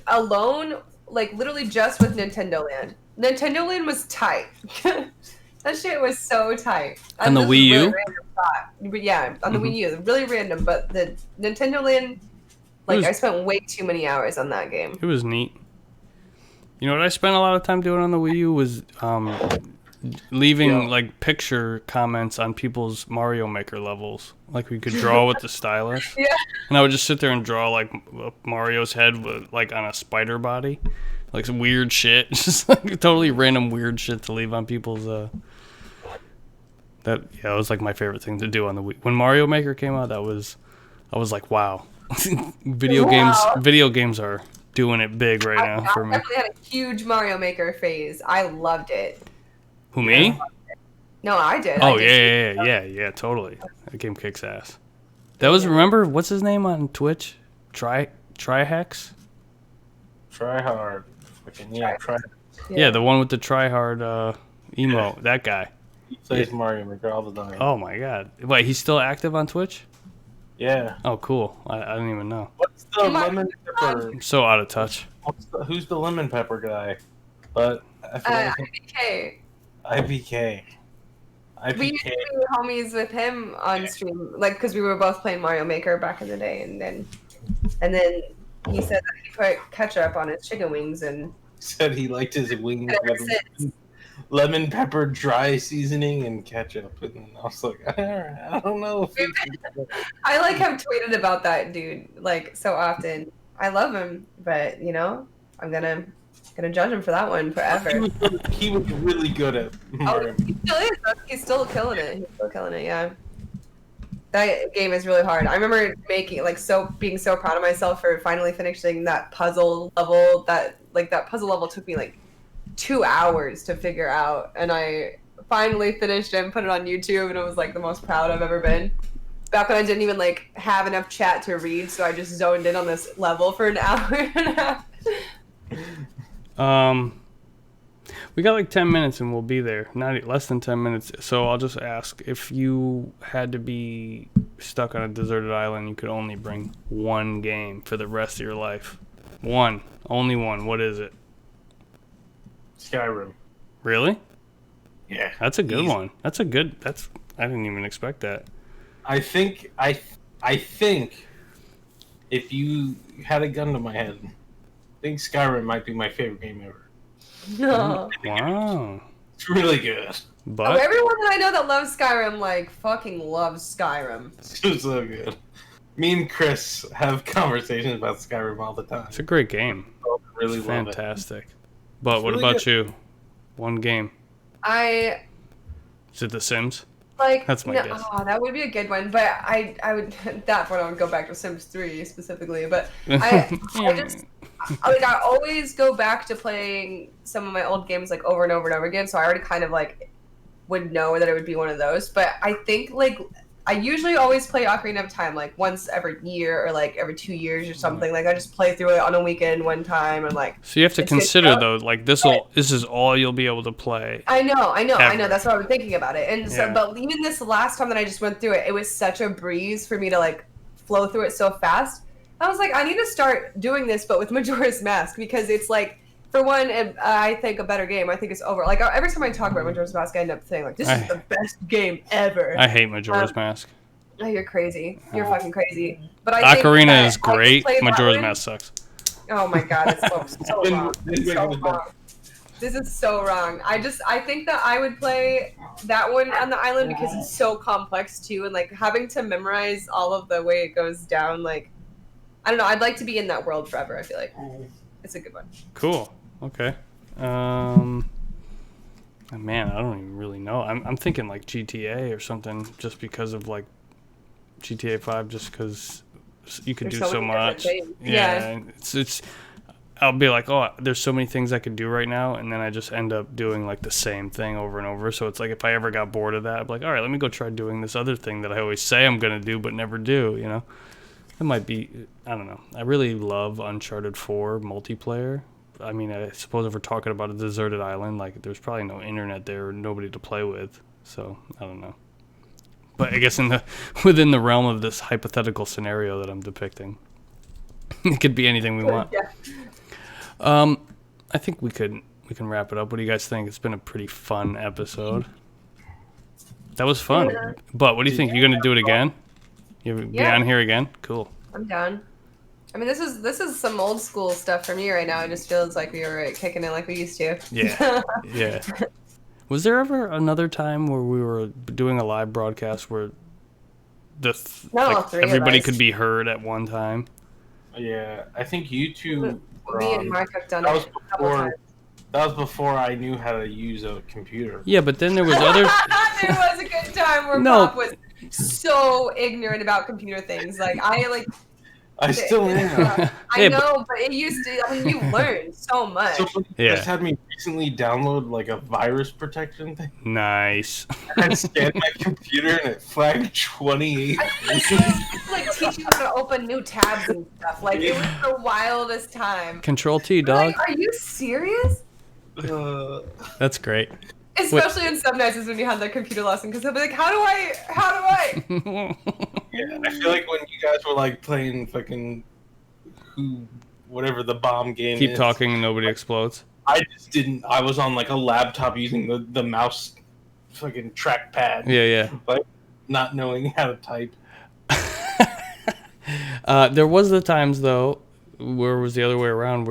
Alone, like literally just with Nintendo Land. Nintendo Land was tight. That shit was so tight. And the Wii U? But yeah, on the Wii U. Really random, but the Nintendo Land, like I spent way too many hours on that game. It was neat. You know what I spent a lot of time doing on the Wii U was leaving like picture comments on people's Mario Maker levels. Like we could draw with the stylus. Yeah. And I would just sit there and draw like Mario's head with, like on a spider body. Like some weird shit. Just like totally random weird shit to leave on people's that was like my favorite thing to do on the Wii. When Mario Maker came out, I was like, wow. Video games are doing it big right now for me. I definitely had a huge Mario Maker phase. I loved it. Who, me? No, I did. Oh, yeah, totally. That game kicks ass. That was, remember, what's his name on Twitch? Trihex? Tryhard. Yeah, the one with the tryhard emo. That guy. He plays Mario Maker all the time. Oh, my God. Wait, he's still active on Twitch? Yeah. Oh, cool. I didn't even know. What's the lemon pepper? I'm so out of touch. Who's the lemon pepper guy? But I forgot his name. IBK. We used to be homies with him on stream, like because we were both playing Mario Maker back in the day, and then he said that he put ketchup on his chicken wings, and said he liked his wings with lemon pepper, dry seasoning, and ketchup. And I was like, I don't know. I like have tweeted about that dude like so often. I love him, but I'm gonna judge him for that one forever. He was really good at Mario. Oh, he still is. He's still killing it. Yeah. That game is really hard. I remember being so proud of myself for finally finishing that puzzle level. That puzzle level took me like 2 hours to figure out, and I finally finished it and put it on YouTube, and it was like the most proud I've ever been. Back when I didn't even like have enough chat to read, so I just zoned in on this level for an hour and a half. We got like 10 minutes and we'll be there. Not less than 10 minutes. So I'll just ask, if you had to be stuck on a deserted island, you could only bring one game for the rest of your life. One. Only one. What is it? Skyrim. Really? Yeah. That's a good one. I didn't even expect that. I think if you had a gun to my head, I think Skyrim might be my favorite game ever. No. Wow. It's really good. But everyone that I know that loves Skyrim fucking loves Skyrim. It's so good. Me and Chris have conversations about Skyrim all the time. It's a great game. I really love it. Fantastic. But it's what really about good. you? One game. Is it The Sims? That's my guess. Oh, that would be a good one, but I would that one I would go back to Sims 3 specifically, but I always go back to playing some of my old games over and over and over again, so I already kind of would know that it would be one of those. But I think I usually always play Ocarina of Time once every year or every 2 years or something. I just play through it on a weekend one time and So you have to consider though, this is all you'll be able to play. I know. Ever. That's what I was thinking about it. And so, but even this last time that I just went through it, it was such a breeze for me to flow through it so fast. I was like, I need to start doing this, but with Majora's Mask, because it's for one, I think a better game. I think it's over. Every time I talk about Majora's Mask, I end up saying this is the best game ever. I hate Majora's Mask. Oh, you're crazy. You're fucking crazy. But Ocarina is great. Majora's Mask sucks. Oh my god, it's so wrong. It's so wrong. This is so wrong. I think that I would play that one on the island because it's so complex too, and having to memorize all of the way it goes down. I don't know. I'd like to be in that world forever. I feel like it's a good one. Cool. Okay. Man, I don't even really know. I'm thinking GTA or something, just because of GTA 5, just because you could do so much. Yeah. It's. I'll be like, oh, there's so many things I could do right now, and then I just end up doing the same thing over and over. So it's if I ever got bored of that, I'd be like, all right, let me go try doing this other thing that I always say I'm gonna do but never do. It might be, I don't know. I really love Uncharted 4 multiplayer. I mean, I suppose if we're talking about a deserted island, there's probably no internet there or nobody to play with. So, I don't know. But I guess within the realm of this hypothetical scenario that I'm depicting, it could be anything we want. Yeah. I think we can wrap it up. What do you guys think? It's been a pretty fun episode. That was fun. Yeah. But what do you think? You going to do it again? You be on here again? Cool. I'm down. I mean, this is some old school stuff for me right now. It just feels like we were kicking it like we used to. Yeah. Yeah. Was there ever another time where we were doing a live broadcast where everybody could be heard at one time? Yeah, I think you two. Me and Mark have done it a couple times. That was before I knew how to use a computer. Yeah, but then there was other. There was a good time where Pop was so ignorant about computer things. I still am. I know, but it used to. I mean, you learned so much. You just had me recently download like a virus protection thing. Nice. I scanned my computer and it flagged 28. Like teaching how to open new tabs and stuff. Like it was the wildest time. Control T, dog. Like, are you serious? That's great. Especially in some nights when you had that computer lesson, because they'll be like, how do I? Yeah, I feel like when you guys were like playing fucking whatever the bomb game Keep talking and nobody explodes. I just didn't. I was on like a laptop using the mouse fucking trackpad. Yeah. Like not knowing how to type. There was the times though where it was the other way around,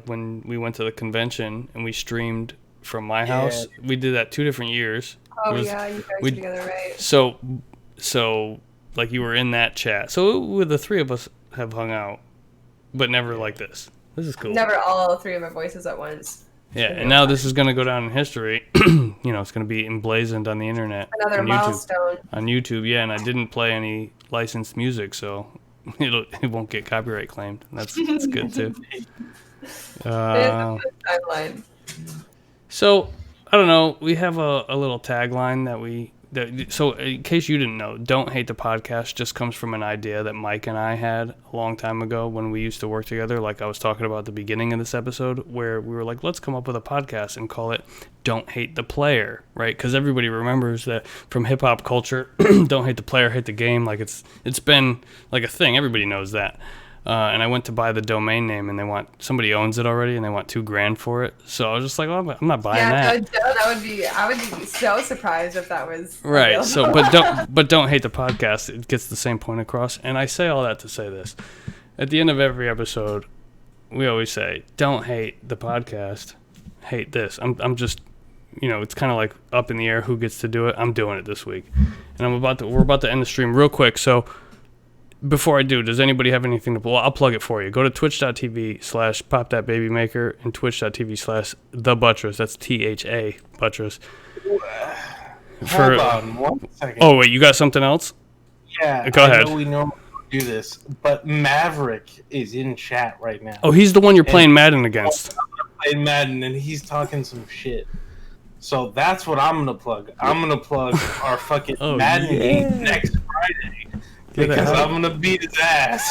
when we went to the convention and we streamed from my house. We did that 2 different years. Oh yeah, you guys were together, right? So like you were in that chat. So the 3 of us have hung out, but never like this. This is cool. Never all 3 of our voices at once. Yeah, and now this is going to go down in history. It's going to be emblazoned on the internet. Another milestone. On YouTube, yeah, and I didn't play any licensed music, so it won't get copyright claimed. That's good too. Timeline. So I don't know. We have a little tagline so in case you didn't know, Don't Hate the Podcast just comes from an idea that Mike and I had a long time ago when we used to work together, like I was talking about at the beginning of this episode, where we were like, let's come up with a podcast and call it Don't Hate the Player, right? Because everybody remembers that from hip-hop culture, don't hate the player, hate the game. Like it's been like a thing. Everybody knows that. And I went to buy the domain name, and somebody owns it already, and they want $2,000 for it. So I was just like, well, I'm not buying that. Yeah, I would be so surprised if that was right. available. So, but don't hate the podcast. It gets the same point across. And I say all that to say this: at the end of every episode, we always say, "Don't hate the podcast, hate this." I'm just, it's kind of like up in the air who gets to do it. I'm doing it this week, and we're about to end the stream real quick. So. Before I do, does anybody have anything to... Well, I'll plug it for you. Go to twitch.tv/popthatbabymaker and twitch.tv/ThaButtress. That's THA Buttress. Hold on 1 second. Oh, wait, you got something else? Yeah, Go ahead. I know we normally do this, but Maverick is in chat right now. Oh, he's the one you're playing Madden against. I'm playing Madden, and he's talking some shit. So that's what I'm going to plug. I'm going to plug our fucking Madden game next Friday. Because I'm going to beat his ass.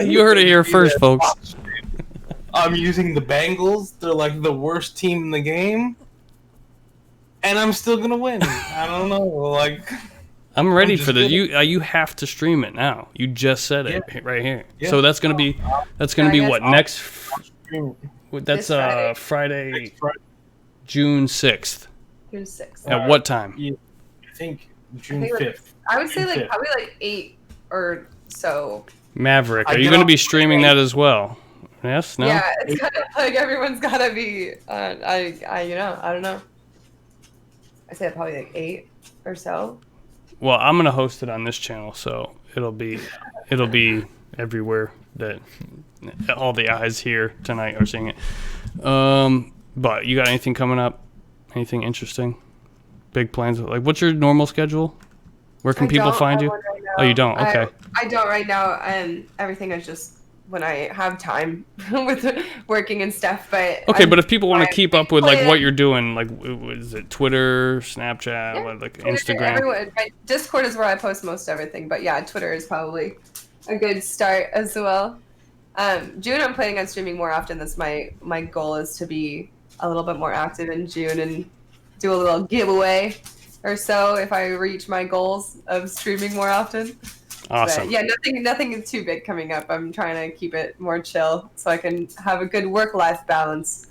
You heard it here first, folks. I'm using the Bengals. They're like the worst team in the game. And I'm still going to win. I don't know. I'm ready for this. You have to stream it now. You just said it right here. Yeah. So that's going to be what next? That's Friday, June 6th. June 6th. At what time? Yeah, I think June 5th. I would say probably 8 or so. Maverick, are you going to be streaming that as well? Yes? No? Yeah, it's kind of like everyone's got to be. I don't know. I say probably 8 or so. Well, I'm going to host it on this channel, so it'll be everywhere that all the eyes here tonight are seeing it. But you got anything coming up? Anything interesting? Big plans? Like, what's your normal schedule? Where can people find you? Right oh, you don't? Okay. I don't right now, and everything is just when I have time with working and stuff. But okay, but if people want to keep up with what you're doing, is it Twitter, Snapchat, Twitter, Instagram? Everyone. Discord is where I post most everything, but yeah, Twitter is probably a good start as well. June, I'm planning on streaming more often. That's my goal is to be a little bit more active in June and do a little giveaway or so if I reach my goals of streaming more often. Awesome. But yeah, nothing too big coming up. I'm trying to keep it more chill so I can have a good work-life balance.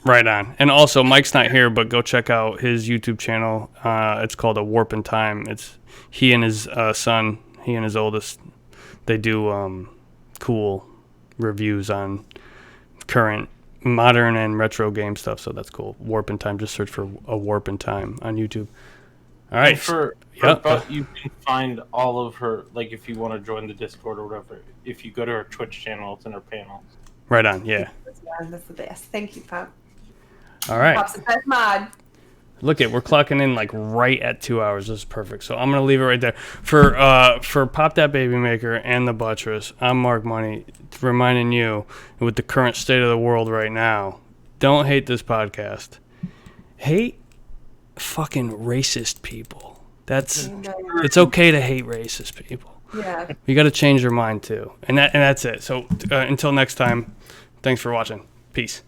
Right on. And also, Mike's not here, but go check out his YouTube channel. It's called A Warp in Time. It's he and his son, he and his oldest, they do cool reviews on current modern and retro game stuff, so that's cool. Warp in Time. Just search for a Warp in Time on YouTube. All right. But you can find all of her, like if you want to join the Discord or whatever, if you go to her Twitch channel, it's in her panel. Right on, yeah. That's the best. Thank you, Pop. All right. Pop's the best mod. Look we're clocking in like right at 2 hours. This is perfect. So I'm gonna leave it right there. For Pop That Baby Maker and ThaButtress, I'm Mark Money, reminding you, with the current state of the world right now, don't hate this podcast. Hate fucking racist people. It's okay to hate racist people. Yeah. You got to change your mind too, and that's it. So until next time, thanks for watching. Peace.